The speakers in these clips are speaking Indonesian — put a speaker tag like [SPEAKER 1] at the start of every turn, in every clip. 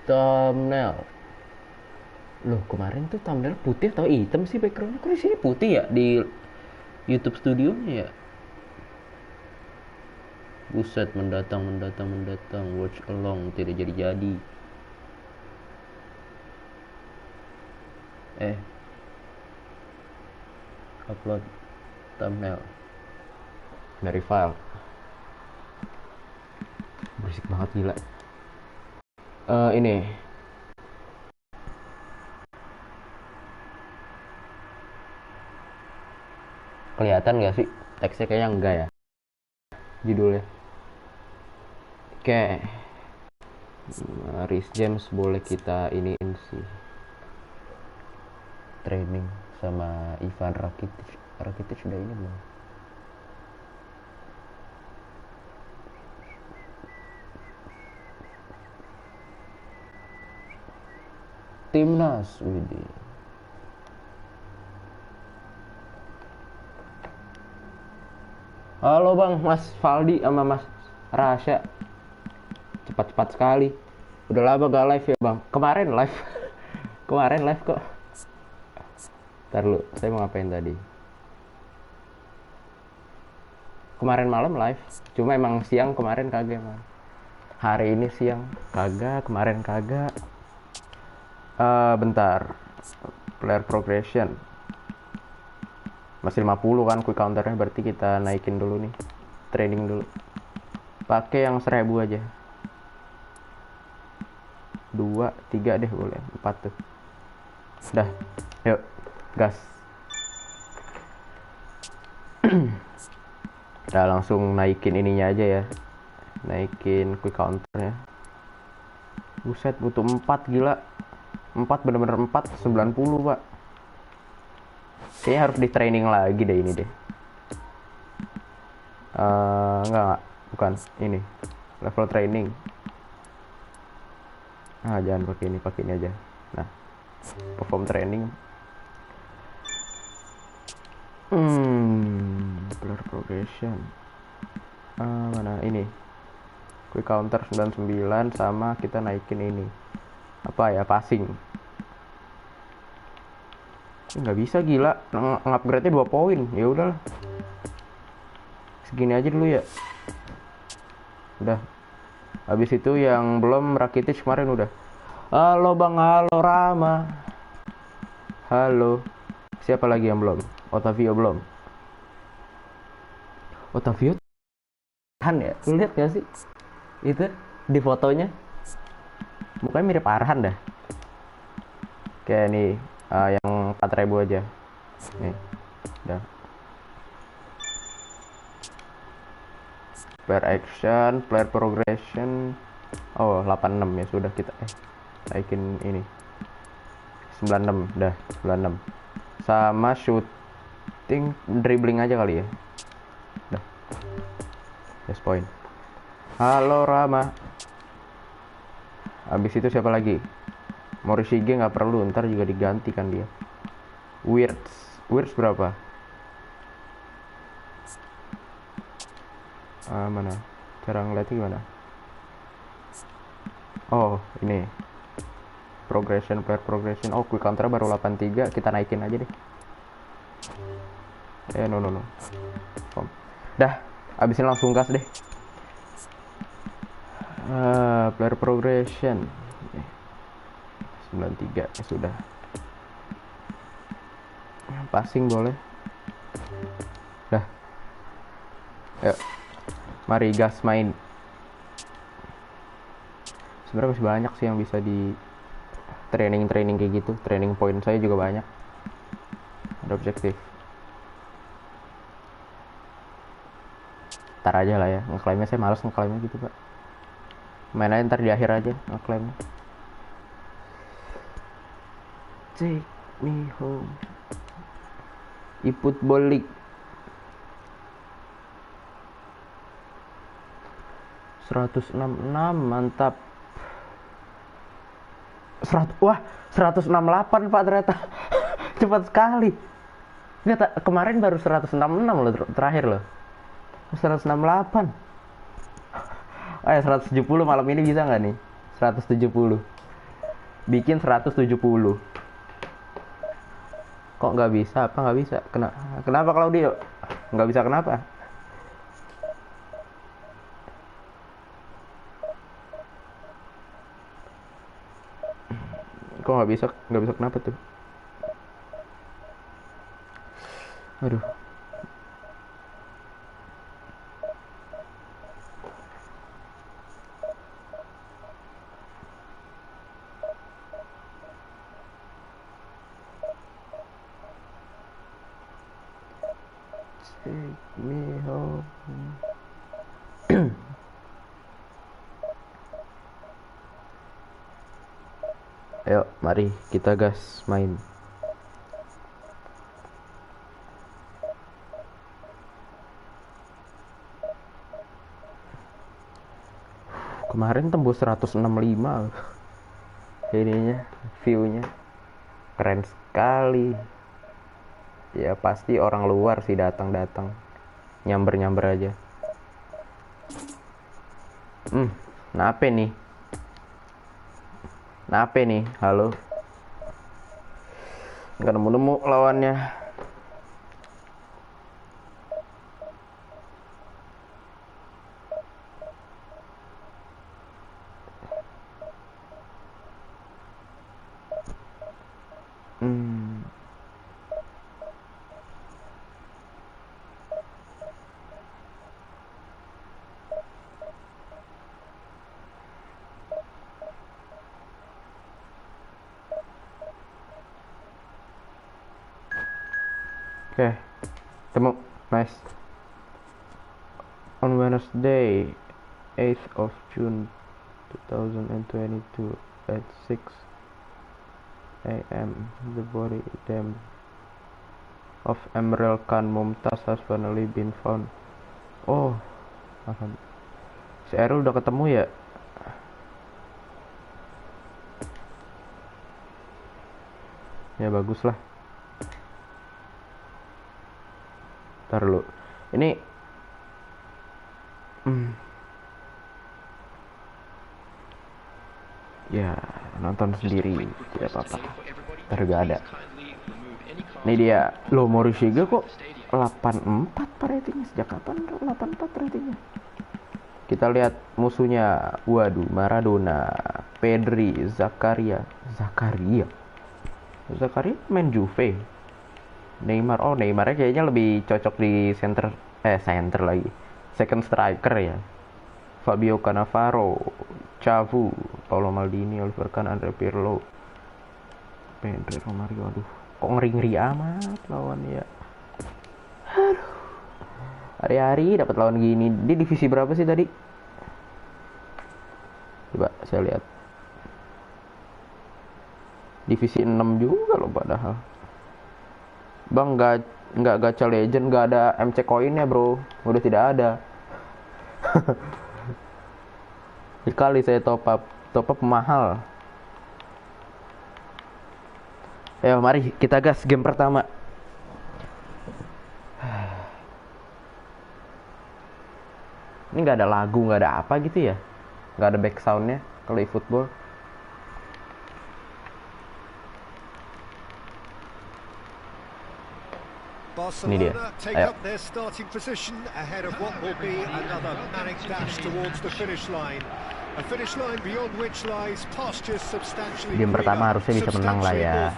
[SPEAKER 1] Thumbnail. Loh, kemarin tuh thumbnail putih atau hitam sih backgroundnya? Kok di sini putih ya di YouTube Studionya ya? Buset, mendatang, mendatang, mendatang. Watch along, tidak jadi-jadi. Upload thumbnail dari file. Berisik banget gila. Ini kelihatan gak sih? Teksnya kayaknya enggak ya. Judulnya. Oke. Rhys James boleh kita iniin sih. Training sama Ivan Rakitic. Rakitic udah ini belum? Timnas, widih. Halo bang, Mas Faldi sama Mas Rasya. Cepat-cepat sekali. Udah lama gak live ya bang. Kemarin live. Kemarin live kok. Ntar lu, saya mau ngapain tadi? Kemarin malam live. Cuma emang siang kemarin kagak emang. Hari ini siang kagak, kemarin kagak. Bentar. Player progression. Masih 50 kan quick counternya, berarti kita naikin dulu nih. Training dulu. Pakai yang 1000 aja. 2, 3 deh boleh. 4 tuh. Dah. Yuk. Gas. Kita langsung naikin ininya aja ya. Naikin quick counternya. Buset, butuh 4 gila. 4 bener-bener 4 90 pak. Kayaknya harus di training lagi deh ini deh. Enggak, bukan ini. Level training. Jangan pakai ini aja. Nah, perform training. Player progression. Mana ini? Quick counter 99 sama kita naikin ini. Apa ya, passing. Nggak bisa gila, nge-upgrade-nya 2 poin. Ya udahlah. Segini aja dulu ya. Udah. Habis itu yang belum Rakitic kemarin udah. Halo Bang, halo Rama. Halo. Siapa lagi yang belum? Otavio belum. Otavio Arhan ya? Lu lihat gak sih? Itu di fotonya. Mukanya mirip Arhan dah. Kayak nih, yang 4000 aja. Nih. Udah. Player action, player progression. Oh, 86 ya sudah kita naikin ini. 96, dah 96. Sama shooting, dribbling aja kali ya. Dah. Yes point. Halo Rama. Abis itu siapa lagi? Morishige nggak perlu, ntar juga diganti kan dia. Wirtz berapa? Mana? Cara ngeliatnya gimana? Oh, ini. Player progression. Oh, quick counter baru 83, kita naikin aja deh. No. Dah, abisin langsung gas deh. Player progression 93 ya sudah. Passing boleh. Dah. Yuk. Mari gas main. Sebenarnya masih banyak sih yang bisa di training kayak gitu. Training point saya juga banyak. Ada objektif. Ntar aja lah ya. Ngeklaimnya saya males ngeklaimnya gitu pak. Main aja ntar di akhir aja ngeklaimnya. Take me home. eFootball League. 166 mantap. 168 pak ternyata. Cepat sekali. Nggak, kemarin baru 166 loh terakhir loh. 168. 170 malam ini bisa nggak nih? 170. Bikin 170. Kok nggak bisa? Apa nggak bisa? Kenapa Claudio? Nggak bisa kenapa? Kok nggak bisa? Nggak bisa kenapa tuh? Aduh. Take me home. Ayo, mari kita gas main. Kemarin tembus 165 ininya, view-nya. Keren sekali. Ya pasti orang luar sih datang nyamber aja. Nape nih halo, nggak nemu lawannya. Oke, temu, nice. On Wednesday, 8th of June 2022 at 6 a.m. the body of Emerald Khan Mumtaz has finally been found. Oh, si Errol udah ketemu ya? Ya bagus lah. Ntar lu. Ini ya nonton sendiri tidak apa-apa. Ntar gak ada. Ini dia. Loh, Morishige kok 84 ratingnya? Sejak kapan 84 ratingnya? Kita lihat musuhnya. Waduh, Maradona, Pedri, Zakaria main Juve. Neymar, oh Neymarnya kayaknya lebih cocok di center lagi, second striker ya. Fabio Cannavaro, Cavu, Paolo Maldini, Oliver Kahn, Andre Pirlo, Pedro Romario. Aduh, kok ngeri amat lawan ya. Aduh, hari-hari dapat lawan gini. Di divisi berapa sih tadi? Coba saya lihat. Divisi 6 juga loh padahal. Bang, nggak gacha legend, nggak ada MC koinnya bro, udah tidak ada. Sekali saya top up mahal. Ayo mari kita gas game pertama. Ini nggak ada lagu, nggak ada apa gitu ya, nggak ada back soundnya kalau di football. Ini dia. Ayo. Game pertama harusnya bisa menang lah ya.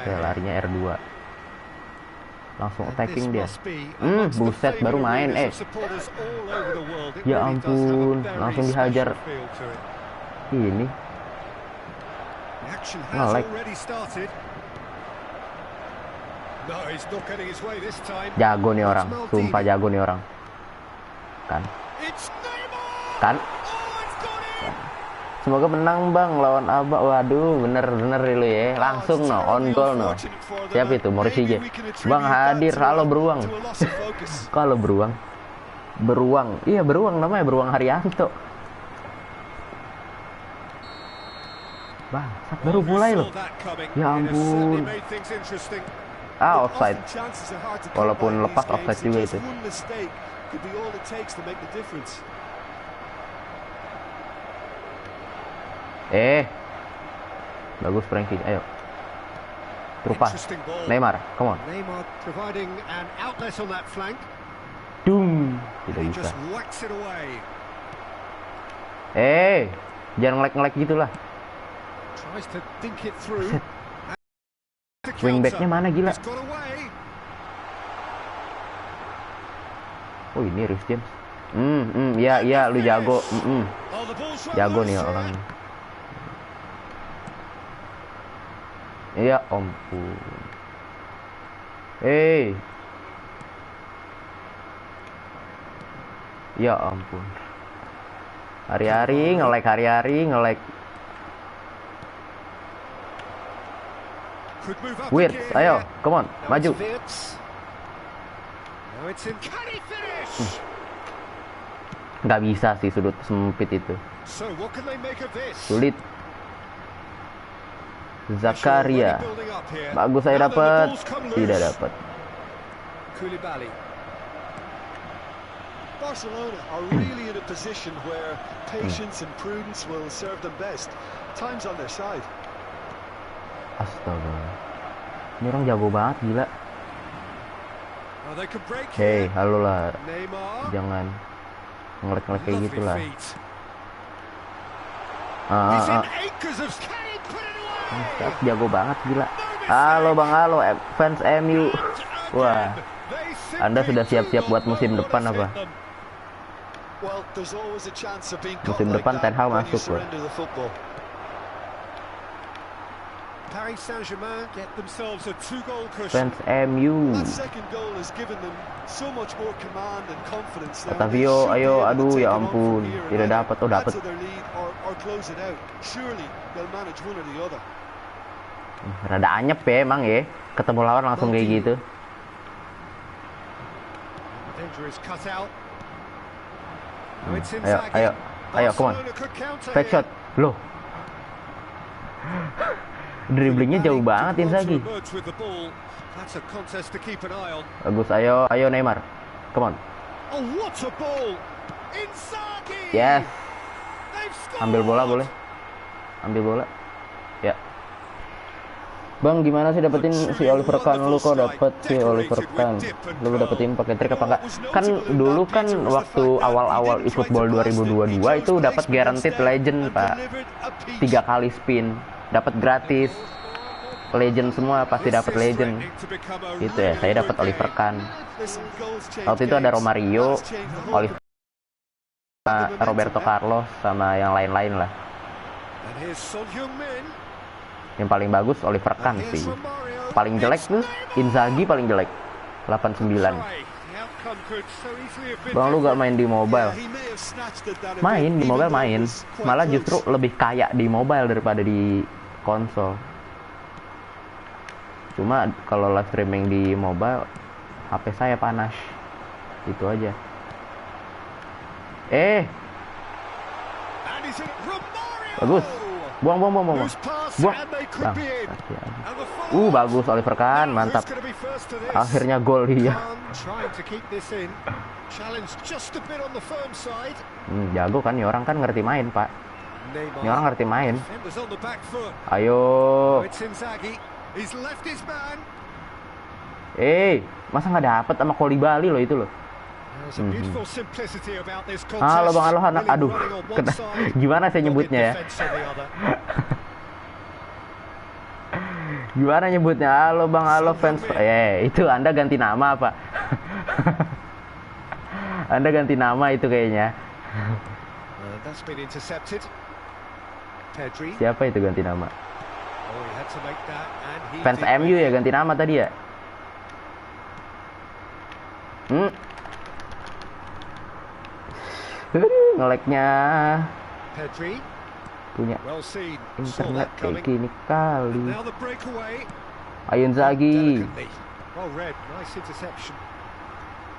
[SPEAKER 1] Oke, larinya R2. Langsung attacking dia. Buset, baru main. Ya ampun, langsung dihajar. Ini nge-lag. Jago nih orang, sumpah jago nih orang. Kan? Semoga menang bang lawan Aba. Waduh, bener lu ya. Langsung no, on goal no. Siapa itu? Morishige. Bang hadir, halo beruang. Kalau beruang. Iya beruang namanya, Beruang Haryanto. Bangsat, baru mulai loh. Ya ampun. Offside. Walaupun lepas offside juga itu. Bagus Frankie, ayo. Trupa.
[SPEAKER 2] Interesting ball.
[SPEAKER 1] Neymar, come on.
[SPEAKER 2] Neymar providing an outlet on that flank.
[SPEAKER 1] Dung, tidak
[SPEAKER 2] He
[SPEAKER 1] bisa.
[SPEAKER 2] just whacks it away.
[SPEAKER 1] Jangan ngelek-ngelek gitulah.
[SPEAKER 2] Tries to think it through.
[SPEAKER 1] Wingbacknya mana gila?
[SPEAKER 2] It's got away.
[SPEAKER 1] Oh ini Reece James. Ya lu jago.
[SPEAKER 2] Oh, the ball's run
[SPEAKER 1] Jago
[SPEAKER 2] loose
[SPEAKER 1] nih
[SPEAKER 2] here.
[SPEAKER 1] orang. Ya ampun. Ya ampun. Hari-hari ngelek.
[SPEAKER 2] Could move up
[SPEAKER 1] Weird,
[SPEAKER 2] again
[SPEAKER 1] ayo,
[SPEAKER 2] here.
[SPEAKER 1] come on,
[SPEAKER 2] Now
[SPEAKER 1] maju.
[SPEAKER 2] it's Wirtz. Now it's in. Can he finish?
[SPEAKER 1] Nggak bisa sih sudut sempit itu.
[SPEAKER 2] So what can they make of this?
[SPEAKER 1] Sulit. Zakaria.
[SPEAKER 2] Pressure already building up here.
[SPEAKER 1] Bagus saya
[SPEAKER 2] Now then, the
[SPEAKER 1] dapat.
[SPEAKER 2] ball's come
[SPEAKER 1] Tidak
[SPEAKER 2] loose.
[SPEAKER 1] dapat.
[SPEAKER 2] Koulibaly.
[SPEAKER 3] Barcelona are really in a position where patience and prudence will serve them best. Time's on their side.
[SPEAKER 1] Astaga. Ini orang jago banget gila.
[SPEAKER 2] Oh, they could break
[SPEAKER 1] Hei,
[SPEAKER 2] here.
[SPEAKER 1] halo lah.
[SPEAKER 2] Neymar.
[SPEAKER 1] Jangan ngelek-ngelek kayak
[SPEAKER 2] Lovely
[SPEAKER 1] gitu lah.
[SPEAKER 2] feet.
[SPEAKER 1] Ah,
[SPEAKER 2] He's
[SPEAKER 1] ah,
[SPEAKER 2] in
[SPEAKER 1] ah.
[SPEAKER 2] acres of. Can he put it away?
[SPEAKER 1] Ustaz jago banget gila. Halo Bang, halo fans MU. Wah,
[SPEAKER 2] They
[SPEAKER 1] Anda
[SPEAKER 2] simply
[SPEAKER 1] sudah
[SPEAKER 2] do
[SPEAKER 1] siap-siap
[SPEAKER 2] not
[SPEAKER 1] buat
[SPEAKER 2] know
[SPEAKER 1] musim
[SPEAKER 2] what
[SPEAKER 1] depan
[SPEAKER 2] has
[SPEAKER 1] apa?
[SPEAKER 2] hit them.
[SPEAKER 3] Well, there's always a chance of being
[SPEAKER 1] Musim
[SPEAKER 3] caught like
[SPEAKER 1] depan
[SPEAKER 3] that
[SPEAKER 1] Ten Hag
[SPEAKER 3] when you
[SPEAKER 1] masuk loh.
[SPEAKER 3] surrender the football.
[SPEAKER 2] Paris Saint-Germain get themselves a 2-goal cushion.
[SPEAKER 1] Fans MU.
[SPEAKER 3] That second goal has given them so much more command and confidence. Now, they
[SPEAKER 1] Otavio,
[SPEAKER 3] should be
[SPEAKER 1] ayo,
[SPEAKER 3] able to
[SPEAKER 1] aduh
[SPEAKER 3] take
[SPEAKER 1] ya
[SPEAKER 3] it on
[SPEAKER 1] ampun.
[SPEAKER 3] from here and
[SPEAKER 1] Tidak
[SPEAKER 3] either
[SPEAKER 1] dapat, oh
[SPEAKER 3] add
[SPEAKER 1] dapat.
[SPEAKER 3] to their lead or close it out. Surely they'll manage one or the other.
[SPEAKER 1] Rada anyep ya emang ya. Ketemu lawan langsung kayak gitu.
[SPEAKER 2] Dangerous cut out. Now it's
[SPEAKER 1] Ayo,
[SPEAKER 2] Inzaghi.
[SPEAKER 1] ayo, come on.
[SPEAKER 2] Barcelona could counter
[SPEAKER 1] Fake
[SPEAKER 2] here.
[SPEAKER 1] shot. Loh. Dribblingnya jauh
[SPEAKER 2] Koulibaly
[SPEAKER 1] banget
[SPEAKER 2] did well to
[SPEAKER 1] Inzaghi.
[SPEAKER 2] emerge with the ball. That's a contest to keep an eye on.
[SPEAKER 1] Bagus, ayo Neymar. Come on.
[SPEAKER 2] Oh, what a ball! Inzaghi!
[SPEAKER 1] Yes.
[SPEAKER 2] They've scored!
[SPEAKER 1] Ambil bola boleh? Ambil bola. Ya. Bang, gimana sih dapetin si Oliver Kahn? Lu kok dapet si Oliver Kahn? Lu dapetin pakai trik apa enggak? Kan dulu kan waktu awal-awal eFootball 2022 itu dapat guaranteed legend, Pak. 3 kali spin, dapat gratis. Legend semua pasti dapat legend. Gitu ya, saya dapat Oliver Kahn.
[SPEAKER 3] Listen, goals change
[SPEAKER 1] Waktu itu ada
[SPEAKER 3] games.
[SPEAKER 1] Romario,
[SPEAKER 3] That's changed the whole
[SPEAKER 1] Oliver, Roberto Carlos sama yang lain-lain lah.
[SPEAKER 2] And here's Son Heung-min.
[SPEAKER 1] Yang paling bagus Oliver Kahn
[SPEAKER 2] And
[SPEAKER 1] sih.
[SPEAKER 2] here's Romario.
[SPEAKER 1] Paling jelek tuh Inzaghi paling jelek. 89.
[SPEAKER 2] Try. The outcome could so easily have been
[SPEAKER 1] Bang, lu gak
[SPEAKER 2] different.
[SPEAKER 1] main di mobile?
[SPEAKER 3] Yeah, he may have snatched at that a
[SPEAKER 1] Main
[SPEAKER 3] bit,
[SPEAKER 1] di
[SPEAKER 3] even
[SPEAKER 1] mobile
[SPEAKER 3] though it
[SPEAKER 1] main.
[SPEAKER 3] was quite
[SPEAKER 1] Malah
[SPEAKER 3] close.
[SPEAKER 1] justru lebih kaya di mobile daripada di konsol. Cuma kalau live streaming di mobile HP saya panas. Itu aja.
[SPEAKER 2] And he's in it. Romario!
[SPEAKER 1] Bagus. Buang.
[SPEAKER 2] Loose pass,
[SPEAKER 1] Buang.
[SPEAKER 2] and they could
[SPEAKER 1] Bang.
[SPEAKER 2] be in.
[SPEAKER 1] Kaki aja.
[SPEAKER 2] And the follow-up.
[SPEAKER 1] Bagus Oliver Kahn,
[SPEAKER 2] Now,
[SPEAKER 1] mantap.
[SPEAKER 2] who's gonna be first to this?
[SPEAKER 1] Akhirnya gol dia.
[SPEAKER 2] Kahn trying to keep this in. Challenge just a bit on the firm side.
[SPEAKER 1] Jago kan, ini orang kan ngerti main, Pak.
[SPEAKER 2] Neymar.
[SPEAKER 1] Ini orang ngerti main.
[SPEAKER 2] Defenders on the back foot.
[SPEAKER 1] Ayo.
[SPEAKER 2] Oh, it's Inzaghi. He's left his man.
[SPEAKER 1] Masa nggak dapet sama Koulibaly loh itu loh.
[SPEAKER 2] There's a beautiful simplicity about this contest.
[SPEAKER 1] Halo Bang, halo anak.
[SPEAKER 2] Really
[SPEAKER 1] Aduh,
[SPEAKER 2] running on one side,
[SPEAKER 1] gimana saya nyebutnya ya?
[SPEAKER 2] dogged defense on the other.
[SPEAKER 1] Gimana nyebutnya? Halo Bang, halo fans. Itu Anda ganti nama apa? Anda ganti nama itu kayaknya.
[SPEAKER 2] That's been intercepted. Pedri.
[SPEAKER 1] Siapa itu ganti nama?
[SPEAKER 2] Oh, he had to make that, and he
[SPEAKER 1] Fans
[SPEAKER 2] did
[SPEAKER 1] MU
[SPEAKER 2] well.
[SPEAKER 1] ya ganti nama tadi ya? Ngeleknya
[SPEAKER 2] Pedri.
[SPEAKER 1] punya
[SPEAKER 2] Well seen. Saw
[SPEAKER 1] internet
[SPEAKER 2] that
[SPEAKER 1] kayak
[SPEAKER 2] coming.
[SPEAKER 1] gini kali.
[SPEAKER 2] Now the breakaway.
[SPEAKER 1] Ayo Inzaghi.
[SPEAKER 2] Delicately. Well read. Nice interception.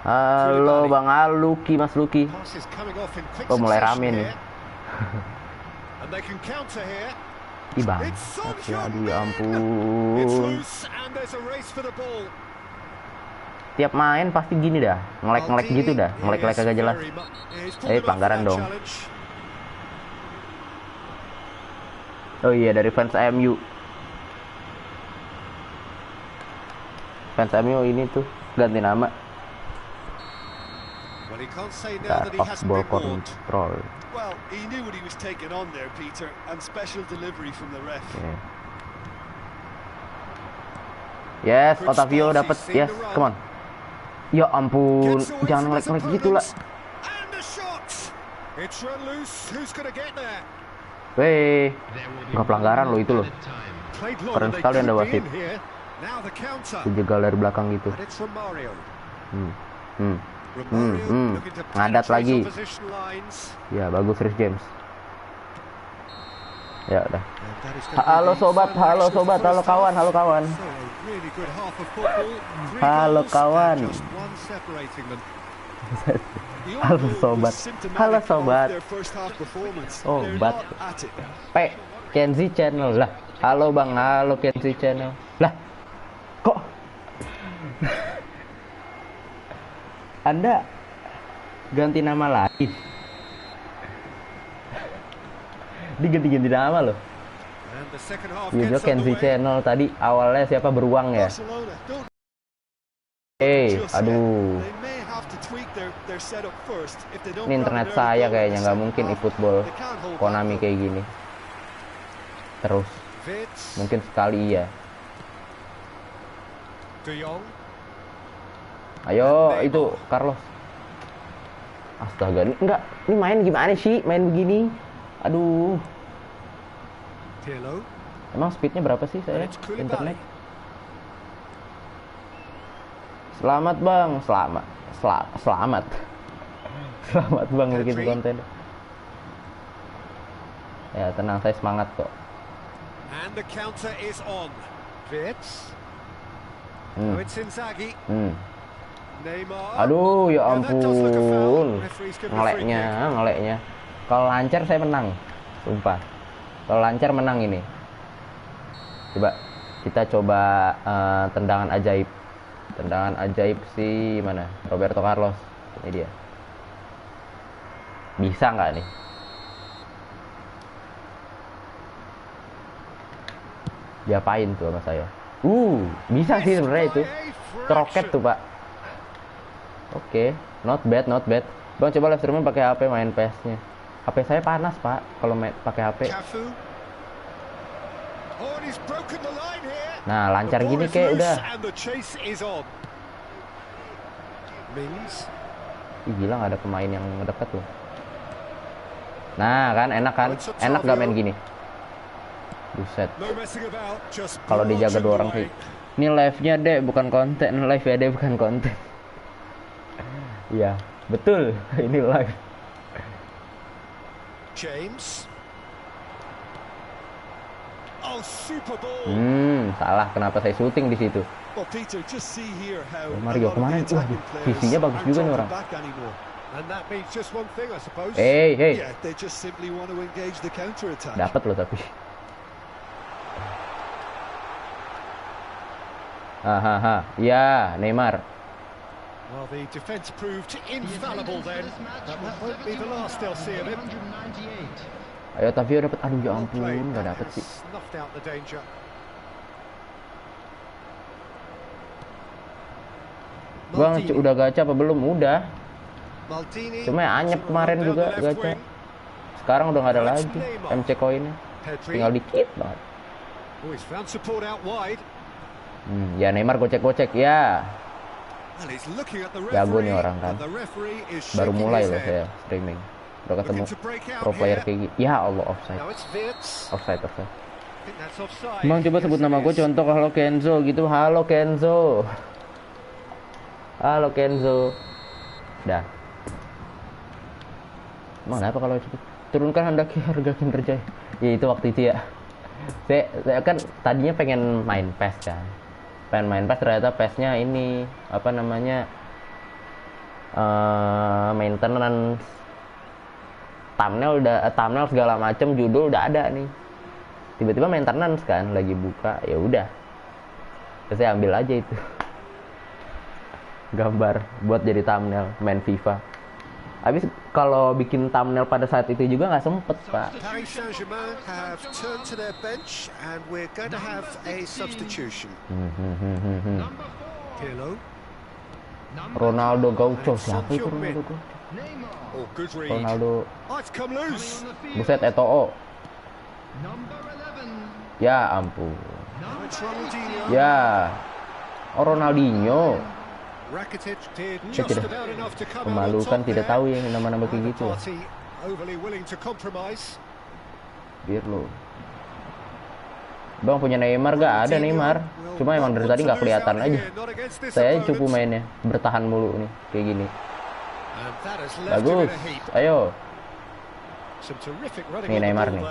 [SPEAKER 1] Halo Bang Lucky, Mas Lucky.
[SPEAKER 2] Pass is coming off in quick
[SPEAKER 1] Oh, mulai
[SPEAKER 2] succession
[SPEAKER 1] rame nih.
[SPEAKER 2] here. And they can counter here.
[SPEAKER 1] Ih bang,
[SPEAKER 2] It's Son
[SPEAKER 1] aduh ya
[SPEAKER 2] Heung-min. It's
[SPEAKER 1] ampun.
[SPEAKER 2] loose and there's a race for the ball.
[SPEAKER 1] Tiap main pasti gini dah, ngelek-ngelek gitu dah, ngelek-ngelek kagak jelas.
[SPEAKER 2] Very much. Yeah, he's pulled him up for
[SPEAKER 1] pelanggaran
[SPEAKER 2] that
[SPEAKER 1] dong.
[SPEAKER 2] challenge.
[SPEAKER 1] Oh iya, dari fans MU. Fans MU ini tuh ganti nama.
[SPEAKER 2] Well, he can't say now that he
[SPEAKER 1] Off
[SPEAKER 2] hasn't
[SPEAKER 1] ball
[SPEAKER 2] been warned.
[SPEAKER 1] control.
[SPEAKER 3] Well, he knew what he was taking on there, Peter, and special delivery from the ref.
[SPEAKER 1] Okay. Yes, Otavio dapat. Yes, come on. Ya ampun,
[SPEAKER 2] Gets away
[SPEAKER 1] jangan
[SPEAKER 2] from his
[SPEAKER 1] ngelek-ngelek gitu lah.
[SPEAKER 2] opponents. And the shot. It's run loose. Who's going to get there?
[SPEAKER 1] Weh, nggak pelanggaran loh itu loh.
[SPEAKER 2] Played long
[SPEAKER 1] Keren
[SPEAKER 2] and they
[SPEAKER 1] sekali
[SPEAKER 2] could
[SPEAKER 1] Anda
[SPEAKER 2] be
[SPEAKER 1] wasit.
[SPEAKER 2] in here. Now the counter.
[SPEAKER 1] Dijegal dari belakang gitu.
[SPEAKER 2] And it's from Mario.
[SPEAKER 1] Hmm. Hmm.
[SPEAKER 2] Romario looking to
[SPEAKER 1] Ngadat
[SPEAKER 2] penetrate
[SPEAKER 1] lagi.
[SPEAKER 2] opposition lines.
[SPEAKER 1] Ya bagus Rhys James. Ya udah.
[SPEAKER 2] And that is gonna be
[SPEAKER 1] Halo
[SPEAKER 2] the
[SPEAKER 1] sobat,
[SPEAKER 2] final
[SPEAKER 1] halo
[SPEAKER 2] action of the
[SPEAKER 1] sobat, halo
[SPEAKER 2] first
[SPEAKER 1] kawan,
[SPEAKER 2] half.
[SPEAKER 1] halo kawan.
[SPEAKER 2] So, a really good half of football. Three
[SPEAKER 1] Halo,
[SPEAKER 2] goals
[SPEAKER 1] kawan.
[SPEAKER 2] and just one separating them. The
[SPEAKER 1] Halo
[SPEAKER 2] all-goal
[SPEAKER 1] sobat,
[SPEAKER 3] was symptomatic
[SPEAKER 1] halo
[SPEAKER 3] of
[SPEAKER 1] sobat.
[SPEAKER 3] their first half performance.
[SPEAKER 1] Oh,
[SPEAKER 3] They're
[SPEAKER 1] bat.
[SPEAKER 3] not at it.
[SPEAKER 1] P Kenzi Channel lah. Halo bang, halo Kenzi Channel lah. Kok Anda ganti nama lain? Diganti-ganti nama loh.
[SPEAKER 2] And the second half
[SPEAKER 1] Video
[SPEAKER 2] gets
[SPEAKER 1] Kenzi
[SPEAKER 2] underway.
[SPEAKER 1] Channel tadi awalnya siapa beruang ya?
[SPEAKER 3] Barcelona don't
[SPEAKER 1] Eh,
[SPEAKER 3] just yet.
[SPEAKER 1] aduh.
[SPEAKER 3] They may have to tweak their setup first. If they don't
[SPEAKER 1] Ini
[SPEAKER 3] grab
[SPEAKER 1] internet
[SPEAKER 3] an early
[SPEAKER 1] saya
[SPEAKER 3] goal in
[SPEAKER 1] kayaknya
[SPEAKER 3] the
[SPEAKER 1] nggak
[SPEAKER 3] second
[SPEAKER 1] mungkin
[SPEAKER 3] half,
[SPEAKER 1] e-football
[SPEAKER 3] they can't hold
[SPEAKER 1] Konami
[SPEAKER 3] back.
[SPEAKER 1] kayak gini. Terus
[SPEAKER 2] Wits,
[SPEAKER 1] mungkin sekali iya.
[SPEAKER 2] De Jong.
[SPEAKER 1] Ayo itu Carlos. Astaga, ini main gimana sih? Main begini. Aduh.
[SPEAKER 2] Pirlo.
[SPEAKER 1] Emang speednya berapa sih saya?
[SPEAKER 2] And it's Koulibaly.
[SPEAKER 1] Internet. Selamat bang, selamat. Selamat bang bikin
[SPEAKER 2] Pedri.
[SPEAKER 1] konten. Ya tenang, saya semangat kok.
[SPEAKER 2] And the counter is on. Wits.
[SPEAKER 1] Hmm.
[SPEAKER 2] Oh, it's Inzaghi.
[SPEAKER 1] Hmm.
[SPEAKER 2] Neymar.
[SPEAKER 1] Aduh, ya
[SPEAKER 2] Yeah, that does look a foul.
[SPEAKER 1] ampun.
[SPEAKER 2] Referee's given a free kick.
[SPEAKER 1] Ngeleknya. Kalau lancar saya menang. Sumpah. Kalau lancar menang ini. Kita coba tendangan ajaib. Tendangan ajaib si mana? Roberto Carlos. Ini dia. Bisa nggak nih? Diapain tuh sama saya? Bisa sih sebenarnya itu. Kroket tuh, Pak. Oke, not bad, not bad. Bang, coba live streaming pakai HP main PS-nya. HP saya panas, Pak, kalau main pakai HP.
[SPEAKER 2] Cafu. Oh, and he's broken the line here.
[SPEAKER 1] Nah, lancar
[SPEAKER 2] The ball
[SPEAKER 1] gini
[SPEAKER 2] is
[SPEAKER 1] kayak
[SPEAKER 2] loose
[SPEAKER 1] udah.
[SPEAKER 2] And the chase is on. Mings.
[SPEAKER 1] Ih, gila nggak ada pemain yang deket loh. Nah, kan enak kan? Enak gak main gini? Buset.
[SPEAKER 2] No messing about, just
[SPEAKER 1] Kalau dijaga
[SPEAKER 2] bludgeoned
[SPEAKER 1] dua orang
[SPEAKER 2] away.
[SPEAKER 1] sih. Ini live-nya dek, bukan konten. Live ya dek, bukan konten. Iya, betul. Ini live.
[SPEAKER 2] James. Oh, super ball.
[SPEAKER 1] Salah. Kenapa saya syuting di situ?
[SPEAKER 3] Well, Peter, just see here how
[SPEAKER 1] Oh, Mario,
[SPEAKER 3] a lot of
[SPEAKER 1] kemana?
[SPEAKER 3] the attacking
[SPEAKER 1] Wah,
[SPEAKER 3] players
[SPEAKER 1] visinya bagus
[SPEAKER 3] aren't
[SPEAKER 1] juga nih
[SPEAKER 3] dropping
[SPEAKER 1] orang.
[SPEAKER 3] back anymore.
[SPEAKER 2] And that means just one thing, I suppose.
[SPEAKER 1] Hey.
[SPEAKER 3] Yeah, they just simply want to engage the counter attack.
[SPEAKER 1] Dapat loh tapi. Hahaha. Ya, Neymar.
[SPEAKER 2] Well, the defence proved infallible then. That won't be the last they'll see of him.
[SPEAKER 1] Ayo Tavio dapat. Aduh ya
[SPEAKER 2] Well
[SPEAKER 1] ampun,
[SPEAKER 2] played.
[SPEAKER 1] nggak
[SPEAKER 2] That
[SPEAKER 1] dapet
[SPEAKER 2] has
[SPEAKER 1] sih.
[SPEAKER 2] snuffed out the danger.
[SPEAKER 1] Bang,
[SPEAKER 2] Maldini.
[SPEAKER 1] udah gacha apa belum? Udah.
[SPEAKER 2] Maldini.
[SPEAKER 1] Cuma ya anyep kemarin
[SPEAKER 2] Down
[SPEAKER 1] juga
[SPEAKER 2] the left
[SPEAKER 1] gacha.
[SPEAKER 2] wing.
[SPEAKER 1] Sekarang udah nggak ada
[SPEAKER 2] It's
[SPEAKER 1] lagi
[SPEAKER 2] Neymar.
[SPEAKER 1] MC koinnya.
[SPEAKER 2] Pedri.
[SPEAKER 1] Tinggal dikit banget.
[SPEAKER 2] Oh, he's found support out wide.
[SPEAKER 1] Ya Neymar gocek-gocek ya.
[SPEAKER 2] Well, he's looking at the
[SPEAKER 1] Jago nih
[SPEAKER 2] referee,
[SPEAKER 1] orang kan.
[SPEAKER 2] and the referee is
[SPEAKER 1] Baru
[SPEAKER 2] shaking
[SPEAKER 1] mulai
[SPEAKER 2] his
[SPEAKER 1] loh
[SPEAKER 2] head.
[SPEAKER 1] saya streaming. Udah ketemu
[SPEAKER 2] Looking to break out
[SPEAKER 1] pro player
[SPEAKER 2] here.
[SPEAKER 1] kayak gini. Ya Allah, offside.
[SPEAKER 2] Now it's Wirtz.
[SPEAKER 1] Offside.
[SPEAKER 2] I think that's offside.
[SPEAKER 1] Bang, coba sebut
[SPEAKER 2] Yes,
[SPEAKER 1] nama
[SPEAKER 2] it
[SPEAKER 1] gue
[SPEAKER 2] is.
[SPEAKER 1] contoh halo Kenzo gitu. Halo Kenzo. Halo Kenzo. Dah. Emang apa kalau cepet? Turunkan hendaki harga kinerja. Ya itu waktu itu ya. Saya kan tadinya pengen main PES kan. Pengen main PES, ternyata PES-nya ini apa namanya? Maintenance. Thumbnail segala macam, judul udah ada nih. Tiba-tiba maintenance kan lagi buka, ya udah. Terus saya ambil aja itu. Gambar buat jadi thumbnail main FIFA. Habis kalau bikin thumbnail pada saat itu juga nggak sempet, Pak.
[SPEAKER 3] Paris Saint-Germain have turned to their bench and we're going to have a substitution. Pirlo.
[SPEAKER 1] Ronaldo Gaucho, siapa itu Ronaldo Gaucho?
[SPEAKER 3] Oh, good read.
[SPEAKER 1] Ronaldo,
[SPEAKER 3] Oh, it's come loose.
[SPEAKER 1] buset Eto'o. Ya ampun.
[SPEAKER 3] Now it's Ronaldinho.
[SPEAKER 1] Ya. Oh, Ronaldinho.
[SPEAKER 3] Rakitic did
[SPEAKER 1] Saya
[SPEAKER 3] just
[SPEAKER 1] tidak
[SPEAKER 3] about enough to come out on
[SPEAKER 1] memalukan,
[SPEAKER 3] top
[SPEAKER 1] tidak
[SPEAKER 3] there.
[SPEAKER 1] tahu yang nama-nama kayak gitu.
[SPEAKER 3] Party overly willing to compromise.
[SPEAKER 1] Pirlo. Bang punya Neymar gak? Ada Neymar. Cuma emang dari tadi nggak kelihatan aja. Saya cukup mainnya, bertahan mulu nih kayak gini. Bagus. Ayo. Nih Neymar nih.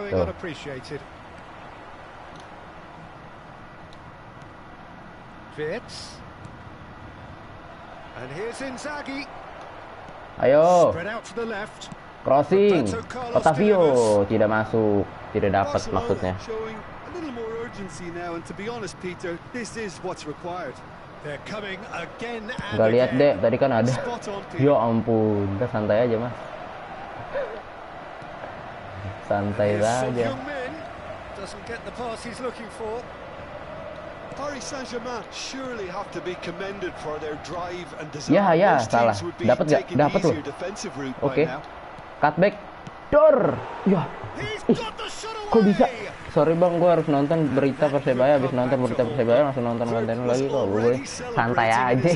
[SPEAKER 1] Tuh.
[SPEAKER 3] And here's Inzaghi.
[SPEAKER 1] Ayo.
[SPEAKER 3] Spread out to the left.
[SPEAKER 1] Crossing. Otavio tidak masuk. Tidak dapat
[SPEAKER 3] Barcelona
[SPEAKER 1] maksudnya.
[SPEAKER 3] showing a little more urgency now, and to be honest, Peter, this is what's required. They're coming again and
[SPEAKER 1] Gak lihat deh,
[SPEAKER 3] again.
[SPEAKER 1] tadi kan ada.
[SPEAKER 3] Spot on, Peter.
[SPEAKER 1] Ya ampun, udah santai aja mas. Santai
[SPEAKER 3] Here's Son
[SPEAKER 1] saja.
[SPEAKER 3] Heung-min. Doesn't get the pass he's looking for. Paris Saint-Germain surely have to be commended for their drive and desire.
[SPEAKER 1] Ya,
[SPEAKER 3] Most
[SPEAKER 1] salah.
[SPEAKER 3] teams would be
[SPEAKER 1] Dapat nggak?
[SPEAKER 3] taking the
[SPEAKER 1] Dapat loh.
[SPEAKER 3] easier defensive route
[SPEAKER 1] Oke.
[SPEAKER 3] by now.
[SPEAKER 1] Cutback. Dor. Ya.
[SPEAKER 3] He's got the shot away.
[SPEAKER 1] Kok bisa? Sorry bang, gue harus nonton berita Persebaya. Habis nonton berita Persebaya langsung nonton konten lagi. Kok gue santai aja.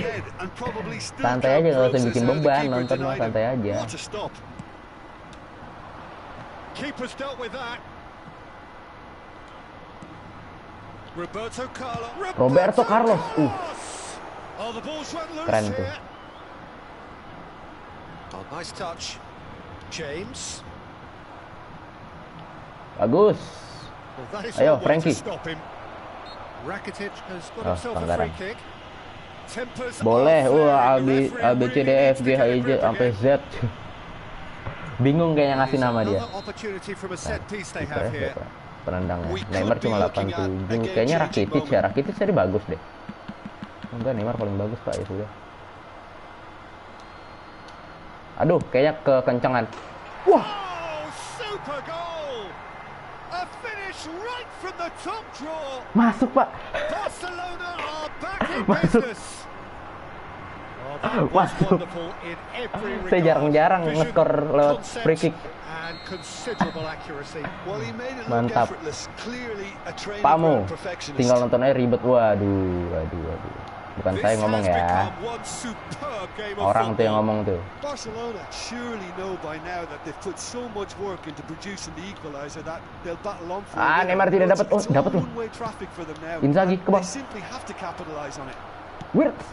[SPEAKER 1] Santai aja, nggak usah bikin beban. Nonton mah santai aja.
[SPEAKER 3] What a stop. Keeper's dealt with that.
[SPEAKER 1] Roberto Carlos.
[SPEAKER 3] Oh, the ball's run loose
[SPEAKER 1] Keren tuh.
[SPEAKER 3] here. Oh, nice touch. James.
[SPEAKER 1] Bagus.
[SPEAKER 3] Well, that is
[SPEAKER 1] Ayo,
[SPEAKER 3] one way to
[SPEAKER 1] Frankie.
[SPEAKER 3] stop him. Rakitic has got
[SPEAKER 1] Oh,
[SPEAKER 3] himself a
[SPEAKER 1] pelanggaran.
[SPEAKER 3] free kick. Tempers
[SPEAKER 1] Boleh.
[SPEAKER 3] off there.
[SPEAKER 1] A,
[SPEAKER 3] The
[SPEAKER 1] B,
[SPEAKER 3] referee
[SPEAKER 1] A, B, C, D,
[SPEAKER 3] really
[SPEAKER 1] E,
[SPEAKER 3] needs
[SPEAKER 1] F,
[SPEAKER 3] to
[SPEAKER 1] G,
[SPEAKER 3] get
[SPEAKER 1] H,
[SPEAKER 3] a
[SPEAKER 1] I, J
[SPEAKER 3] grip
[SPEAKER 1] sampai
[SPEAKER 3] again.
[SPEAKER 1] Z. Bingung kayaknya ngasih nama dia.
[SPEAKER 3] Another opportunity from a set piece they
[SPEAKER 1] Kiper
[SPEAKER 3] have
[SPEAKER 1] ya,
[SPEAKER 3] here.
[SPEAKER 1] siapa? Penendangnya.
[SPEAKER 3] We
[SPEAKER 1] Neymar
[SPEAKER 3] could
[SPEAKER 1] cuma
[SPEAKER 3] be looking
[SPEAKER 1] 87.
[SPEAKER 3] at a
[SPEAKER 1] Kayaknya
[SPEAKER 3] game-changing
[SPEAKER 1] Rakitic ya.
[SPEAKER 3] moment.
[SPEAKER 1] Rakitic tadi bagus deh. Enggak, Neymar paling bagus pak, ya sudah. Aduh, kayaknya kekencengan. Wah,
[SPEAKER 3] Oh, super goal! A finish right from the top draw.
[SPEAKER 1] masuk pak.
[SPEAKER 3] Barcelona are back in
[SPEAKER 1] Masuk.
[SPEAKER 3] business. Oh, that was
[SPEAKER 1] Masuk.
[SPEAKER 3] wonderful in every
[SPEAKER 1] Saya
[SPEAKER 3] regard.
[SPEAKER 1] jarang-jarang
[SPEAKER 3] Vision,
[SPEAKER 1] nge-score lewat
[SPEAKER 3] concept,
[SPEAKER 1] free kick.
[SPEAKER 3] and considerable accuracy. Well, he made it look
[SPEAKER 1] Mantap.
[SPEAKER 3] effortless. Clearly a training
[SPEAKER 1] Pamu,
[SPEAKER 3] ground perfectionist.
[SPEAKER 1] tinggal nonton aja ribet. Waduh. Bukan
[SPEAKER 3] This
[SPEAKER 1] saya ngomong
[SPEAKER 3] has
[SPEAKER 1] ya.
[SPEAKER 3] become one superb game of
[SPEAKER 1] Orang tuh yang
[SPEAKER 3] football.
[SPEAKER 1] ngomong tuh.
[SPEAKER 3] Barcelona surely know by now that they've put so much work into producing the equalizer that they'll battle on for a winner.
[SPEAKER 1] Neymar tidak dapat. Oh,
[SPEAKER 3] It's all
[SPEAKER 1] dapat loh.
[SPEAKER 3] one-way traffic for them now.
[SPEAKER 1] Inzaghi ke bawah.
[SPEAKER 3] They simply have to capitalize on it.
[SPEAKER 1] Wirtz.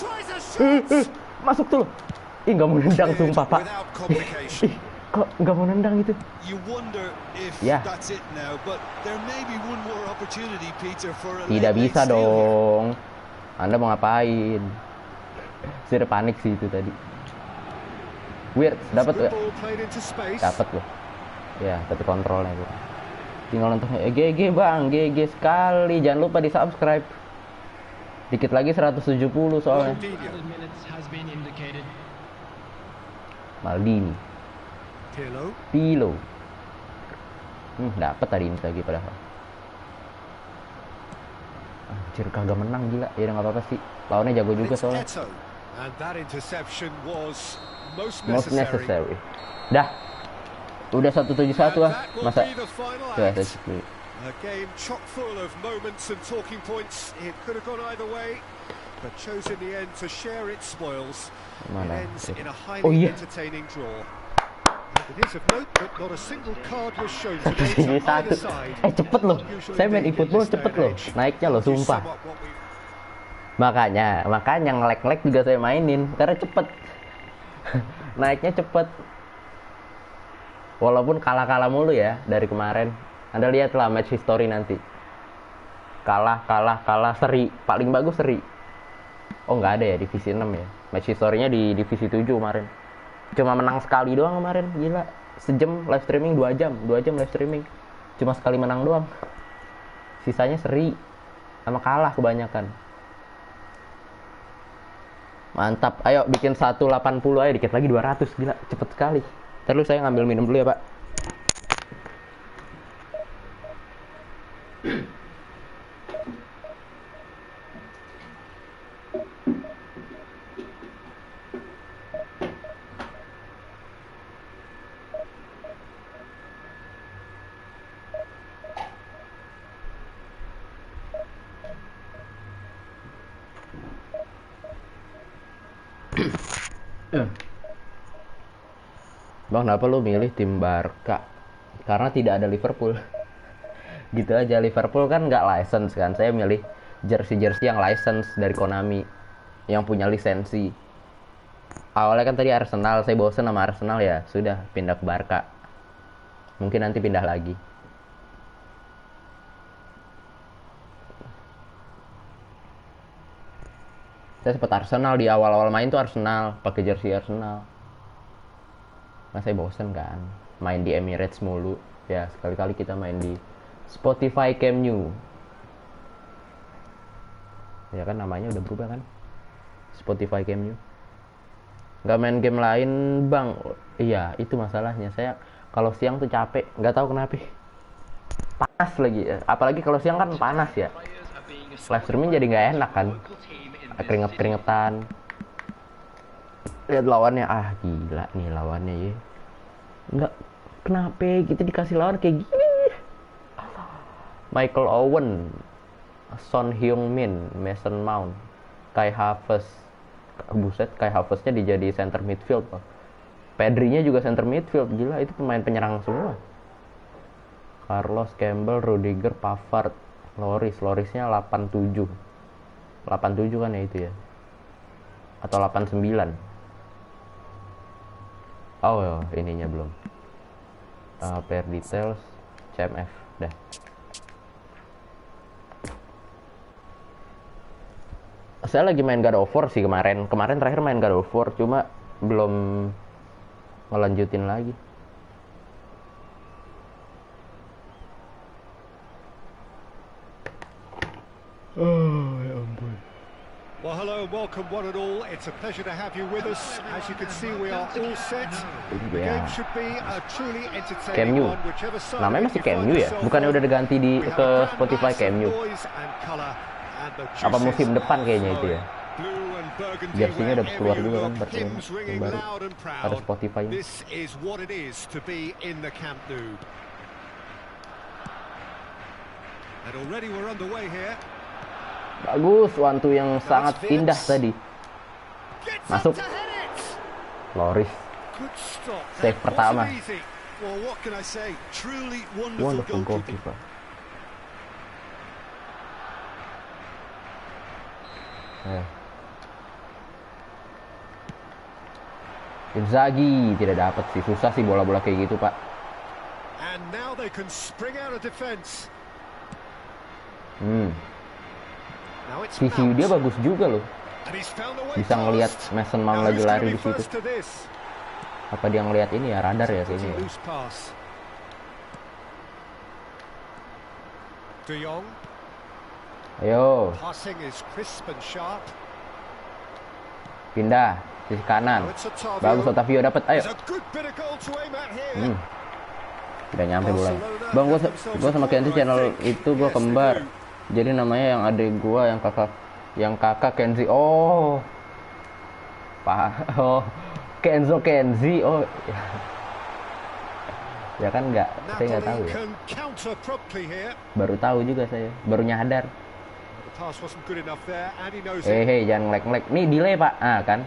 [SPEAKER 3] Tries a shot.
[SPEAKER 1] Masuk tuh loh. Ih, nggak mau nendang sumpah pak.
[SPEAKER 3] Without complication.
[SPEAKER 1] Ih, kok nggak mau nendang gitu?
[SPEAKER 3] You wonder if
[SPEAKER 1] Ya.
[SPEAKER 3] that's it now, but there may be one more opportunity, Peter, for a
[SPEAKER 1] Tidak
[SPEAKER 3] late
[SPEAKER 1] bisa
[SPEAKER 3] steal here.
[SPEAKER 1] dong. Anda mau ngapain? Saya udah panik sih itu tadi. Weird, dapat
[SPEAKER 3] Good
[SPEAKER 1] ya?
[SPEAKER 3] ball played into space.
[SPEAKER 1] Dapat loh. Ya, tapi kontrolnya gue. Tinggal nonton. GG bang, GG sekali. Jangan lupa di subscribe. Dikit lagi 170 soalnya. Maldini,
[SPEAKER 3] Pirlo.
[SPEAKER 1] Pilo. Dapat tadi ini lagi padahal. Anjir, kagak menang gila. Ya udah nggak apa-apa sih. Lawannya jago juga
[SPEAKER 3] It's
[SPEAKER 1] soalnya.
[SPEAKER 3] Eto'o. And that interception was most
[SPEAKER 1] Most
[SPEAKER 3] necessary.
[SPEAKER 1] necessary. Dah. Udah 171 ah.
[SPEAKER 3] And that will
[SPEAKER 1] Masa?
[SPEAKER 3] be the final
[SPEAKER 1] Coba
[SPEAKER 3] act.
[SPEAKER 1] saya cek dulu.
[SPEAKER 3] A game chock full of moments and talking points. It could have gone either way, but chose in the end to share its spoils.
[SPEAKER 1] Mana?
[SPEAKER 3] It ends in a highly
[SPEAKER 1] Oh, iya.
[SPEAKER 3] entertaining draw. And it is of note that not a single card was shown today
[SPEAKER 1] Ini
[SPEAKER 3] to
[SPEAKER 1] satu.
[SPEAKER 3] either side.
[SPEAKER 1] Cepet loh. Saya main e-football cepet loh. Naiknya loh, sumpah. Makanya ngelek-ngelek juga saya mainin karena cepet. Naiknya cepet. Walaupun kalah-kalah mulu ya dari kemarin. Anda lihatlah match history nanti. Kalah, seri. Paling bagus seri. Oh nggak ada ya divisi 6 ya. Match historinya di divisi 7 kemarin. Cuma menang sekali doang kemarin, gila. Sejam live streaming 2 jam live streaming. Cuma sekali menang doang. Sisanya seri sama kalah kebanyakan. Mantap. Ayo bikin 180 aja, dikit lagi 200. Gila, cepet sekali. Terus saya ngambil minum dulu ya, Pak. Bang, kenapa lu milih tim Barca? Karena tidak ada Liverpool. Gitu aja, Liverpool kan nggak license kan. Saya milih jersey-jersey yang license dari Konami, yang punya lisensi. Awalnya kan tadi Arsenal, saya bosen sama Arsenal ya, sudah pindah ke Barca. Mungkin nanti pindah lagi. Saya sempat Arsenal di awal-awal main tuh Arsenal, pakai jersey Arsenal. Nah, saya bosen kan main di Emirates mulu ya, sekali-kali kita main di Spotify Camp Nou ya kan, namanya udah berubah kan, Spotify Camp Nou. Nggak main game lain bang. Iya, itu masalahnya, saya kalau siang tuh capek, nggak tahu kenapa, panas lagi ya. Apalagi kalau siang kan panas ya, live streaming jadi nggak enak kan, keringet-keringetan. Lihat lawannya, gila nih lawannya ya. Nggak, kenapa kita dikasih lawan kayak gini? Michael Owen, Son Heung-min, Mason Mount, Kai Havertz. Buset, Kai Havertznya dijadi center midfield. Pedri-nya juga center midfield. Gila, itu pemain penyerang semua. Carlos, Campbell, Rudiger, Pavard, Lorisnya 87. 87 kan ya itu ya. Atau 89. Oh, ininya belum. Player details, CMF, dah. Saya lagi main God of War sih kemarin. Kemarin terakhir main God of War, cuma belum ngelanjutin lagi. Oh, ya ampun.
[SPEAKER 2] Well, hello and welcome one and all. It's a pleasure to have you with us. As you can see, we are all set. The game should be a truly entertaining one, whichever side.
[SPEAKER 1] Namanya masih Camp Nou ya? Bukannya udah diganti ke Spotify Camp Nou? Apa musim depan kayaknya itu ya? Jersey-nya udah keluar juga kan, baru ada Spotify.
[SPEAKER 2] This is what it is to be in the Camp Nou. And already we're underway here.
[SPEAKER 1] Bagus, one two yang sangat indah tadi. Masuk. Loris. Save pertama. Wonderful goalkeeper. Inzaghi tidak dapat sih, susah sih bola-bola kayak gitu, Pak.
[SPEAKER 2] And now they can spring out of defense.
[SPEAKER 1] Visi dia bagus juga loh. Bisa ngelihat Mason Mount lagi lari di situ. Apa dia ngelihat ini ya, radar ya kayaknya. Ayo. Pindah sisi kanan. Bagus, Otavio dapat. Ayo. Udah nyampe bola. Bang, gua sama Kenzi channel itu gua kembar. Jadi namanya yang adik gua, yang kakak Kenzi. Oh, Kenzi. Oh, ya kan nggak, saya nggak tahu ya. Baru tahu juga saya, baru nyadar. Hei, jangan ngelek-ngelek. Nih delay Pak, kan?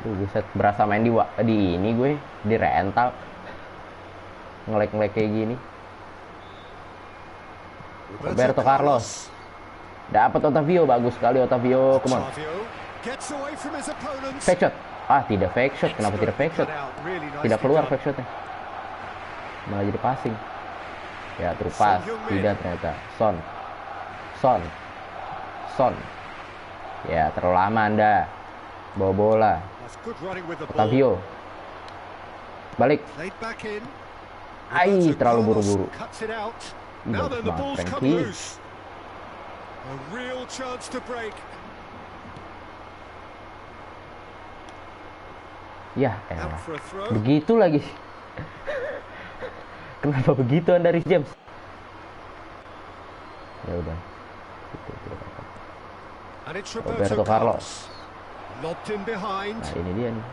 [SPEAKER 1] Buset, berasa main di ini gue, di rental. Ngelek-ngelek kayak gini. Roberto Carlos dapat Otavio, bagus sekali Otavio, come on. Fake shot, tidak fake shot, kenapa tidak fake shot? Tidak keluar fake shotnya, malah jadi passing. Ya, terpas, tidak ternyata. Son. Ya, terlalu lama Anda bawa bola. Otavio balik. Terlalu buru-buru. Bagus banget Frankie. Ya, begitu lagi. Kenapa begituan dari James? Ya udah. Roberto Carlos. Nah, ini dia nih.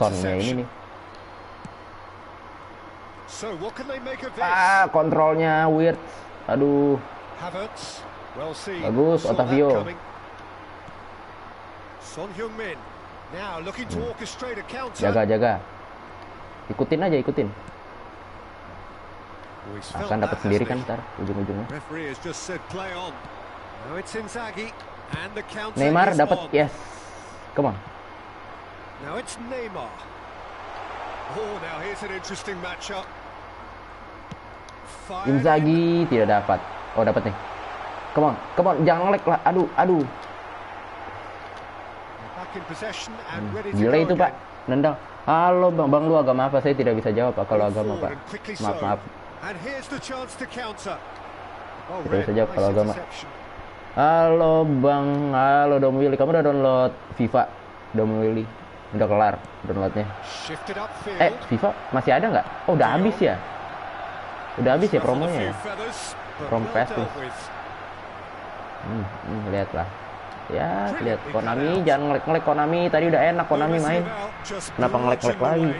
[SPEAKER 1] Sonnya ini nih. Kontrolnya weird. Aduh. Bagus, Otavio. Jaga. Ikutin aja, ikutin. Akan dapat sendiri kan ntar ujung-ujungnya. Neymar dapat, yes. Come on. Inzaghi tidak dapat. Oh, dapat nih. Come on, jangan nge-lag lah. Aduh. Gila itu, Pak. Nendang. Halo, Bang, lu agama apa? Saya tidak bisa jawab kalau agama, Pak. Maaf. Tidak bisa jawab kalau agama. Halo, Bang. Halo, Dom Willy. Kamu udah download FIFA? Dom Willy. Udah kelar downloadnya. FIFA masih ada nggak? Oh, udah habis ya? Udah habis ya promonya ya? From PS Plus. Lihatlah. Ya, lihat Konami, jangan ngelek-ngelek Konami. Tadi udah enak Konami main. Kenapa ngelek-ngelek lagi?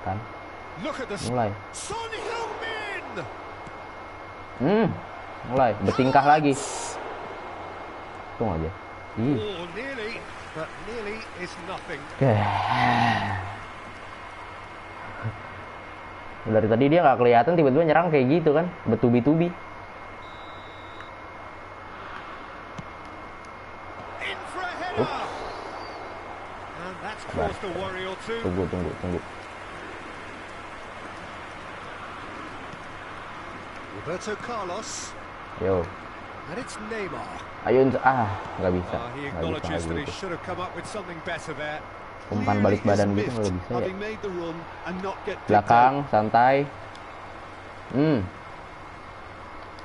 [SPEAKER 1] Kan. Mulai. Mulai bertingkah lagi. Tunggu aja. Dari tadi dia nggak kelihatan, tiba-tiba nyerang kayak gitu kan, bertubi-tubi. Tunggu.
[SPEAKER 2] Roberto Carlos.
[SPEAKER 1] Yo.
[SPEAKER 2] And it's Neymar.
[SPEAKER 1] Ayo, nggak bisa. Umpan balik badan gitu nggak bisa ya. Belakang, santai.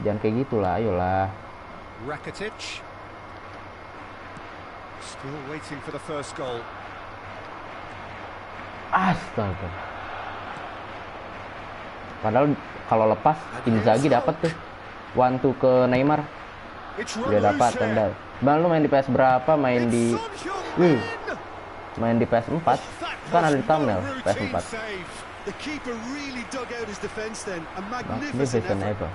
[SPEAKER 1] Jangan kayak gitulah, ayolah.
[SPEAKER 2] Rakitic. Still waiting for the first goal.
[SPEAKER 1] Astaga. Padahal kalau lepas Inzaghi dapat tuh. 1-2 ke Neymar. Udah dapat tendal. Bang, lu main di PS berapa? Main di PS4. Kan ada di thumbnail PS4. Bang, ini version apa?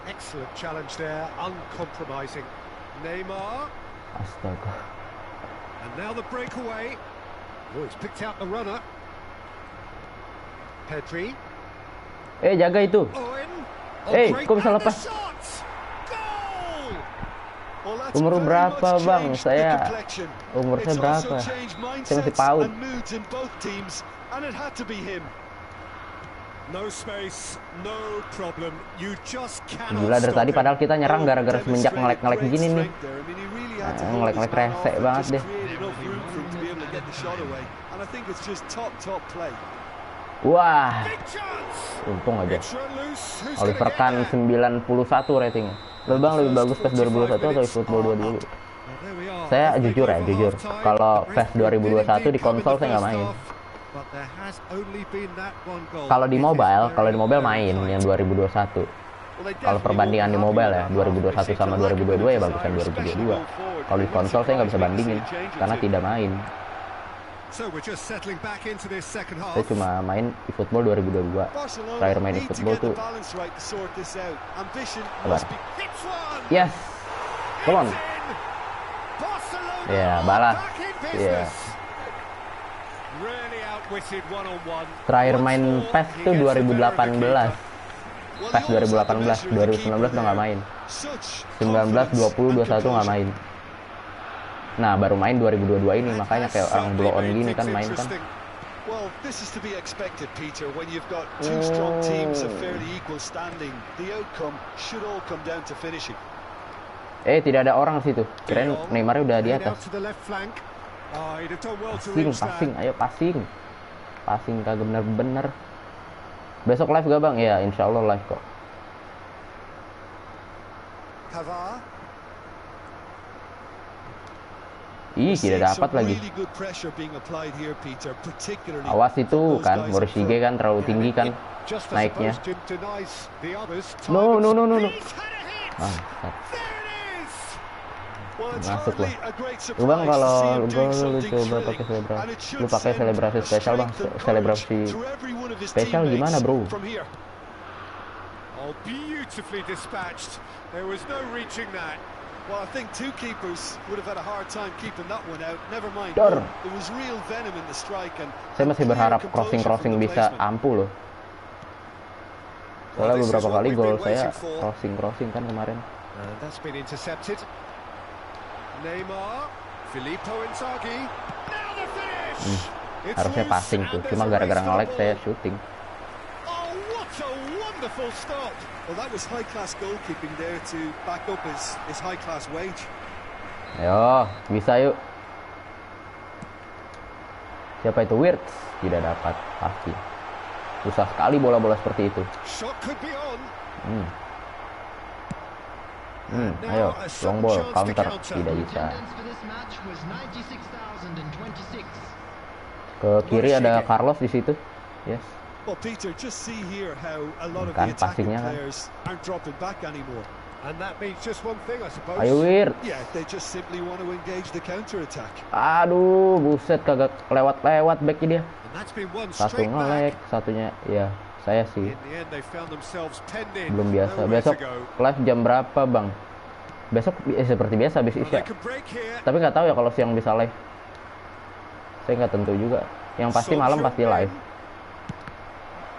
[SPEAKER 2] Excellent challenge there, uncompromising. Neymar.
[SPEAKER 1] Astaga.
[SPEAKER 2] And now the breakaway. Oh, he's picked out the runner. Pedri.
[SPEAKER 1] Jaga itu. Kok bisa lepas? Umur berapa, Bang? Umur saya berapa? Saya masih PAUD. Gila, dari tadi padahal kita nyerang gara-gara semenjak ngelek-ngelek gini nih. Ngelek-ngelek rese banget deh. Wah, untung aja. Oliver Kahn 91 ratingnya. Bang, lebih bagus PES 2021 atau eFootball 22? Saya jujur. Kalau PES 2021 di konsol saya nggak main. Kalau di mobile main yang 2021. Kalau perbandingan di mobile ya 2021 sama 2022 ya bagusan 2022. Kalau di konsol saya nggak bisa bandingin karena tidak main. Saya cuma main eFootball 2022. Terakhir main eFootball tuh. Yes, come on. Ya, balas. Ya. Terakhir main PES tuh 2018. PES 2018, 2019 udah nggak main. 19, 20, 21 nggak main. Nah, baru main 2022 ini, makanya kayak orang blow on gini kan main kan.
[SPEAKER 3] Well, this is to be expected, Peter. When you've got two strong teams of fairly equal standing, the outcome should all come down to finishing.
[SPEAKER 1] Tidak ada orang situ. Kirain Neymar udah di atas. Passing, ayo passing. Passing kagak bener-bener. Besok live gak bang? Ya insya Allah live kok.
[SPEAKER 2] Pavard.
[SPEAKER 1] Ih, tidak dapat lagi. Awas itu kan, Morishige kan terlalu tinggi kan naiknya. No. Ah, masuk lah. Lu bang kalau gol lu coba pakai selebrasi. Lu pakai selebrasi spesial bang. Selebrasi spesial gimana bro?
[SPEAKER 2] Oh, beautifully dispatched. There was no reaching that.
[SPEAKER 3] Well, I think two keepers would have had a hard time keeping that one out. Never mind.
[SPEAKER 1] Dor.
[SPEAKER 3] There was real venom in the strike and
[SPEAKER 1] Saya masih berharap crossing bisa ampuh loh. Soalnya beberapa kali gol saya crossing kan kemarin.
[SPEAKER 2] And that's been intercepted. Neymar, Filippo Inzaghi. Now the finish.
[SPEAKER 1] Harusnya passing tuh, cuma gara-gara nge-lag saya shooting.
[SPEAKER 2] Oh, what a wonderful stop.
[SPEAKER 3] Well, that was high-class goalkeeping there to back up his high-class wage.
[SPEAKER 1] Ayo, bisa yuk. Siapa itu? Wirtz? Tidak dapat, pasti. Susah sekali bola-bola seperti itu.
[SPEAKER 2] Shot could be on.
[SPEAKER 1] Ayo, long ball, counter. Tidak bisa. Ke kiri ada Carlos di situ. Yes.
[SPEAKER 3] Well, Peter, just see here how a lot of
[SPEAKER 1] Kan,
[SPEAKER 3] the attacking
[SPEAKER 1] passingnya kan.
[SPEAKER 3] players aren't dropping back anymore.
[SPEAKER 2] And that means just one thing, I suppose.
[SPEAKER 1] Ayo Wirtz.
[SPEAKER 3] Yeah, they just simply want to engage the counter-attack.
[SPEAKER 1] Aduh, buset kagak lewat-lewat backnya dia.
[SPEAKER 2] And that's been one
[SPEAKER 1] Satu
[SPEAKER 2] straight
[SPEAKER 1] nge-lag,
[SPEAKER 2] back.
[SPEAKER 1] satunya ya saya sih.
[SPEAKER 2] In the end, they found themselves penned in.
[SPEAKER 1] Belum biasa.
[SPEAKER 2] Nowhere
[SPEAKER 1] Besok
[SPEAKER 2] to go.
[SPEAKER 1] live jam berapa bang? Besok seperti biasa habis
[SPEAKER 2] Well,
[SPEAKER 1] isya.
[SPEAKER 2] they could break here.
[SPEAKER 1] Tapi nggak tahu ya kalau siang bisa live. Saya nggak tentu juga. Yang pasti malam pasti live.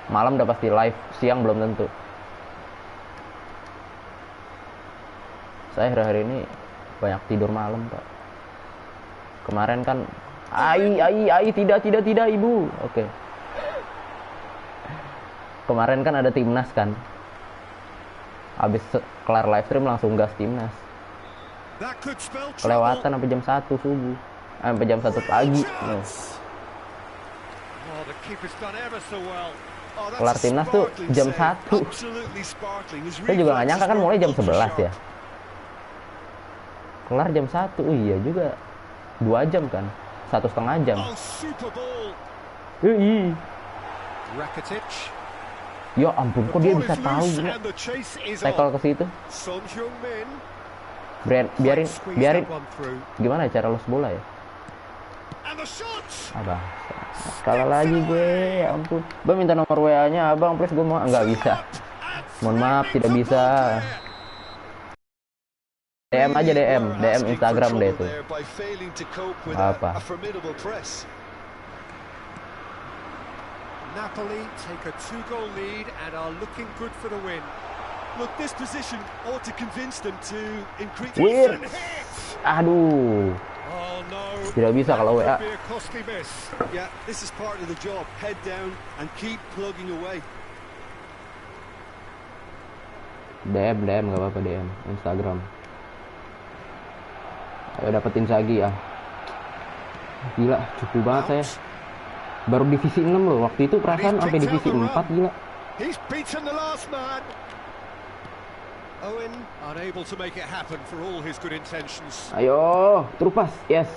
[SPEAKER 1] Malam udah pasti live, siang belum tentu. Saya hari-hari ini banyak tidur malam pak. Kemarin kan, tidak ibu. Oke. Kemarin kan ada timnas kan. Habis kelar live stream langsung gas timnas.
[SPEAKER 2] That could spell trouble.
[SPEAKER 1] Kelewatan sampai jam 1 subuh. Sampai jam 1 pagi. No.
[SPEAKER 2] Oh, the keeper's done ever so well.
[SPEAKER 3] Oh, that's
[SPEAKER 1] Kelar
[SPEAKER 3] a
[SPEAKER 1] timnas tuh
[SPEAKER 3] sparkling
[SPEAKER 1] jam
[SPEAKER 3] save.
[SPEAKER 1] 1.
[SPEAKER 3] Absolutely sparkling. His
[SPEAKER 1] Saya juga nggak nyangka kan mulai jam
[SPEAKER 3] reflexes were
[SPEAKER 1] 11 ya. Kelar jam 1. Oh iya juga. 2 jam kan. 1,5 jam.
[SPEAKER 2] Oh, super ball. Rakitic.
[SPEAKER 1] Ya ampun, kok dia bisa tahu
[SPEAKER 2] loose
[SPEAKER 1] gila.
[SPEAKER 2] and the chase is
[SPEAKER 1] Tackle
[SPEAKER 2] on.
[SPEAKER 1] ke situ.
[SPEAKER 2] Son Heung-min.
[SPEAKER 1] Biarin
[SPEAKER 2] Squeeze that one through.
[SPEAKER 1] gimana cara los bola ya?
[SPEAKER 2] And the shot.
[SPEAKER 1] Abang. Kalah lagi gue, ya ampun. Bang minta nomor WA-nya, abang, please gue mau. Enggak bisa. Mohon maaf, tidak bisa. DM aja DM Instagram deh itu. Apa?
[SPEAKER 2] Napoli take a 2-goal lead and are looking good for the win.
[SPEAKER 3] Look, this position ought to convince them to increase.
[SPEAKER 1] Weird. Aduh.
[SPEAKER 2] Oh no.
[SPEAKER 1] Tidak bisa kalau WA.
[SPEAKER 2] Could be a costly miss.
[SPEAKER 3] Yeah, this is part of the job. Head down and keep plugging away.
[SPEAKER 1] DM nggak apa-apa DM Instagram. Ayo dapetin Inzaghi ya. Gila, cukup banget saya. Baru divisi 6 loh. Waktu itu perasaan sampai divisi 4 gila.
[SPEAKER 2] He's beaten the last man. Owen unable to make it happen for all his good intentions.
[SPEAKER 1] Ayo, terupas. Yes.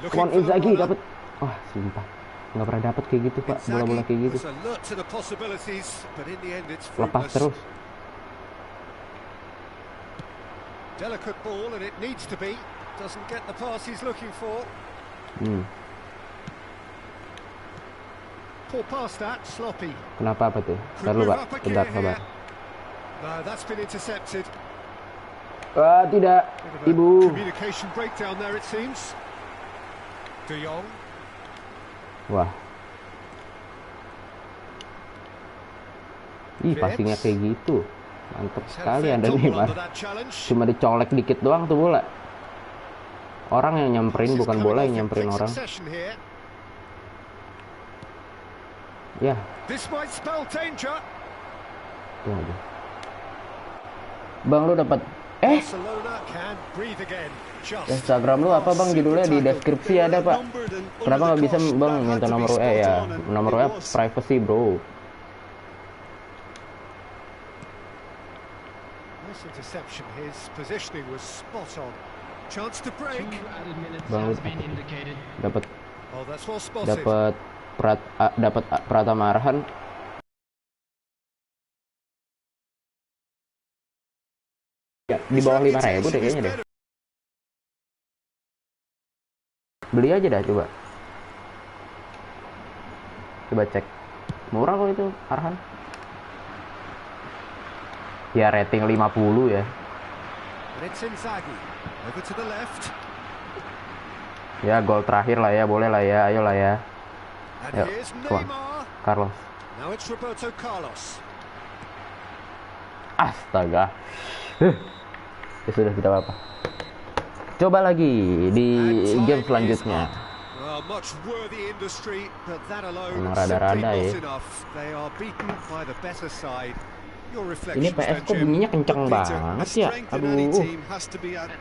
[SPEAKER 2] Looking
[SPEAKER 1] Come on
[SPEAKER 2] for the
[SPEAKER 1] Inzaghi
[SPEAKER 2] runner.
[SPEAKER 1] dapat. Wah, sumpah. Nggak pernah dapat kayak gitu, Pak. Bola-bola kayak gitu.
[SPEAKER 2] was alert to the possibilities, but in the end it's
[SPEAKER 1] Lepas
[SPEAKER 2] fruitless.
[SPEAKER 1] terus.
[SPEAKER 2] Delicate ball and it needs to be. Doesn't get the pass he's looking for. Poor pass that, sloppy.
[SPEAKER 1] Kenapa apa tuh? Ntar lu, Pak. Bentar, sabar.
[SPEAKER 2] No, that's been intercepted.
[SPEAKER 1] Ah, tidak.
[SPEAKER 2] Bit of a
[SPEAKER 1] Ibu.
[SPEAKER 2] communication breakdown there it seems. De Jong.
[SPEAKER 1] Wah. Ih, passingnya kayak gitu. Mantep
[SPEAKER 2] He's had a
[SPEAKER 1] sekali
[SPEAKER 2] fair
[SPEAKER 1] Anda nih,
[SPEAKER 2] tumble
[SPEAKER 1] Mas.
[SPEAKER 2] under that challenge.
[SPEAKER 1] Cuma dicolek dikit doang tuh bola. Orang yang nyamperin,
[SPEAKER 2] This is
[SPEAKER 1] bukan
[SPEAKER 2] coming
[SPEAKER 1] bola
[SPEAKER 2] off
[SPEAKER 1] yang
[SPEAKER 2] in
[SPEAKER 1] nyamperin
[SPEAKER 2] quick
[SPEAKER 1] orang.
[SPEAKER 2] succession here.
[SPEAKER 1] Ya,
[SPEAKER 2] This might spell danger.
[SPEAKER 1] tuh aja. Bang, lu dapat Instagram lu apa bang judulnya? Di deskripsi ada pak. Kenapa nggak bisa bang minta nomor WA ya? Nomor WA privacy bro. Bang dapat Pratama Arhan. Ya, di bawah 5.000 deh kayaknya deh. Beli aja dah coba. Coba cek. Murah kok itu Arhan. Ya rating 50 ya. Ya gol terakhir lah ya, boleh lah ya, ayo lah ya. Ayo, Carlos. Astaga. Ya sudah tidak apa-apa. Coba lagi di game selanjutnya. Emang rada-rada ya. Ini PS kok bunyinya kenceng banget ya. Aduh.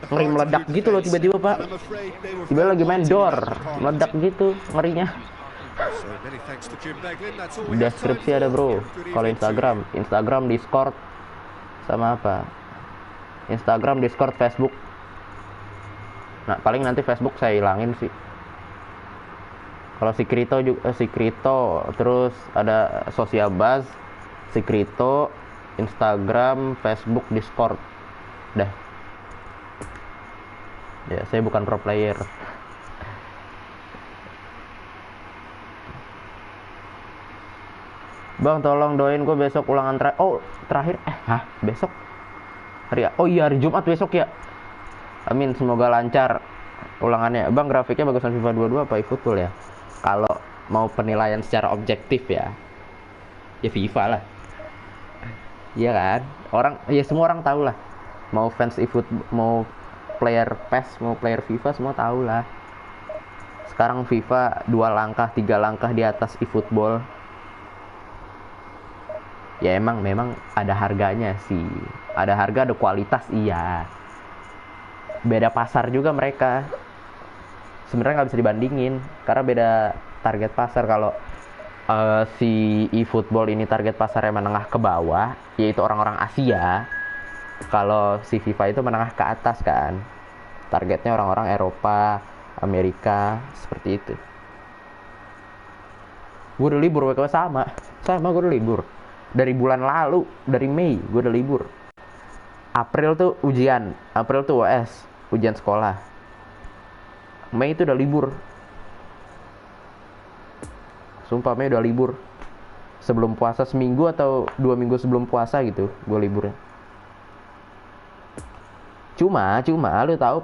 [SPEAKER 1] Ngeri meledak gitu loh tiba-tiba pak. Tiba lagi main door. Meledak gitu ngerinya. Deskripsi ada bro. Kalau Instagram Discord sama apa? Instagram, Discord, Facebook. Nah paling nanti Facebook saya hilangin sih. Kalau si Krito, terus ada Social Buzz, si Krito, Instagram, Facebook, Discord. Dah. Ya saya bukan pro player. Bang tolong doain gue besok ulangan terakhir. Besok hari hari Jumat besok ya. Amin, semoga lancar ulangannya. Bang grafiknya bagusan FIFA 22 apa eFootball ya? Kalau mau penilaian secara objektif ya FIFA lah. Iya kan? Semua orang tahu lah. Mau fans eFootball, mau player PES, mau player FIFA semua tahu lah. Sekarang FIFA 2 langkah, 3 langkah di atas eFootball. Ya memang ada harganya sih. Ada harga, ada kualitas, iya. Beda pasar juga mereka. Sebenarnya nggak bisa dibandingin karena beda target pasar. Kalau si eFootball ini target pasarnya menengah ke bawah, yaitu orang-orang Asia. Kalau si FIFA itu menengah ke atas kan. Targetnya orang-orang Eropa, Amerika, seperti itu. Gue udah libur, sama gue udah libur. Dari bulan lalu, dari Mei gue udah libur. April tuh ujian, April tuh US, ujian sekolah. Mei itu udah libur. Sumpah Mei udah libur. Sebelum puasa seminggu atau 2 minggu sebelum puasa gitu, gue liburnya. Cuma lu tahu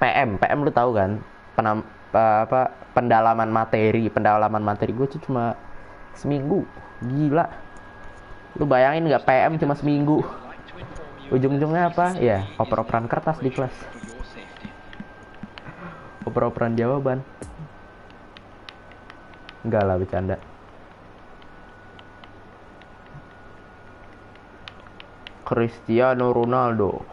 [SPEAKER 1] PM lu tahu kan? Pendalaman materi gue tuh cuma seminggu. Gila. Lu bayangin nggak PM cuma seminggu. Ujung-ujungnya apa? Ya, oper-operan kertas di kelas. Oper-operan jawaban. Enggak lah, bercanda. Cristiano Ronaldo.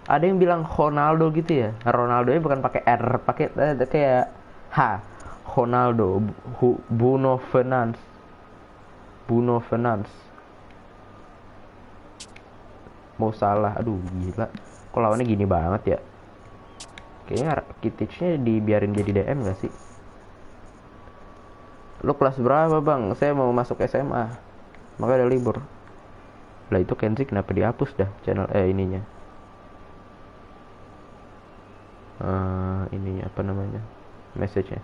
[SPEAKER 1] Ada yang bilang Ronaldo gitu ya. Ronaldo-nya bukan pakai R, pakai kayak H. Ronaldo. Bruno Fernandes. Mau salah. Aduh gila. Kok lawannya gini banget ya. Kayaknya Rakitic-nya dibiarin jadi DM gak sih? Lu kelas berapa bang? Saya mau masuk SMA. Maka ada libur. Lah itu Kenzi kenapa dihapus dah channel ininya? Ininya apa namanya? Message-nya.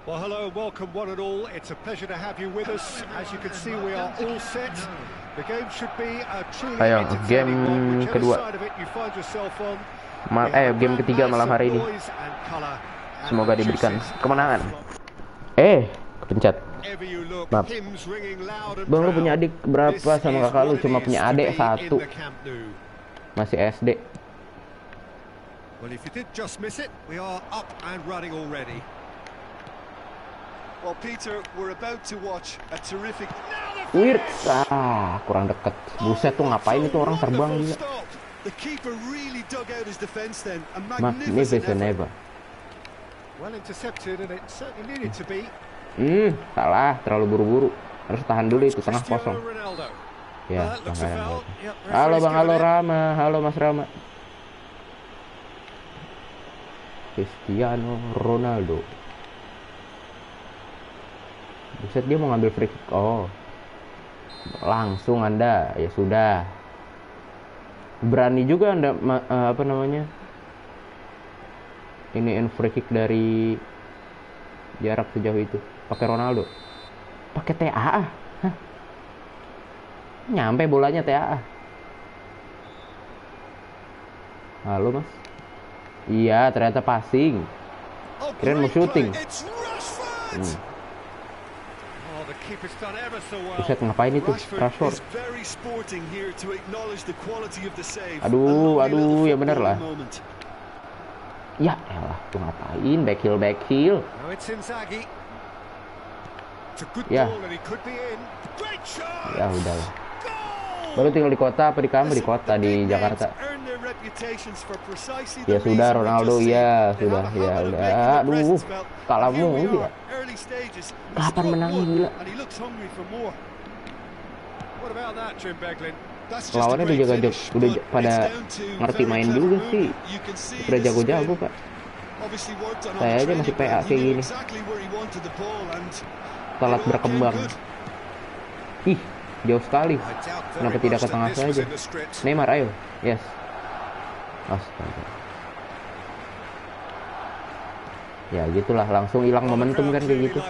[SPEAKER 2] Well, hello and welcome one and all. It's a pleasure to have you with us. As you can see, we are all set. The game should be a truly entertaining one. Whichever side of it you find yourself on.
[SPEAKER 1] Game ketiga malam hari ini. Semoga diberikan kemenangan. Kepencet.
[SPEAKER 2] wherever you look,
[SPEAKER 1] Maaf.
[SPEAKER 2] hymns ringing loud and
[SPEAKER 1] Bang, lu
[SPEAKER 2] proud.
[SPEAKER 1] punya adik berapa
[SPEAKER 2] This
[SPEAKER 1] sama
[SPEAKER 2] is
[SPEAKER 1] kakak lu?
[SPEAKER 2] what it
[SPEAKER 1] Cuma
[SPEAKER 2] is
[SPEAKER 1] punya
[SPEAKER 2] to
[SPEAKER 1] adik
[SPEAKER 2] be in
[SPEAKER 1] satu.
[SPEAKER 2] the Camp Nou.
[SPEAKER 1] Masih SD.
[SPEAKER 2] Well, if you did just miss it, we are up and running already.
[SPEAKER 3] Well, Peter, we're about to watch a terrific.
[SPEAKER 1] Wirtz, kurang deket. Buset tuh ngapain itu orang terbang gila.
[SPEAKER 3] The keeper really dug out his defense then. A
[SPEAKER 1] Magnificent
[SPEAKER 3] magnificent effort.
[SPEAKER 1] ever.
[SPEAKER 2] Well intercepted, and it certainly needed to be.
[SPEAKER 1] Salah, terlalu buru-buru. Harus tahan dulu itu tengah
[SPEAKER 2] Cristiano
[SPEAKER 1] kosong.
[SPEAKER 2] Ronaldo.
[SPEAKER 1] Ya,
[SPEAKER 2] Well, looks a
[SPEAKER 1] langganan.
[SPEAKER 2] foul. Yep,
[SPEAKER 1] Halo
[SPEAKER 2] referee's
[SPEAKER 1] Bang, halo
[SPEAKER 2] given it.
[SPEAKER 1] Rama, halo Mas Rama. Cristiano Ronaldo. Buset, dia mau ngambil free kick. Oh, langsung Anda, ya sudah. Berani juga Anda, apa namanya? Ini free kick dari jarak sejauh itu. Pakai Ronaldo. Pakai TAA. Hah? Nyampe bolanya TAA. Halo Mas. Iya, ternyata passing.
[SPEAKER 3] Oh,
[SPEAKER 1] Kirain mau
[SPEAKER 3] great
[SPEAKER 1] shooting.
[SPEAKER 3] play. It's Rashford.
[SPEAKER 2] Oh, the keeper's done ever so well.
[SPEAKER 1] Buset, ngapain itu?
[SPEAKER 3] Rashford
[SPEAKER 1] Rashford.
[SPEAKER 3] is very sporting here to acknowledge the quality of the save.
[SPEAKER 1] Aduh,
[SPEAKER 3] A lovely little
[SPEAKER 1] ya bener lah.
[SPEAKER 3] footballing moment.
[SPEAKER 1] Ya elah, tuh ngapain? Back heel.
[SPEAKER 2] Now it's Inzaghi. It's a good
[SPEAKER 1] Ya.
[SPEAKER 2] ball and he could be in. Great shot.
[SPEAKER 1] Ya udahlah.
[SPEAKER 2] Goal.
[SPEAKER 1] Baru tinggal di kota apa di kamu? Di kota, di Jakarta. Ya sudah, Ronaldo, ya sudah, ya udah. Aduh, kalah mulu ya. Kapan menangnya gila?
[SPEAKER 2] What about that, Jim Beglin?
[SPEAKER 1] Lawannya udah pada ngerti main juga sih. Udah jago-jago, Pak. Saya aja masih PA kayak gini. Telat berkembang. Ih, jauh sekali. Kenapa tidak ke tengah saja? Neymar, ayo. Yes. Astaga. Ya gitulah, langsung hilang momentum kan kayak gitu.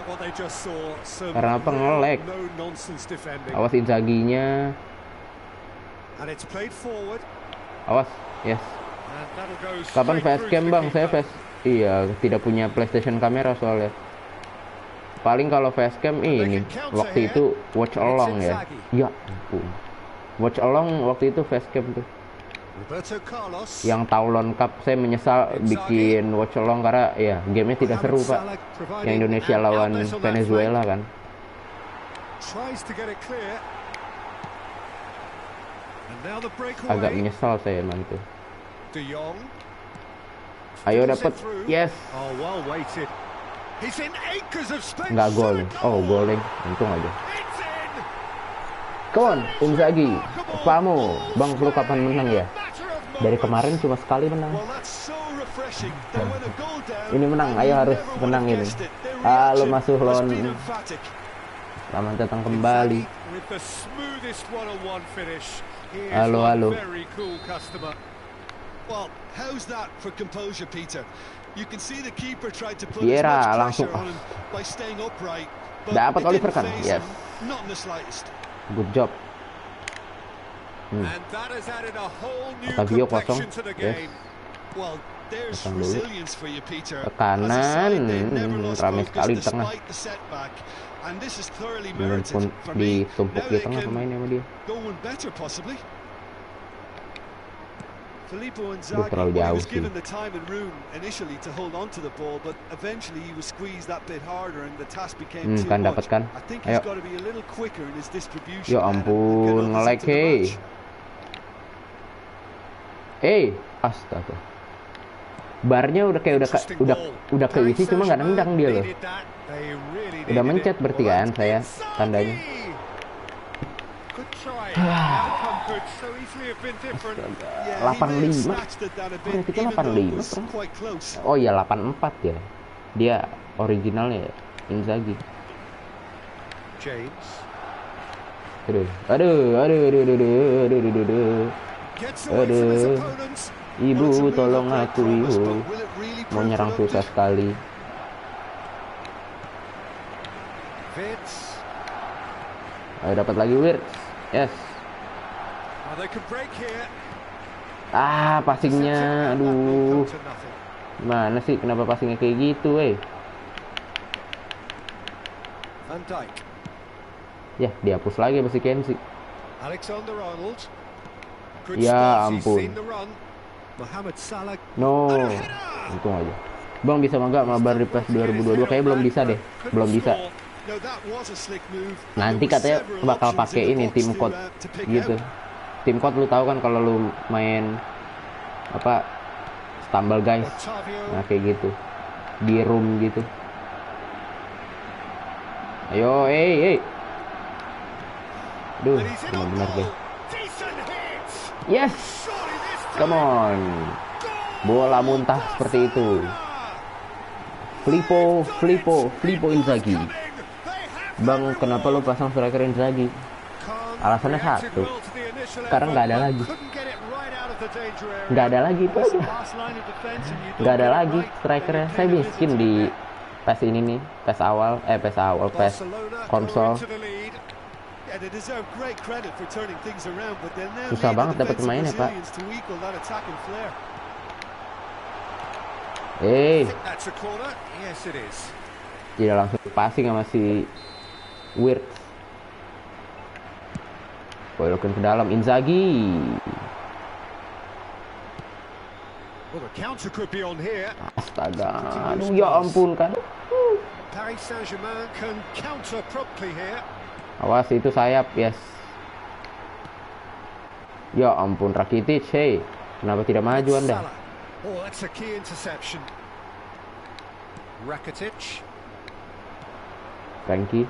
[SPEAKER 1] Karena apa? Nge-lag. Awas Inzaghi-nya. Awas, yes. Kapan facecam Bang? Saya iya, tidak punya PlayStation kamera soalnya. Paling kalau facecam ini waktu itu watch along ya. Ya ampun. Watch along waktu itu facecam tuh. Yang Taulon Cup saya menyesal bikin watch along karena ya gamenya tidak seru Pak. Yang Indonesia lawan Venezuela kan. Agak menyesal saya emang itu. Ayo dapat, yes. Nggak gol nih. Oh, gol nih. Untung aja. Come on, Inzaghi. Kamu, Bang, lu kapan menang ya? Dari kemarin cuma sekali menang. Ini menang, ayo harus menang ini. Halo Mas Suhlon. Selamat datang kembali. Halo, halo. Vieira langsung dapat Oliver kan? Yes. Good job. Fabio kosong. Yes. Pasang dulu. Ke kanan. Ramai sekali di tengah. Bener pun ditumpuk di tengah pemainnya sama dia. Terlalu jauh sih. Kan dapat kan? Ayo. Ya ampun, nge-lag hey. Astaga. Barnya udah kayak udah keisi cuma nggak nendang dia loh. Udah mencet berarti kan saya tandanya. 85. Berarti kan 85. Oh iya 84 ya. Dia originalnya ya, Inzaghi. Aduh. Ibu tolong aku, ibu. Mau nyerang susah sekali. Ayo dapat lagi Wirtz. Yes. Passingnya, aduh. Mana sih? Kenapa passingnya kayak gitu,
[SPEAKER 3] Van Dijk.
[SPEAKER 1] Ya, dihapus lagi masih Kenzie.
[SPEAKER 3] Alexander-Arnold. Good
[SPEAKER 1] Ya
[SPEAKER 3] spot, he's
[SPEAKER 1] ampun.
[SPEAKER 3] seen the run. Mohamed Salah.
[SPEAKER 1] No.
[SPEAKER 3] And a header!
[SPEAKER 1] Untung aja. Bang bisa nggak mabar di PES 2022? Kayaknya belum bisa deh. Belum bisa.
[SPEAKER 3] No, that was a slick move.
[SPEAKER 1] Nanti katanya bakal pakai ini tim code gitu. Tim code lu tahu kan kalau lu main apa Stumble Guys. Nah kayak gitu. Di room gitu. Ayo, Duh, benar-benar deh. Yes. Come on. Bola muntah seperti itu. Filippo Inzaghi. Bang, kenapa lu pasang striker Inzaghi? Alasannya satu. Sekarang nggak ada lagi. Nggak ada lagi itu aja. Nggak ada lagi strikernya. Saya miskin di PES ini nih. PES awal, PES konsol. Susah banget dapat pemainnya, Pak. Tidak langsung passing sama si Weird. Boylokin ke dalam Inzaghi. Astaga, aduh ya ampun kan. Awas itu sayap, yes. Ya ampun Rakitic, hey. Kenapa tidak maju Anda?
[SPEAKER 3] Oh, that's a key interception. Rakitic.
[SPEAKER 1] Frankie.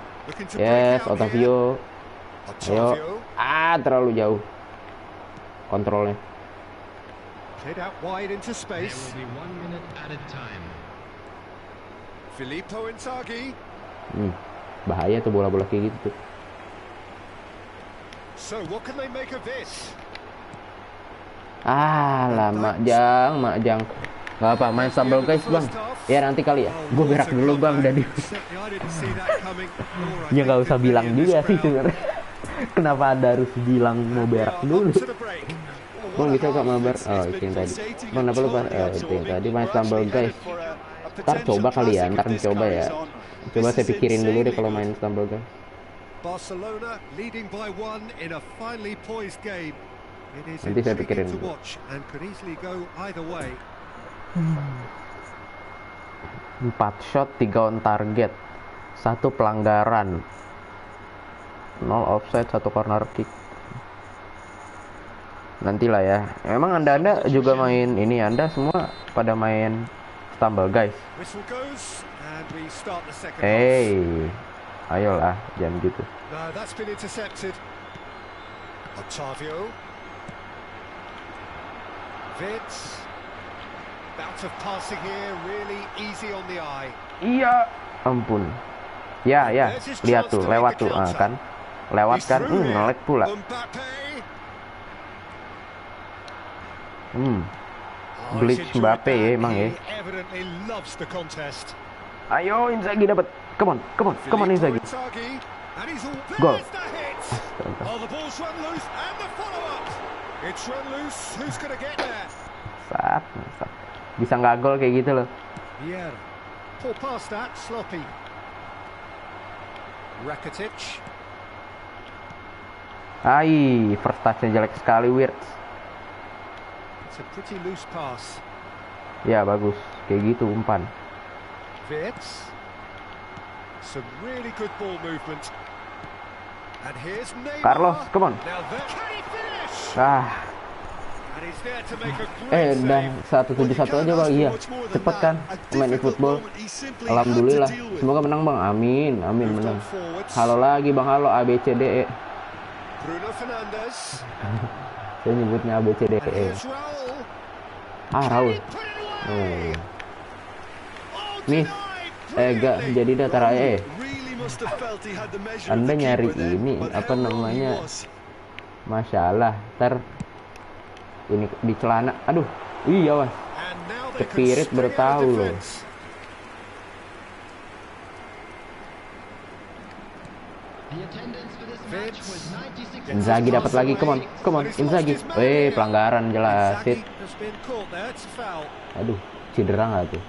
[SPEAKER 1] Yes, Otavio. Ayo. Terlalu jauh. Kontrolnya.
[SPEAKER 3] Played out wide into space. There will be 1 minute added time. Filippo Inzaghi.
[SPEAKER 1] Bahaya tuh bola-bola kayak gitu tuh.
[SPEAKER 3] So what can they make of this?
[SPEAKER 1] Mak Jang. Gak apa, main Stumble Guys bang. Ya nanti kali ya. Gue berak dulu bang dari. Ya nggak usah bilang juga sih sebenarnya. Kenapa Anda harus bilang mau berak dulu? Bang bisa gak mabar? Oh itu yang tadi. Bang kenapa lupa? Itu yang tadi main Stumble Guys. Ntar coba kali ya, ntar dicoba ya. Coba saya pikirin dulu deh kalau main Stumble Guys.
[SPEAKER 3] Barcelona leading by 1 in a finely poised game.
[SPEAKER 1] Nanti saya pikirin dulu. 4 shot, 3 on target, 1 pelanggaran, 0 offside, 1 corner kick. Nantilah ya. Emang anda juga main ini? Anda semua pada main Stumble Guys? Ayolah, jangan gitu.
[SPEAKER 3] Otavio. Vitz. Bout of passing here, really easy on the eye.
[SPEAKER 1] Iya, ampun. Ya, lihat tuh, lewat tuh, kan? Lewat kan? Ngelek pula. Glitch Mbappe ya, emang ya. Ayo Inzaghi dapat. Come on Inzaghi. Gol. Saat. Bisa nggak gol kayak gitu loh. First touch-nya jelek sekali Weird. Ya bagus, kayak gitu umpan. Carlos, come on. Dah 171 aja bang, iya. Cepet kan main e-football. Alhamdulillah, semoga menang bang. Amin menang. Halo lagi bang, halo ABCDE. Saya nyebutnya ABCDE. Raul. Nih, gak jadi datar aja. Anda nyari ini apa namanya? Masalah. Ntar ini di celana. Aduh, iya mas. Spirit bertahu loh. Inzaghi dapat lagi, come on Inzaghi. Pelanggaran jelas. Aduh, cedera nggak tuh?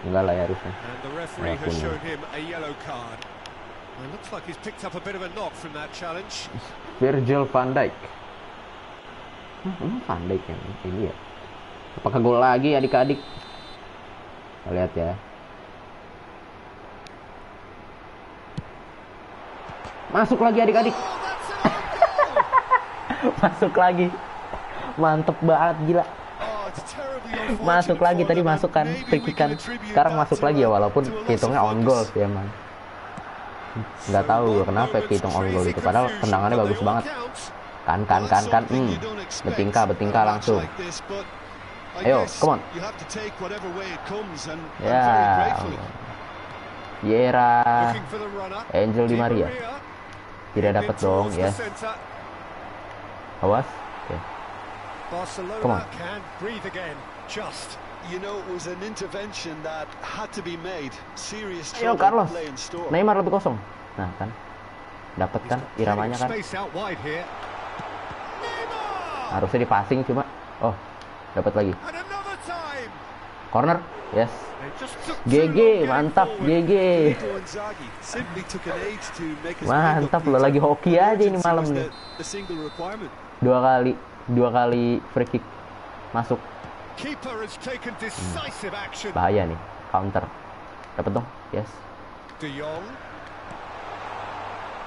[SPEAKER 1] Enggak lah ya harusnya.
[SPEAKER 2] It looks like he's picked up a bit of a knock from that challenge.
[SPEAKER 1] Virgil van Dijk. Van Dijk yang ini ya. Apakah gol lagi adik-adik? Kita lihat ya. Masuk lagi adik-adik. Masuk lagi. Mantep banget gila. Masuk lagi, tadi masuk kan, free kick kan. Sekarang masuk lagi ya, walaupun hitungnya on goal sih emang. Nggak tahu kenapa hitung on goal itu, padahal tendangannya bagus banget. Kan. Betingkah langsung. Ayo, come on. Ya. Vieira. Angel Di Maria. Tidak dapat dong, ya. Awas. Okay. Come on. Ayo Carlos. Neymar lebih kosong. Nah kan. Dapat kan iramanya kan. Harusnya dipassing cuma. Oh, dapat lagi. Corner. Yes. GG, mantap GG. Mantap lo, lagi hoki aja ini malam nih. Dua kali free kick masuk. Bahaya nih, counter. Dapat dong, yes.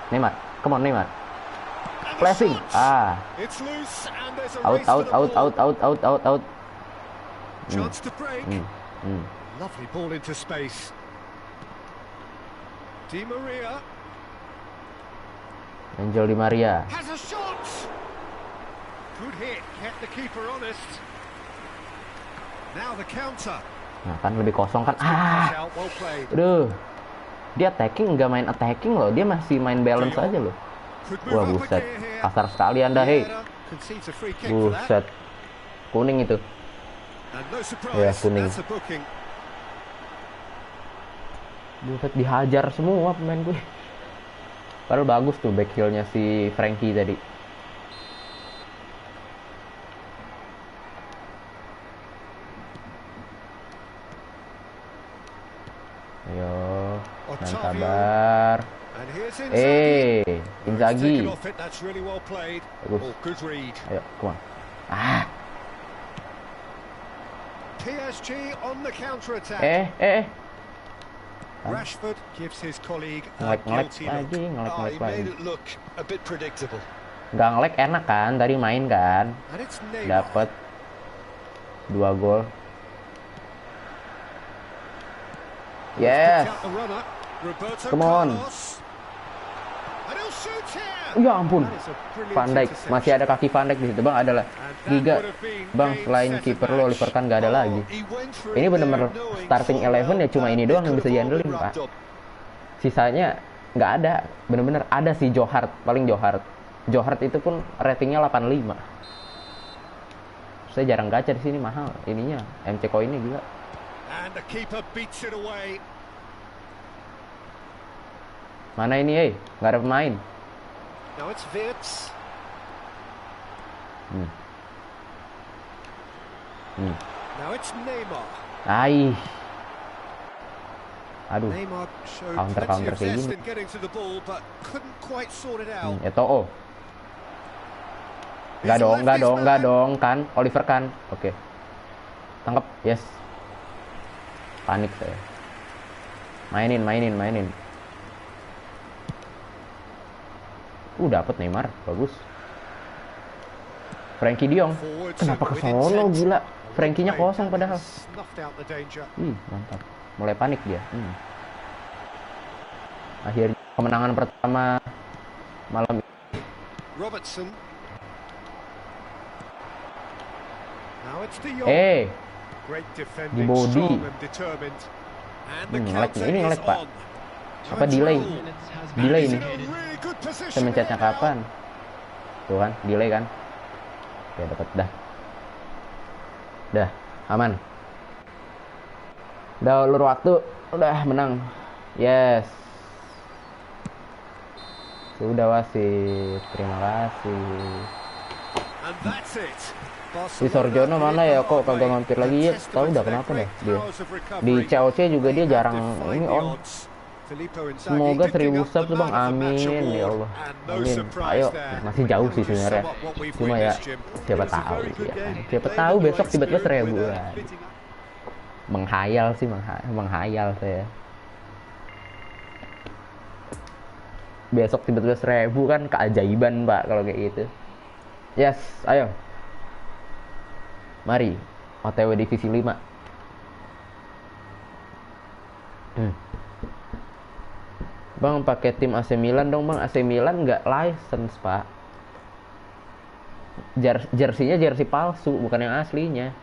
[SPEAKER 1] Neymar, come on Neymar. Flashing. Out.
[SPEAKER 2] Lovely ball into space. Di Maria.
[SPEAKER 1] Angel Di Maria.
[SPEAKER 2] Has a shot. Good hit, kept the keeper honest. Now the counter.
[SPEAKER 1] Nah kan lebih kosong kan. Aduh. Dia attacking, nggak main attacking loh. Dia masih main balance aja loh. Wah buset. Kasar sekali Anda, hei. Buset. Kuning itu. Ya kuning. Buset, dihajar semua pemain gue. Padahal bagus tuh back heel-nya si Frankie tadi. Ayo, jangan sabar. Inzaghi. Bagus. Ayo, come on.
[SPEAKER 2] PSG on the counter attack. Rashford gives his colleague a guilty look.
[SPEAKER 1] Nggak nge-lag enak kan, tadi main kan. Dapat 2 gol. Yes. Come on. Ya ampun. Van Dijk, masih ada kaki Van Dijk di situ, Bang. Adalah Giga. Bang, selain kiper lo Oliver Kahn nggak ada lagi. Ini bener-bener starting 11 ya, cuma ini doang yang bisa diandelin, Pak. Sisanya nggak ada. Bener-bener ada sih Johart, paling Johart. Johart itu pun ratingnya 85. Saya jarang gacha di sini, mahal ininya. MC koinnya gila. Mana ini, nggak ada pemain.
[SPEAKER 2] Now it's Wirtz. Now it's Neymar.
[SPEAKER 1] Aduh. Counter kayak gini. Eto'o. Enggak dong kan. Oliver Kahn. Oke. Tangkap. Yes. Panik saya. Mainin. Dapat Neymar, bagus. Frankie De Jong, kenapa ke sono gila? Frankie-nya kosong padahal. Mantap. Mulai panik dia. Akhirnya kemenangan pertama malam ini.
[SPEAKER 2] Robertson.
[SPEAKER 1] Di body. Ini nge-lag Pak. Apa delay ini? Saya mencetnya kapan? Tuh kan, delay kan? Oke, dapat dah aman. Udah ulur waktu, udah menang. Yes. Sudah wasit, terima kasih. Si Sorjono mana ya, kok kagak mampir lagi ya? Tahu udah kenapa dah dia. Di COC juga dia jarang ini on. Semoga 1000 sub tuh bang, amin ya Allah, amin. Ayo, masih jauh sih sebenarnya, cuma ya siapa tahu ya kan, siapa tahu besok tiba-tiba 1000 kan. Menghayal sih, menghayal saya. Besok tiba-tiba 1000 kan keajaiban pak kalau kayak gitu. Yes, ayo. Mari, OTW divisi 5. Bang, pakai tim AC Milan dong bang. AC Milan nggak license pak. Jersinya jersey palsu, bukan yang aslinya.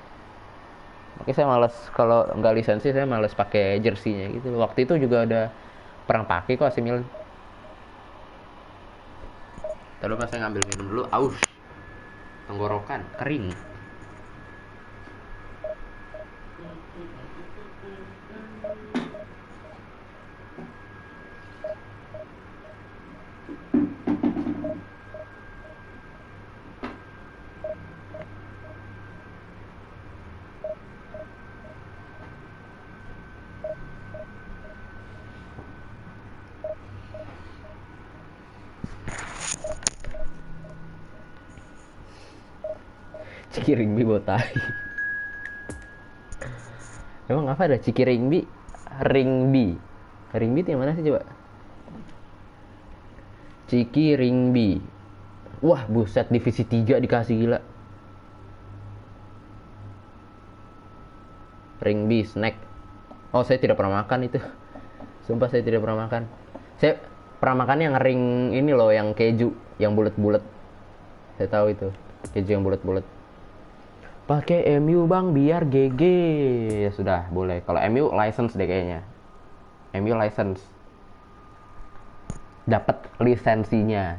[SPEAKER 1] Makanya saya males kalau nggak lisensi, saya males pakai jersinya gitu. Waktu itu juga ada perang pakai kok AC Milan. Terus pas saya ngambil minum dulu, aus, tenggorokan kering. Cikiringbi botai. Emang apa ada Cikiringbi? Ringbi itu yang mana sih coba? Cikiringbi. Wah buset, divisi 3 dikasih, gila. Ringbi snack. Oh saya tidak pernah makan itu. Sumpah saya tidak pernah makan. Saya pernah makan yang ring ini loh, yang keju, yang bulat-bulat. Saya tahu itu, keju yang bulat-bulat. Pakai MU bang biar GG. Ya sudah, boleh. Kalau MU license deh kayaknya. MU license. Dapat lisensinya.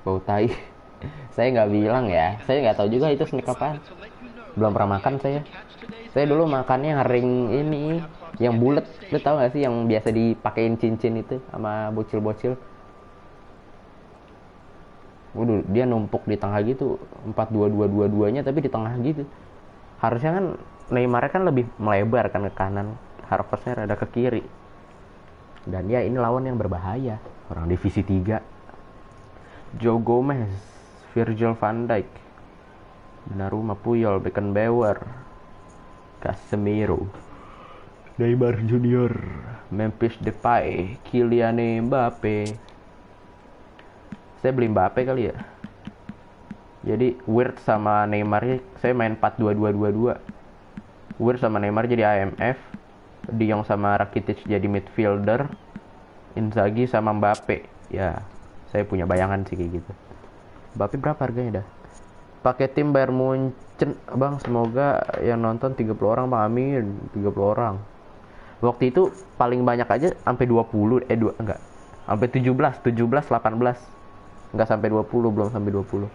[SPEAKER 1] Bau tai. Saya nggak bilang ya. Saya nggak tahu juga itu snack apaan. Belum pernah makan saya. Saya dulu makannya yang ring ini, yang bulat. Lu tahu nggak sih yang biasa dipakein cincin itu sama bocil-bocil? Waduh, dia numpuk di tengah gitu, 4-2-2-2-2-nya tapi di tengah gitu. Harusnya kan Neymar kan lebih melebar kan ke kanan, Harvardnya rada ke kiri. Dan ya ini lawan yang berbahaya, orang divisi 3. Joe Gomez, Virgil van Dijk, Donnarumma, Puyol, Beckenbauer, Casemiro, Neymar Junior, Memphis Depay, Kylian Mbappe. Saya beli Mbappe kali ya. Jadi Weird sama Neymar, saya main 4-2-2-2-2. Weird sama Neymar jadi AMF, De Jong sama Rakitic jadi midfielder, Inzaghi sama Mbappe. Ya, saya punya bayangan sih kayak gitu. Mbappe berapa harganya dah? Pakai tim Bayern Munchen, bang. Semoga yang nonton 30 orang, bang. Amin. 30 orang. Waktu itu paling banyak aja sampai 20, enggak. Sampai 17, 18. Nggak sampai 20, belum sampai 20.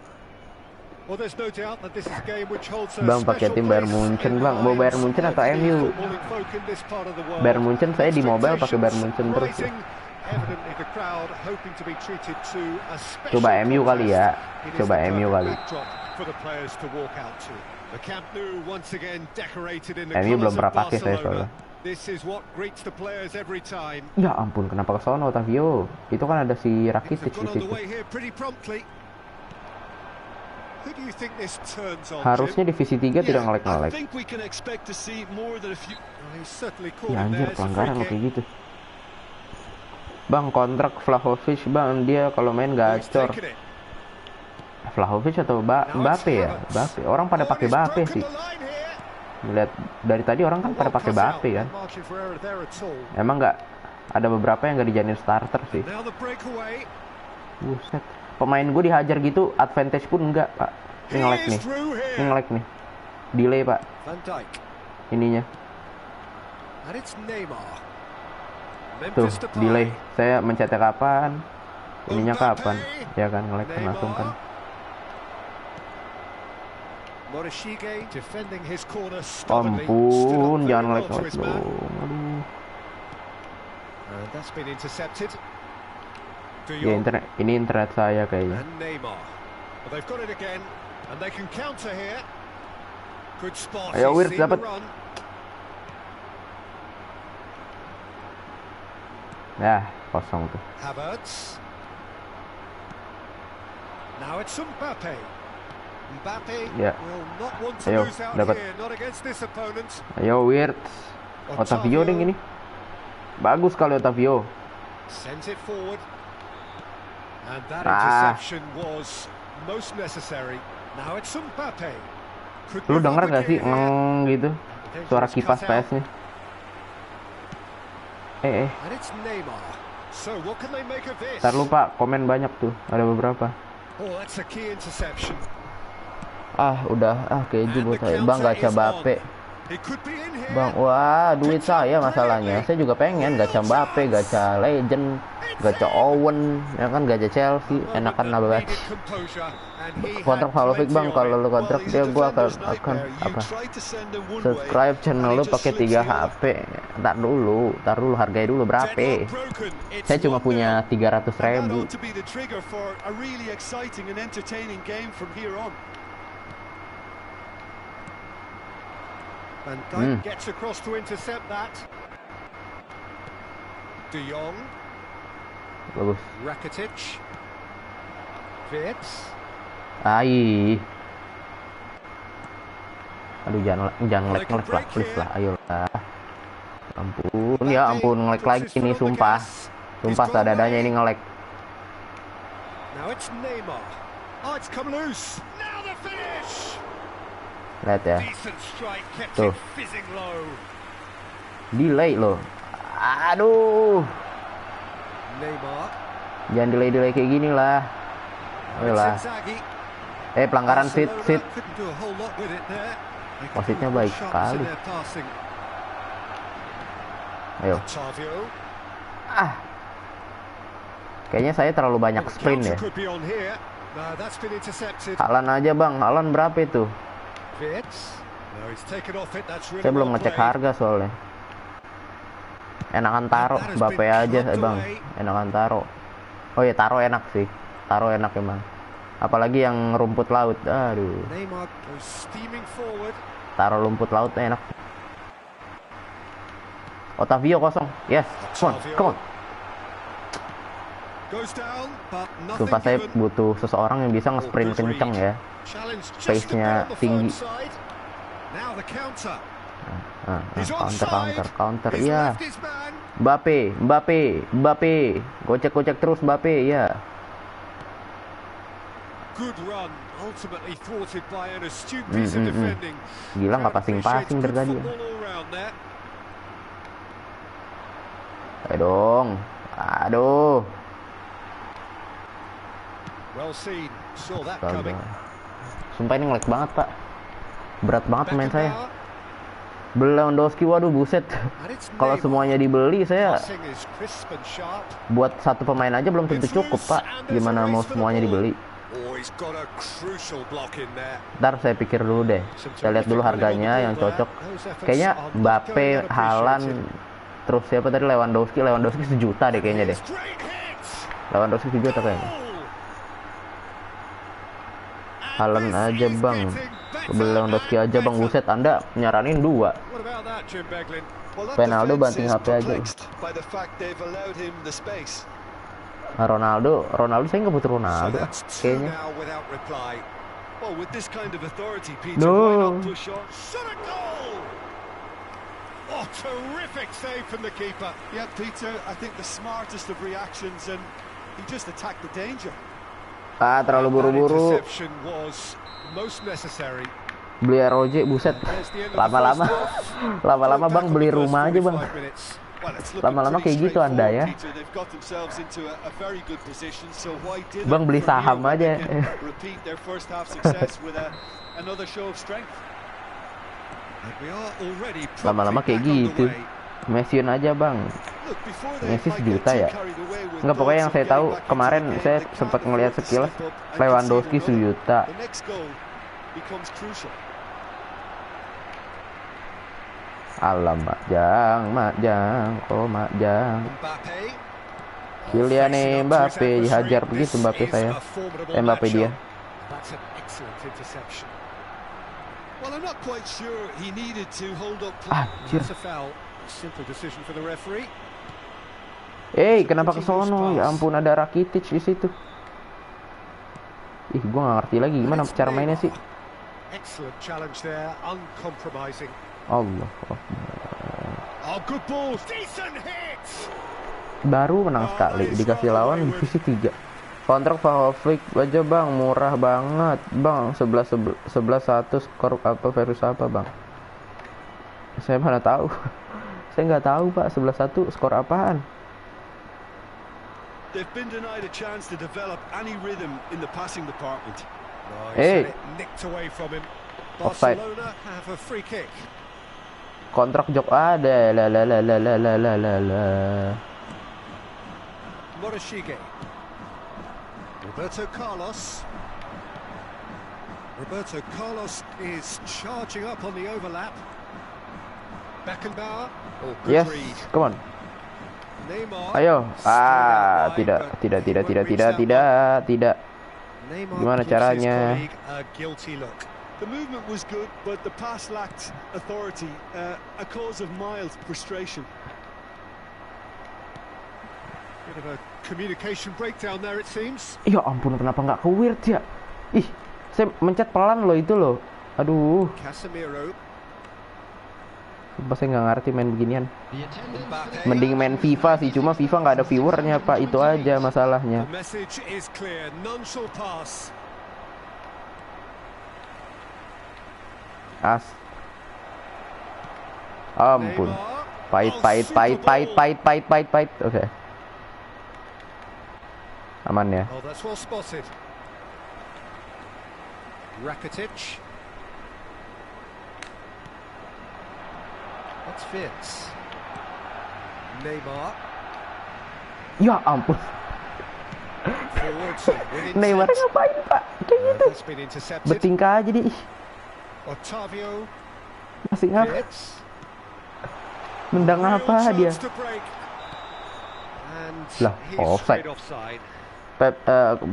[SPEAKER 1] Bang pakai tim Bayern Munchen bang. Mau Bayern Munchen atau MU? Bayern Munchen, saya di mobile pakai Bayern Munchen terus. Coba MU kali ya. Coba MU kali. MU belum pernah pakai saya soalnya. Ya ampun, kenapa ke sono Otavio? Itu kan ada si Rakitic di situ. Harusnya divisi 3 tidak nge-lag. Ya anjir, pelanggaran kayak gitu. Bang, kontrak Vlahovic bang, dia kalau main gacor. Vlahovic atau Mbappe ya? Mbappe. Orang pada pakai Mbappe sih. Melihat dari tadi orang kan pada pakai Mbappe kan. Emang nggak ada beberapa yang nggak dijadiin starter sih. Buset, pemain gue dihajar gitu, advantage pun enggak pak. Ini nge-lag nih, delay pak. Ininya. Tuh, delay. Saya mencetnya kapan? Ininya kapan? Ya kan, nge-lag kan langsung kan. Ampun, jangan nge-lag dong. Aduh. Ya ini internet saya kayaknya. Ayo Weird dapat. Ya, kosong tuh.
[SPEAKER 2] Havertz. Now it's Mbappe. Mbappe
[SPEAKER 1] Ya.
[SPEAKER 2] will not want to
[SPEAKER 1] Ayo,
[SPEAKER 2] lose out
[SPEAKER 1] dapat.
[SPEAKER 2] here, not against this opponent.
[SPEAKER 1] Ayo, Weird. Otavio deh gini. Bagus kali Otavio.
[SPEAKER 2] Sends it forward. And that interception was most necessary. Now it's Mbappe.
[SPEAKER 1] Lu denger gak sih ngeng gitu? Suara kipas PS-nya.
[SPEAKER 2] And it's Neymar. So what can they make of this?
[SPEAKER 1] Ntar lupa, komen banyak tuh. Ada beberapa.
[SPEAKER 2] Oh, that's a key interception.
[SPEAKER 1] Udah keju buat saya. Bang, gacha Mbappe. Bang, wah, duit saya masalahnya. Saya juga pengen gacha Mbappe, gacha Legend, gacha Owen, ya kan, gacha Chelsea. Enakan banget. Kontrak Vlahovic bang, kalau lu kontrak dia gua akan apa? Subscribe channel lu pakai 3 HP. Ntar dulu hargai dulu berapa? Saya cuma punya 300.000.
[SPEAKER 2] Van Dijk gets across to intercept that. De Jong.
[SPEAKER 1] Bagus.
[SPEAKER 2] Rakitic. Wirtz.
[SPEAKER 1] Aduh, jangan ngelek lah, please lah, ayolah. Ampun, ya ampun, ngelek lagi nih, sumpah sadadanya ini ngelek.
[SPEAKER 2] Now it's Neymar. Oh, it's come loose. Now the finish.
[SPEAKER 1] Lihat ya. Tuh. Delay loh. Aduh.
[SPEAKER 2] Neymar.
[SPEAKER 1] Jangan delay kayak gini lah. Ayolah. Pelanggaran sit. Wasitnya baik sekali. Ayo. Kayaknya saya terlalu banyak sprint ya. Haaland aja bang. Haaland berapa itu? Saya belum ngecek harga soalnya. Enakan taro Mbappe aja bang. Enakan taro. Oh ya, taro enak sih. Taro enak emang. Apalagi yang rumput laut. Aduh. Taro rumput laut enak. Otavio kosong. Yes. Come on. Sumpah saya butuh seseorang yang bisa nge-sprint kenceng ya. Pace-nya tinggi. Counter. Iya. Mbappe. Gocek terus Mbappe, ya. Gila, nggak passing dari tadi. Ayo dong. Aduh. Sumpah ini ngelag banget pak. Berat banget pemain saya. Lewandowski, waduh buset. Kalau semuanya dibeli, saya buat satu pemain aja belum tentu cukup pak. Gimana mau semuanya dibeli? Ntar saya pikir dulu deh. Saya lihat dulu harganya yang cocok. Kayaknya Mbappe, Haaland, terus siapa tadi, Lewandowski 1 juta deh kayaknya deh. Lewandowski 1 juta kayaknya. Haaland aja bang. Lewandowski aja bang, buset, Anda nyaranin 2. Ronaldo banting HP aja. Ronaldo saya nggak butuh Ronaldo kayaknya. No.
[SPEAKER 2] Oh, terrific save from the keeper.
[SPEAKER 3] Yeah, Peter, I think the smartest of reactions, and he just attacked the danger.
[SPEAKER 1] Terlalu buru-buru. Beli ROJ, buset. Lama-lama bang beli rumah aja bang. Lama-lama kayak gitu Anda ya. Bang beli saham aja. Lama-lama kayak gitu. Messiun aja bang. Messi 1 juta ya. Enggak, pokoknya yang saya tahu kemarin saya sempat ngelihat sekilas Lewandowski 1 juta. Alam Makjang, Kylian Mbappe dihajar begitu Mbappe saya. Mbappe dia.
[SPEAKER 2] Simple decision for the referee.
[SPEAKER 1] Kenapa ke sono? Ya ampun, ada Rakitic di situ. Gua nggak ngerti lagi gimana cara mainnya sih.
[SPEAKER 2] Excellent challenge there, uncompromising.
[SPEAKER 1] Allah.
[SPEAKER 2] Oh, good ball, decent hit.
[SPEAKER 1] Baru menang sekali dikasih lawan divisi 3. Kontrak Vlahovic aja bang, murah banget bang. 11-1 skor apa versus apa bang? Saya mana tahu. Saya nggak tahu pak, 11-1 skor apaan?
[SPEAKER 3] They've been denied a chance to develop any rhythm in the passing department.
[SPEAKER 2] Nicked away from him.
[SPEAKER 1] Offside.
[SPEAKER 2] Barcelona have a free kick.
[SPEAKER 1] Kontrak Jok ada la.
[SPEAKER 2] Morishige. Roberto Carlos is charging up on the overlap. Beckenbauer. Oh, good
[SPEAKER 1] Yes,
[SPEAKER 2] read.
[SPEAKER 1] come on.
[SPEAKER 2] Neymar.
[SPEAKER 1] Ayo. Tidak.
[SPEAKER 2] Neymar
[SPEAKER 1] Gimana
[SPEAKER 2] gives
[SPEAKER 1] caranya?
[SPEAKER 2] his colleague a guilty look.
[SPEAKER 3] The movement was good, but the pass lacked authority, a cause of mild frustration.
[SPEAKER 2] Bit of a communication breakdown there, it seems.
[SPEAKER 1] Ya ampun, kenapa nggak ke weird ya? Saya mencet pelan loh itu loh. Aduh.
[SPEAKER 2] Casemiro.
[SPEAKER 1] Sumpah saya nggak ngerti main beginian.
[SPEAKER 2] Mbappe.
[SPEAKER 1] Mending main FIFA sih, cuma FIFA nggak ada viewernya pak, itu aja masalahnya.
[SPEAKER 2] The message is clear. None shall pass.
[SPEAKER 1] Ampun. Pahit. Oke. Aman ya.
[SPEAKER 2] Oh, that's well spotted. Rakitic. That's Fitz. Neymar.
[SPEAKER 1] Ya ampun.
[SPEAKER 2] Forwards with
[SPEAKER 1] Neymar
[SPEAKER 2] intent.
[SPEAKER 1] ngapain pak? Kayak gitu.
[SPEAKER 2] That's been intercepted.
[SPEAKER 1] Bertingkah aja dia.
[SPEAKER 2] Otavio.
[SPEAKER 1] Masih ngapa?
[SPEAKER 2] Fitz.
[SPEAKER 1] Nendang
[SPEAKER 2] Real
[SPEAKER 1] apa
[SPEAKER 2] chance
[SPEAKER 1] dia?
[SPEAKER 2] to break. And
[SPEAKER 1] Lah,
[SPEAKER 2] he's
[SPEAKER 1] offside.
[SPEAKER 2] straight offside.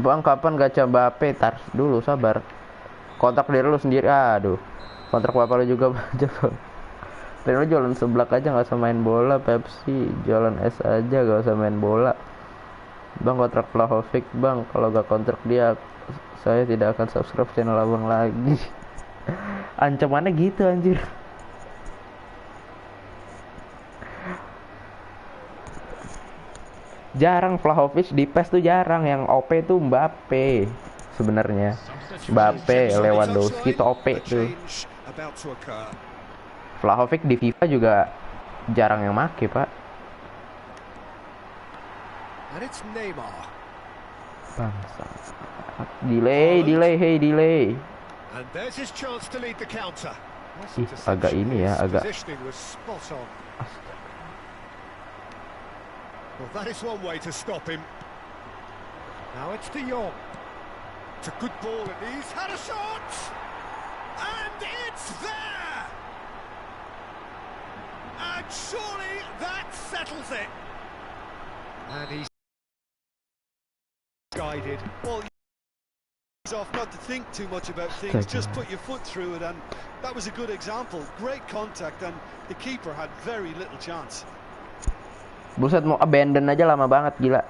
[SPEAKER 1] Bang kapan gacha Mbappe? Tar dulu, sabar. Kontrak diri lu sendiri. Aduh. Kontrak bapak lu juga aja bang. Lu jualan seblak aja, nggak usah main bola. Pepsi jualan es aja, nggak usah main bola. Bang kontrak Vlahovic bang. Kalau nggak kontrak dia, saya tidak akan subscribe channel abang lagi. Ancamannya gitu anjir. Jarang Vlahovic di PES tuh jarang, yang OP tuh Mbappe sebenarnya. Mbappe, Lewandowski tuh OP tuh.
[SPEAKER 2] About to occur.
[SPEAKER 1] Vlahovic di FIFA juga jarang yang make pak.
[SPEAKER 2] And it's Neymar.
[SPEAKER 1] Bangsa. Delay.
[SPEAKER 2] And there's his chance to lead the counter.
[SPEAKER 1] Agak ini ya, agak.
[SPEAKER 2] Positioning was spot on. Well, that is one way to stop him. Now it's De Jong. It's a good ball, and he's had a shot, and it's there. And surely that settles it. And he's guided.
[SPEAKER 3] Well, he's off not to think too much about things, just put your foot through it, and that was a good example. Great contact, and the keeper had very little chance.
[SPEAKER 1] Buset, mau abandon aja lama banget, gila.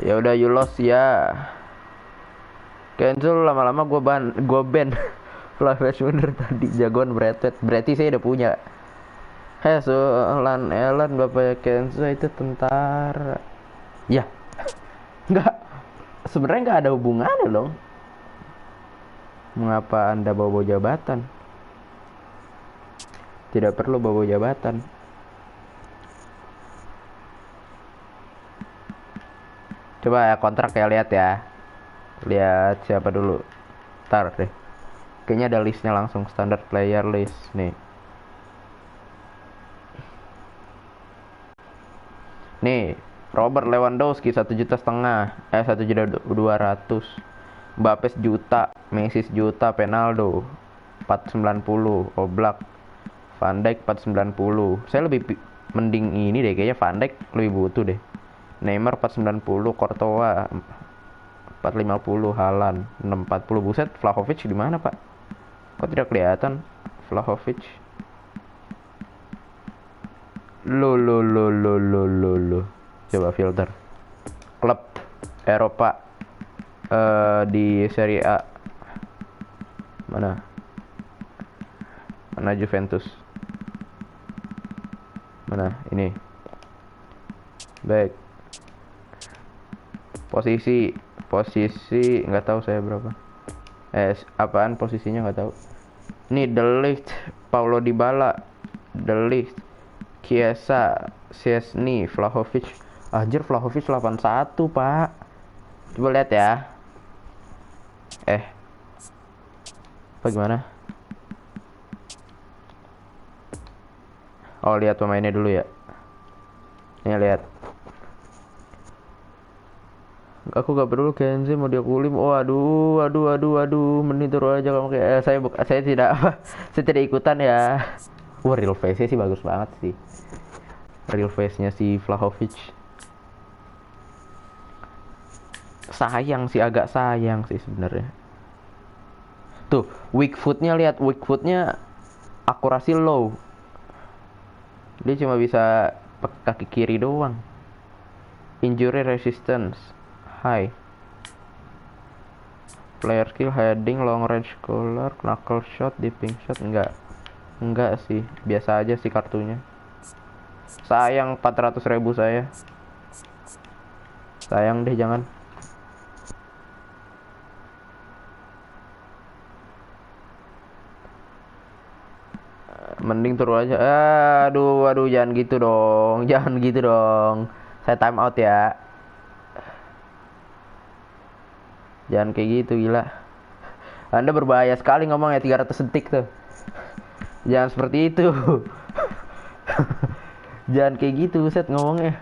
[SPEAKER 1] Ya udah, you lost ya. Cancel lama-lama gua ban. Flash bener tadi jagoan berarti saya udah punya. Elan bapaknya Kenzo itu tentara. Ya. Sebenarnya nggak ada hubungannya dong. Mengapa Anda bawa jabatan? Tidak perlu bawa jabatan. Coba ya kontrak ya, lihat ya. Lihat siapa dulu. Ntar deh. Kayaknya ada listnya langsung, standard player list nih. Nih, Robert Lewandowski 1,5 juta, 1.200.000. Mbappe 1 juta, Messi 1 juta, Penaldo 490, Oblak, Van Dijk 490. Saya lebih mending ini deh, kayaknya Van Dijk lebih butuh deh. Neymar 490, Courtois 450, Haaland 640. Buset, Vlahovic di mana, Pak? Kok tidak kelihatan Vlahovic? Lo. Coba filter. Klub Eropa di Serie A. Mana Juventus? Mana? Ini. Baik. Posisi nggak tahu saya berapa. Apaan posisinya nggak tahu. Ini De Ligt, Paulo Dybala, De Ligt, Chiesa, Szczesny, Vlahovic. Anjir, Vlahovic 81, Pak. Coba lihat ya. Apa gimana? Oh, lihat pemainnya dulu ya. Nih lihat. Aku gak perlu Kenzi mau dia kulim. Oh, aduh. Mending turun aja kamu kayak saya tidak saya tidak ikutan ya. Wah, real face-nya sih bagus banget sih. Real face-nya si Vlahovic. Agak sayang sih sebenarnya. Tuh, weak foot-nya lihat, weak foot-nya akurasi low. Dia cuma bisa pakai kaki kiri doang. Injury resistance high. Player skill heading, long range collar, knuckle shot, dipping shot enggak sih, biasa aja sih kartunya. Sayang 400.000 saya. Sayang deh, jangan. Mending turun aja. Aduh, jangan gitu dong. Saya time out ya. Jangan kayak gitu, gila. Anda berbahaya sekali ngomong ya, 300 detik tuh. Jangan seperti itu. Jangan kayak gitu, set ngomongnya.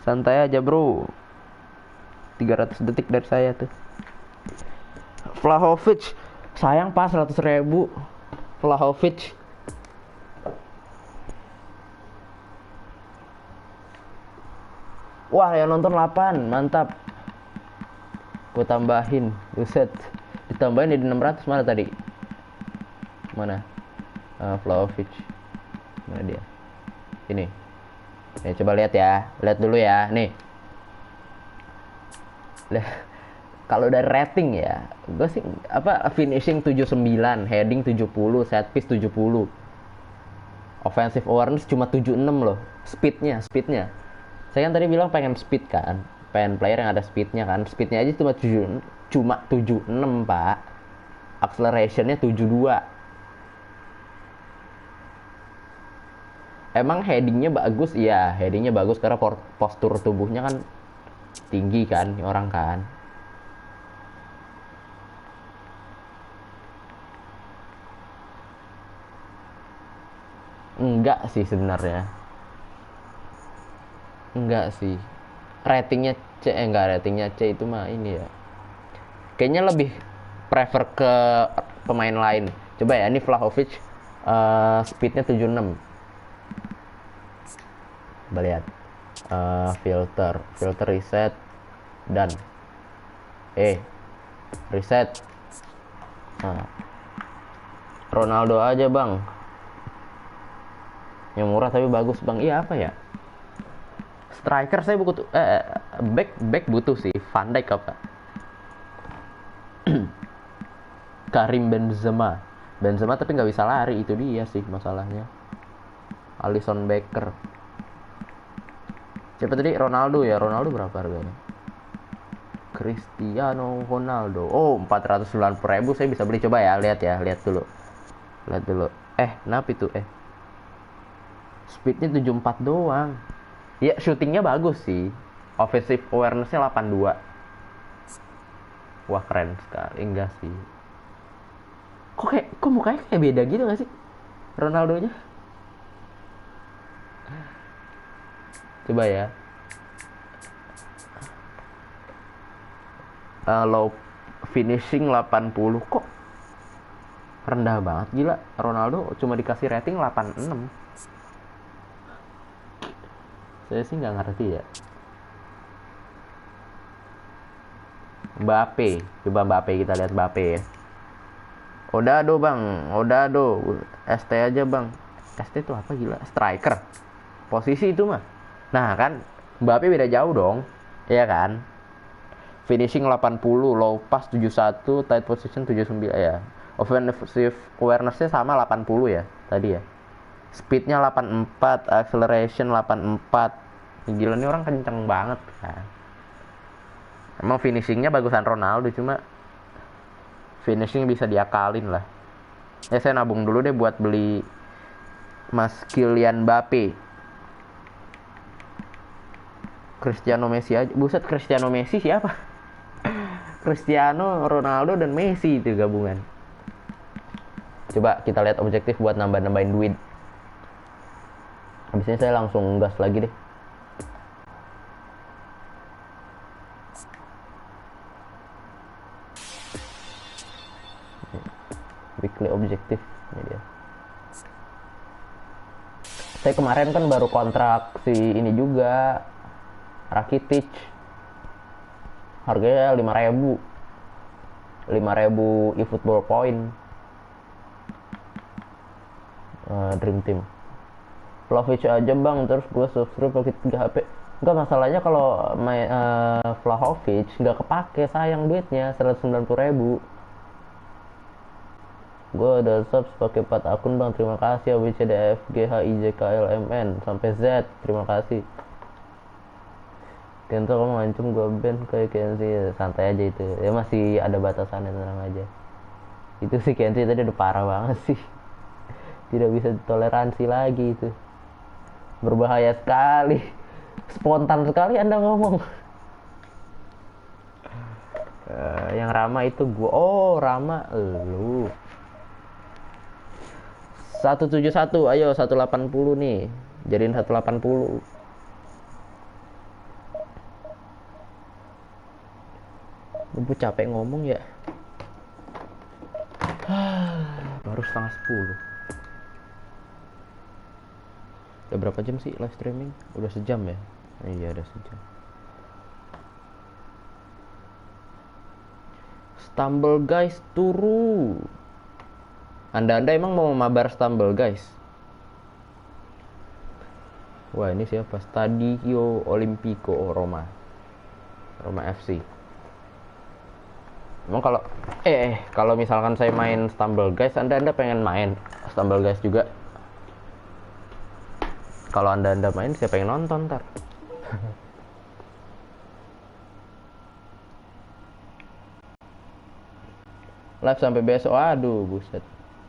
[SPEAKER 1] Santai aja, bro. 300 detik dari saya tuh. Vlahovic. Sayang pas 100.000. Vlahovic. Wah, yang nonton 8, mantap. Gue tambahin, buset. Ditambahin jadi 600, mana tadi? Mana? Vlahovic. Mana dia? Ini. Nih, coba lihat ya. Lihat dulu ya, nih. Kalau dari rating ya, gue sih finishing 79, heading 70, set piece 70. Offensive awareness cuma 76 loh. Speednya. Saya kan tadi bilang pengen speed kan, pengen player yang ada speednya kan. Speednya aja cuma 76, Pak. Accelerationnya 72. Emang headingnya bagus? Iya, headingnya bagus karena postur tubuhnya kan tinggi kan, orang kan. Enggak sih sebenarnya. Enggak sih. Ratingnya C itu mah ini ya. Kayaknya lebih prefer ke pemain lain. Coba ya, ini Vlahovic speednya 76. Coba lihat. Filter reset dan reset. Ronaldo aja, Bang. Yang murah tapi bagus, Bang. Iya, apa ya? Striker saya butuh back butuh sih. Van Dijk apa? Karim Benzema tapi nggak bisa lari, itu dia sih masalahnya. Alisson Becker. Siapa tadi? Ronaldo ya. Ronaldo berapa harganya? Cristiano Ronaldo. Oh, 490.000 saya bisa beli. Coba ya, lihat dulu. Kenapa itu? Speednya 74 doang. Ya, shootingnya bagus sih. Offensive awareness-nya 82. Wah, keren sekali. Enggak sih. Kok mukanya kayak beda gitu gak sih Ronaldo-nya? Coba ya. Low finishing 80. Kok rendah banget, gila. Ronaldo cuma dikasih rating 86. Saya sih nggak ngerti ya. Mbappe. Coba Mbappe, kita lihat Mbappe ya. Odado, Bang. ST aja, Bang. ST itu apa, gila? Striker. posisi itu mah. Nah kan Mbappe beda jauh dong, iya kan? Finishing 80, low pass 71, tight position 79 ya. Offensive awareness-nya sama 80 ya tadi ya. Speed-nya 84, acceleration 84. Gila nih orang kenceng banget kan. Emang finishing-nya bagusan Ronaldo, cuma finishing bisa diakalin lah. Ya saya nabung dulu deh buat beli Mas Kylian Mbappe. Cristiano Messi aja. Buset, Cristiano Messi siapa? Cristiano Ronaldo dan Messi itu gabungan. Coba kita lihat objektif buat nambah-nambahin duit. Habis ini saya langsung gas lagi deh. Weekly objektif ini dia. Saya kemarin kan baru kontrak si ini juga, Rakitic. Harganya 5.000 eFootball point. Dream Team. Vlahovic aja bang, terus gue subscribe pakai 3 HP. Enggak, masalahnya kalau Vlahovic nggak kepake, sayang duitnya 190.000. Gue udah subs pakai 4 akun bang, terima kasih. ABCDFGHIJKLMN sampai Z, terima kasih. Kento kamu ngancam gue band kayak Kenzi, santai aja itu. Ya masih ada batasannya, tenang aja. Itu sih Kenzi tadi udah parah banget sih. Tidak bisa ditoleransi lagi itu. Berbahaya sekali. Spontan sekali Anda ngomong. Yang Rama itu gue. Oh, Rama lu. 171, ayo 180 nih. Jadiin 180. Gue capek ngomong ya. Baru setengah 10. Udah berapa jam sih live streaming? Udah sejam ya? Iya, udah sejam. Stumble guys, turu. Anda emang mau mabar Stumble guys? Wah, ini siapa? Stadio Olimpico Roma FC. Emang kalau misalkan saya main Stumble guys, Anda pengen main Stumble guys juga? Kalau anda main, saya pengen nonton ntar. Live sampai besok. Aduh, buset.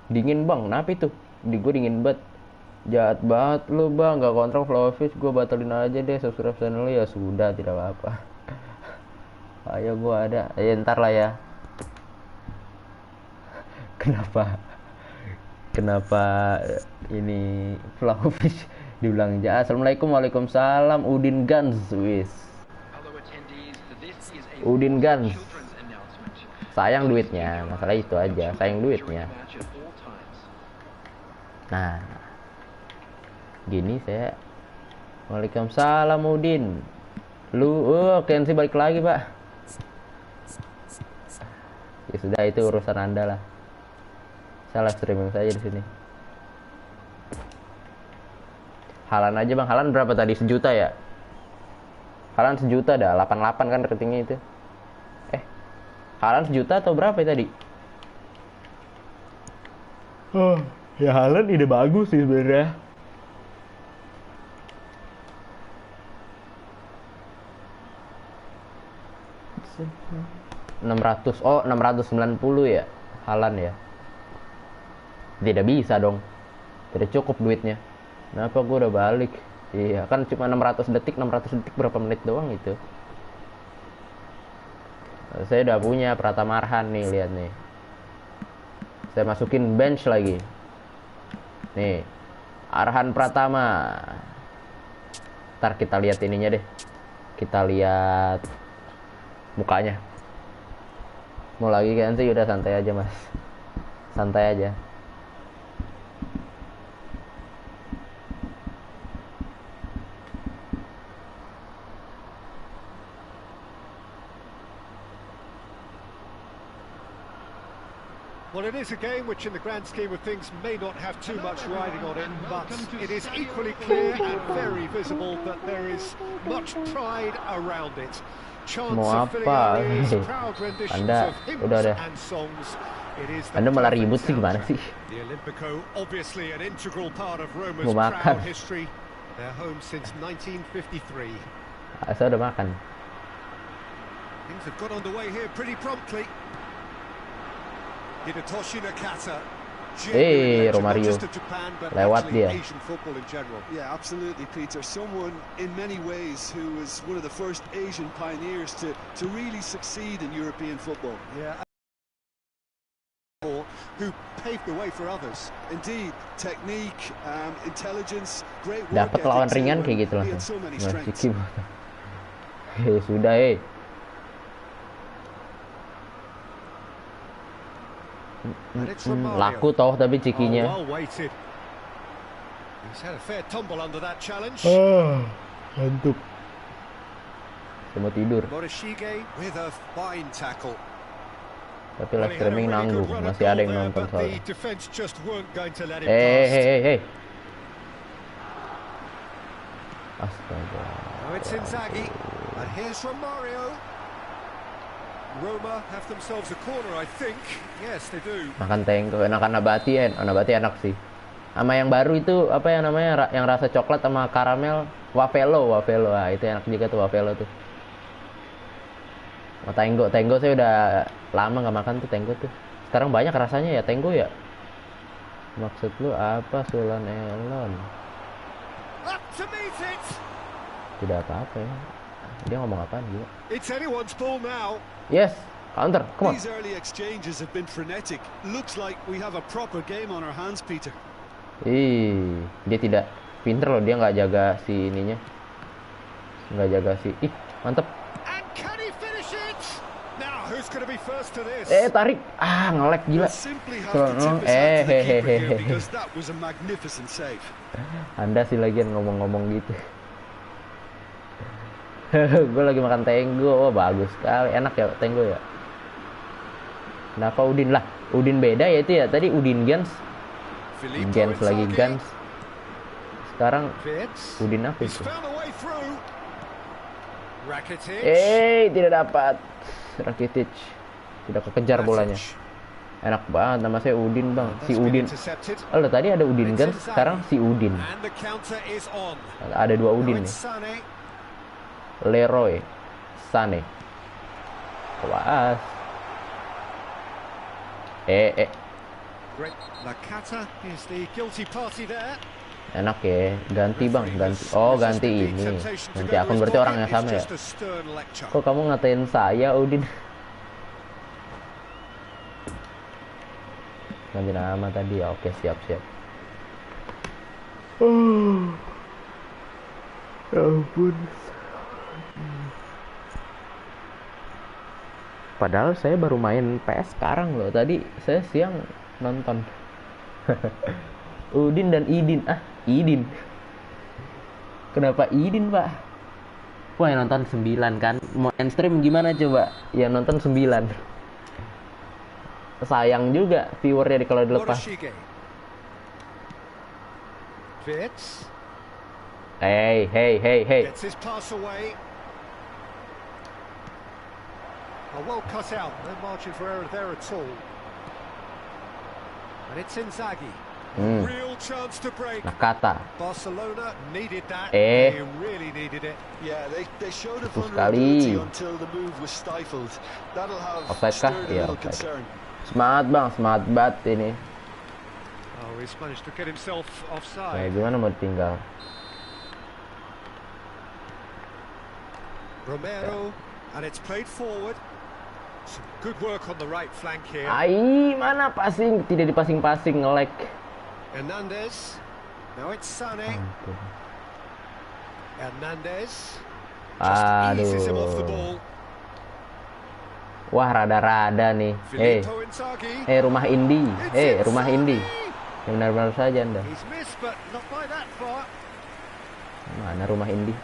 [SPEAKER 1] Dingin bang, kenapa itu? Di gue dingin banget. Jahat banget lu bang, gak kontrak Vlahovic, gue batalin aja deh subscribe channel. Ya sudah, tidak apa-apa. Ayo gue ada. Ya ntar lah ya. Kenapa ini Vlahovic diulang aja. Assalamualaikum, waalaikumsalam. Udin Gans, wis. Udin Gans. Sayang duitnya, masalah itu aja. Sayang duitnya. Nah, gini saya. Waalaikumsalam Udin. Lu, Kenzi balik lagi pak. Ya sudah, itu urusan anda lah. Saya live streaming saja di sini. Halan aja bang, Halan berapa tadi? 1 juta ya? Halan 1 juta dah, 88 kan ratingnya itu. Halan 1 juta atau berapa tadi? Oh, ya Halan ide bagus sih sebenarnya. Oh, 690 ya Halan ya. Tidak bisa dong. Tidak cukup duitnya. Kenapa gue udah balik? Iya, kan cuma 600 detik berapa menit doang itu. Saya udah punya Pratama Arhan nih, lihat nih. Saya masukin bench lagi. Nih, Arhan Pratama. Ntar kita lihat ininya deh. Kita lihat mukanya. Mau lagi kan sih, udah santai aja mas. Santai aja.
[SPEAKER 2] Well, it is a game which in the grand scheme of things may not have too much riding on it, but it is equally clear and very visible that there is much pride around it. Chants
[SPEAKER 1] Mau
[SPEAKER 2] of filling
[SPEAKER 1] apa?
[SPEAKER 2] our ears, proud renditions
[SPEAKER 1] Anda
[SPEAKER 2] of hymns
[SPEAKER 1] udah deh.
[SPEAKER 2] and songs. It is the
[SPEAKER 1] Anda malah
[SPEAKER 2] perfect
[SPEAKER 1] ribut sih gimana
[SPEAKER 2] soundtrack.
[SPEAKER 1] sih?
[SPEAKER 2] The Olimpico, obviously an integral part of Roma's
[SPEAKER 1] Mau makan.
[SPEAKER 2] proud history. Their home since 1953.
[SPEAKER 1] Saya udah makan.
[SPEAKER 2] Things have got underway here pretty promptly. Hidetoshi Nakata.
[SPEAKER 1] Romario. Lewat dia.
[SPEAKER 3] Yeah, absolutely, Peter. Someone in many ways who was one of the first Asian pioneers to really succeed in European football.
[SPEAKER 2] Yeah. Who paved the way for others.
[SPEAKER 3] Indeed, technique, intelligence, great work.
[SPEAKER 1] Dapat lawan ringan kayak gitu langsung. Ciki. Sudah laku toh tapi cikinya. Ngantuk. Saya mau tidur. Tapi live streaming nanggung, masih ada yang nonton soalnya. Hei. Astaga.
[SPEAKER 2] Roma have themselves a corner, I think. Yes, they do.
[SPEAKER 1] Makan tenggo, enakan nabati enak sih. Sama yang baru itu apa yang namanya yang rasa coklat sama karamel, wafelo. Ah, itu enak juga tuh wafelo tuh. Mau tenggo saya udah lama nggak makan tuh tenggo tuh. Sekarang banyak rasanya ya tenggo ya. Maksud lu apa Sulan Elon? Tidak apa-apa ya. Dia ngomong apaan juga?
[SPEAKER 2] It's anyone's ball now.
[SPEAKER 1] Yes, counter, come on.
[SPEAKER 3] These early exchanges have been frenetic. Looks like we have a proper game on our hands, Peter.
[SPEAKER 1] Dia tidak pinter loh, dia nggak jaga si ininya. Nggak jaga si. Mantep.
[SPEAKER 2] And can he finish it? Now, who's going to be first to this?
[SPEAKER 1] Tarik. Ngelek gila.
[SPEAKER 3] Because that was a magnificent save.
[SPEAKER 1] Anda sih lagian ngomong-ngomong gitu. Gue lagi makan tenggo. Wah bagus sekali, enak ya tenggo ya. Kenapa Udin lah? Udin beda ya itu ya. Tadi Udin Gans lagi Gans. Sekarang Udin apa itu? Tidak dapat. Rakitic tidak kekejar bolanya. Enak banget, nama saya Udin bang. Si Udin. Tadi ada Udin Gans, sekarang si Udin. Ada dua Udin nih. Leroy Sané. Awas. Enak ya, ganti bang, ganti. Oh ganti ini, ganti akun berarti orang yang sama ya. Kok kamu ngatain saya Udin? Ganti nama tadi ya, oke siap. Ya ampun. Padahal saya baru main PS sekarang loh. Tadi saya siang nonton. Udin dan Idin. Idin. Kenapa Idin, Pak? Wah, yang nonton 9 kan. Mau main stream gimana coba? Ya nonton 9. Sayang juga viewernya kalau dilepas. Hey.
[SPEAKER 2] Well cut out, no margin for error there at all. And it's Inzaghi. Real chance to break.
[SPEAKER 1] Nakata.
[SPEAKER 2] Barcelona needed that. They really needed it.
[SPEAKER 3] Yeah, they showed a vulnerability until the move was stifled. That'll have stirred a little concern.
[SPEAKER 1] Semangat bang, semangat banget ini.
[SPEAKER 2] Oh, he's managed to get himself offside.
[SPEAKER 1] Gimana mau tinggal?
[SPEAKER 2] Romero, and it's played forward. Some good work on the right flank here.
[SPEAKER 1] Mana passing? Tidak dipasing-pasing, nge-lag.
[SPEAKER 2] Hernandez. Now it's Sané. Hernandez. Just eases him off the ball.
[SPEAKER 1] Wah, rada-rada nih. Rumah Indi. Rumah Indi. Yang benar-benar saja Anda. Mana rumah Indi?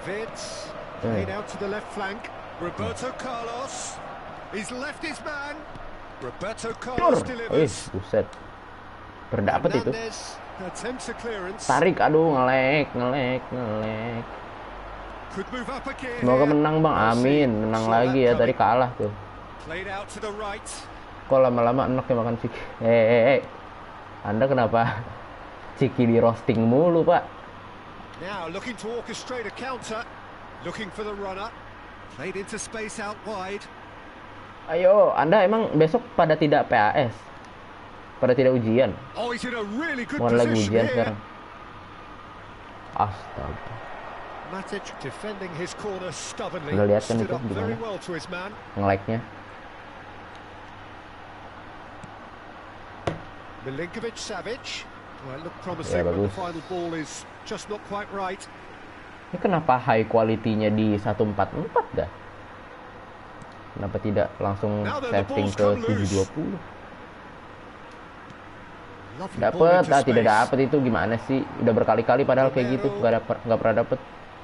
[SPEAKER 2] Vids, played out to the left flank. Roberto Carlos. He's left his man. Roberto Carlos delivers.
[SPEAKER 1] Buset. Berdapet itu.
[SPEAKER 2] Hernandez attempts a clearance.
[SPEAKER 1] Tarik, aduh, ngelek.
[SPEAKER 2] Could move up again.
[SPEAKER 1] Semoga menang bang, amin. Menang lagi ya, tadi kalah tuh.
[SPEAKER 2] Played out to the right.
[SPEAKER 1] Kok lama-lama enak ya makan ciki. Anda kenapa ciki di roasting mulu pak?
[SPEAKER 2] Now looking to orchestrate a counter. Looking for the runner. Played into space out wide.
[SPEAKER 1] Ayo, Anda emang besok pada tidak PAS? Pada tidak ujian?
[SPEAKER 2] Oh, he's in a really good
[SPEAKER 1] Bukan lagi
[SPEAKER 2] position
[SPEAKER 1] ujian
[SPEAKER 2] here.
[SPEAKER 1] sekarang. Astaga.
[SPEAKER 2] Matic defending his corner stubbornly.
[SPEAKER 1] Udah lihat kan
[SPEAKER 2] Stood
[SPEAKER 1] itu
[SPEAKER 2] up
[SPEAKER 1] gimana?
[SPEAKER 2] very well to his man.
[SPEAKER 1] Nge-like-nya.
[SPEAKER 2] Milinkovic Savic. Well, it looked promising,
[SPEAKER 1] Ya,
[SPEAKER 2] but the
[SPEAKER 1] bagus.
[SPEAKER 2] final ball is just not quite right.
[SPEAKER 1] Ini kenapa high quality-nya di 144 dah? Kenapa tidak langsung
[SPEAKER 2] Now then, the
[SPEAKER 1] setting
[SPEAKER 2] ball's
[SPEAKER 1] ke
[SPEAKER 2] come loose.
[SPEAKER 1] 720?
[SPEAKER 2] Lovely
[SPEAKER 1] Dapet,
[SPEAKER 2] ball into
[SPEAKER 1] tidak
[SPEAKER 2] space.
[SPEAKER 1] dapet itu gimana sih? Udah berkali-kali padahal kayak gitu, nggak pernah dapet.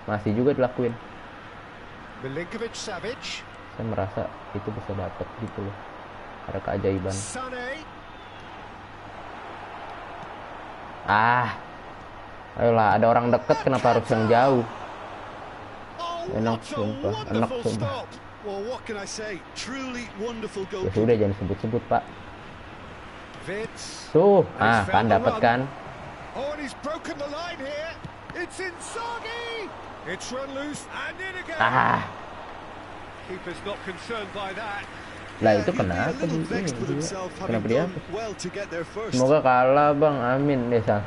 [SPEAKER 1] Masih juga dilakuin.
[SPEAKER 2] Milinkovic Savic.
[SPEAKER 1] Saya merasa itu bisa dapet gitu loh. Ada keajaiban.
[SPEAKER 2] Sané.
[SPEAKER 1] Ayolah, ada orang deket, kenapa harus yang jauh?
[SPEAKER 2] Oh,
[SPEAKER 1] Enak
[SPEAKER 2] what a
[SPEAKER 1] sumpah, enak
[SPEAKER 2] wonderful
[SPEAKER 1] sumpah.
[SPEAKER 2] stop.
[SPEAKER 3] Well, what can I say? Truly wonderful goal.
[SPEAKER 1] Ya sudah, jangan sebut-sebut pak.
[SPEAKER 2] Vitz.
[SPEAKER 1] Tuh,
[SPEAKER 2] He's
[SPEAKER 1] kan
[SPEAKER 2] found the
[SPEAKER 1] dapet
[SPEAKER 2] run.
[SPEAKER 1] kan?
[SPEAKER 2] Oh, and he's broken the line here. It's Inzaghi. It's run loose and in again. Keeper's not concerned by that.
[SPEAKER 1] Lah itu
[SPEAKER 3] He'd be a
[SPEAKER 1] kenapa
[SPEAKER 3] little
[SPEAKER 1] di
[SPEAKER 3] vexed with
[SPEAKER 1] ini?
[SPEAKER 3] himself
[SPEAKER 1] Kenapa
[SPEAKER 3] having
[SPEAKER 1] dia?
[SPEAKER 3] done well to get there first.
[SPEAKER 1] Semoga kalah bang, amin deh sang.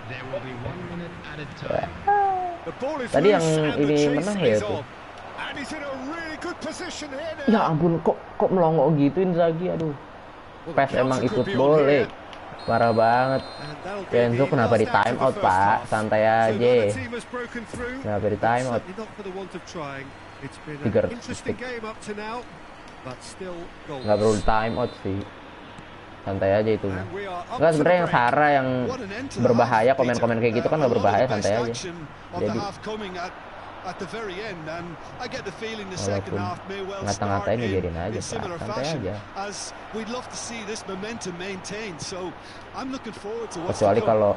[SPEAKER 4] There will be 1 minute added time.
[SPEAKER 2] The ball is
[SPEAKER 1] Tadi yang
[SPEAKER 2] loose and the
[SPEAKER 1] ini
[SPEAKER 2] chase
[SPEAKER 1] menang ya
[SPEAKER 2] is
[SPEAKER 1] itu.
[SPEAKER 2] on. And he's in a really good position here now.
[SPEAKER 1] Ya ampun, kok melongo gitu Inzaghi, aduh.
[SPEAKER 2] Well, the
[SPEAKER 1] PES emang
[SPEAKER 2] counter
[SPEAKER 1] ikut
[SPEAKER 2] could be on
[SPEAKER 1] boleh.
[SPEAKER 2] here.
[SPEAKER 1] Parah banget.
[SPEAKER 2] And that'll be
[SPEAKER 1] Kenzo
[SPEAKER 2] the
[SPEAKER 1] kenapa di
[SPEAKER 2] last act
[SPEAKER 1] time
[SPEAKER 2] of the
[SPEAKER 1] out
[SPEAKER 2] first
[SPEAKER 1] pak?
[SPEAKER 2] half.
[SPEAKER 1] Santai
[SPEAKER 2] So
[SPEAKER 1] aja.
[SPEAKER 2] neither team has broken through.
[SPEAKER 1] Kenapa di time out?
[SPEAKER 2] Certainly not for the want of trying. It's been
[SPEAKER 1] 300
[SPEAKER 2] an interesting game up to now, but still goals.
[SPEAKER 1] Nggak perlu time out sih. Santai aja itu.
[SPEAKER 2] And we are up
[SPEAKER 1] Enggak,
[SPEAKER 2] to the
[SPEAKER 1] sebenarnya yang
[SPEAKER 2] break.
[SPEAKER 1] Sarah yang
[SPEAKER 3] What an end to the
[SPEAKER 1] berbahaya,
[SPEAKER 3] half,
[SPEAKER 1] komen-komen
[SPEAKER 3] Peter.
[SPEAKER 1] kayak gitu kan nggak
[SPEAKER 3] A lot of
[SPEAKER 1] berbahaya,
[SPEAKER 3] the best
[SPEAKER 1] santai aja.
[SPEAKER 3] action of the
[SPEAKER 1] Jadi
[SPEAKER 3] half coming at the very end, and I get the feeling the
[SPEAKER 1] walaupun
[SPEAKER 3] second half may well start
[SPEAKER 1] ngata-ngatain ya biarin aja
[SPEAKER 3] in
[SPEAKER 1] pak,
[SPEAKER 3] similar
[SPEAKER 1] santai
[SPEAKER 3] fashion,
[SPEAKER 1] aja.
[SPEAKER 3] as we'd love to see this momentum maintained. So I'm looking forward to what's
[SPEAKER 1] Kecuali
[SPEAKER 3] to come.
[SPEAKER 1] kalau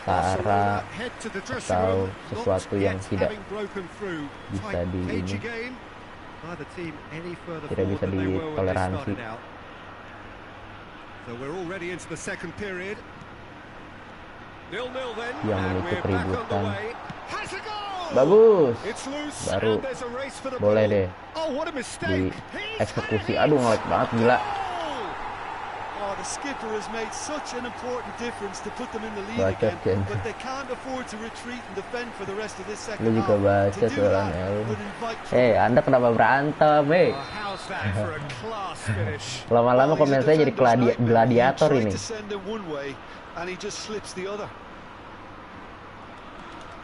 [SPEAKER 2] Barcelona
[SPEAKER 1] Sarah
[SPEAKER 2] head to the dressing
[SPEAKER 1] atau
[SPEAKER 2] room,
[SPEAKER 1] sesuatu
[SPEAKER 2] not
[SPEAKER 1] yang
[SPEAKER 2] yet
[SPEAKER 1] tidak
[SPEAKER 2] having broken through.
[SPEAKER 1] bisa
[SPEAKER 2] Tight,
[SPEAKER 1] di
[SPEAKER 2] cagey
[SPEAKER 1] ini.
[SPEAKER 2] game. Neither team any further
[SPEAKER 1] Tidak
[SPEAKER 2] forward
[SPEAKER 1] bisa
[SPEAKER 2] than they were when they
[SPEAKER 1] ditoleransi.
[SPEAKER 2] started out. So we're already into the second period. 0-0 then,
[SPEAKER 1] Yang
[SPEAKER 2] and
[SPEAKER 1] memicu
[SPEAKER 2] we're back on the
[SPEAKER 1] keributan.
[SPEAKER 2] way. Has a goal!
[SPEAKER 1] Bagus.
[SPEAKER 2] It's loose,
[SPEAKER 1] Baru
[SPEAKER 2] and there's a race for the
[SPEAKER 1] boleh
[SPEAKER 2] ball.
[SPEAKER 1] deh
[SPEAKER 2] Oh, what a mistake!
[SPEAKER 1] di eksekusi. Aduh, ngelek banget gila.
[SPEAKER 3] Oh, the skipper has made such an important difference to put them in the lead
[SPEAKER 1] Bacot,
[SPEAKER 3] again,
[SPEAKER 1] Ken.
[SPEAKER 3] but they can't afford to retreat and defend for the rest of this second
[SPEAKER 1] Lu juga
[SPEAKER 3] half.
[SPEAKER 1] baca
[SPEAKER 3] To do
[SPEAKER 1] soalan
[SPEAKER 3] that
[SPEAKER 1] lu.
[SPEAKER 3] would invite trouble.
[SPEAKER 1] Anda kenapa berantem,
[SPEAKER 2] Oh, how's that for a class finish?
[SPEAKER 1] Lama-lama
[SPEAKER 3] Well, he's a
[SPEAKER 1] komen saya jadi
[SPEAKER 3] defender's nightmare.
[SPEAKER 1] gladiator
[SPEAKER 3] He tried
[SPEAKER 1] ini.
[SPEAKER 3] to send it one way, and he just slips the other.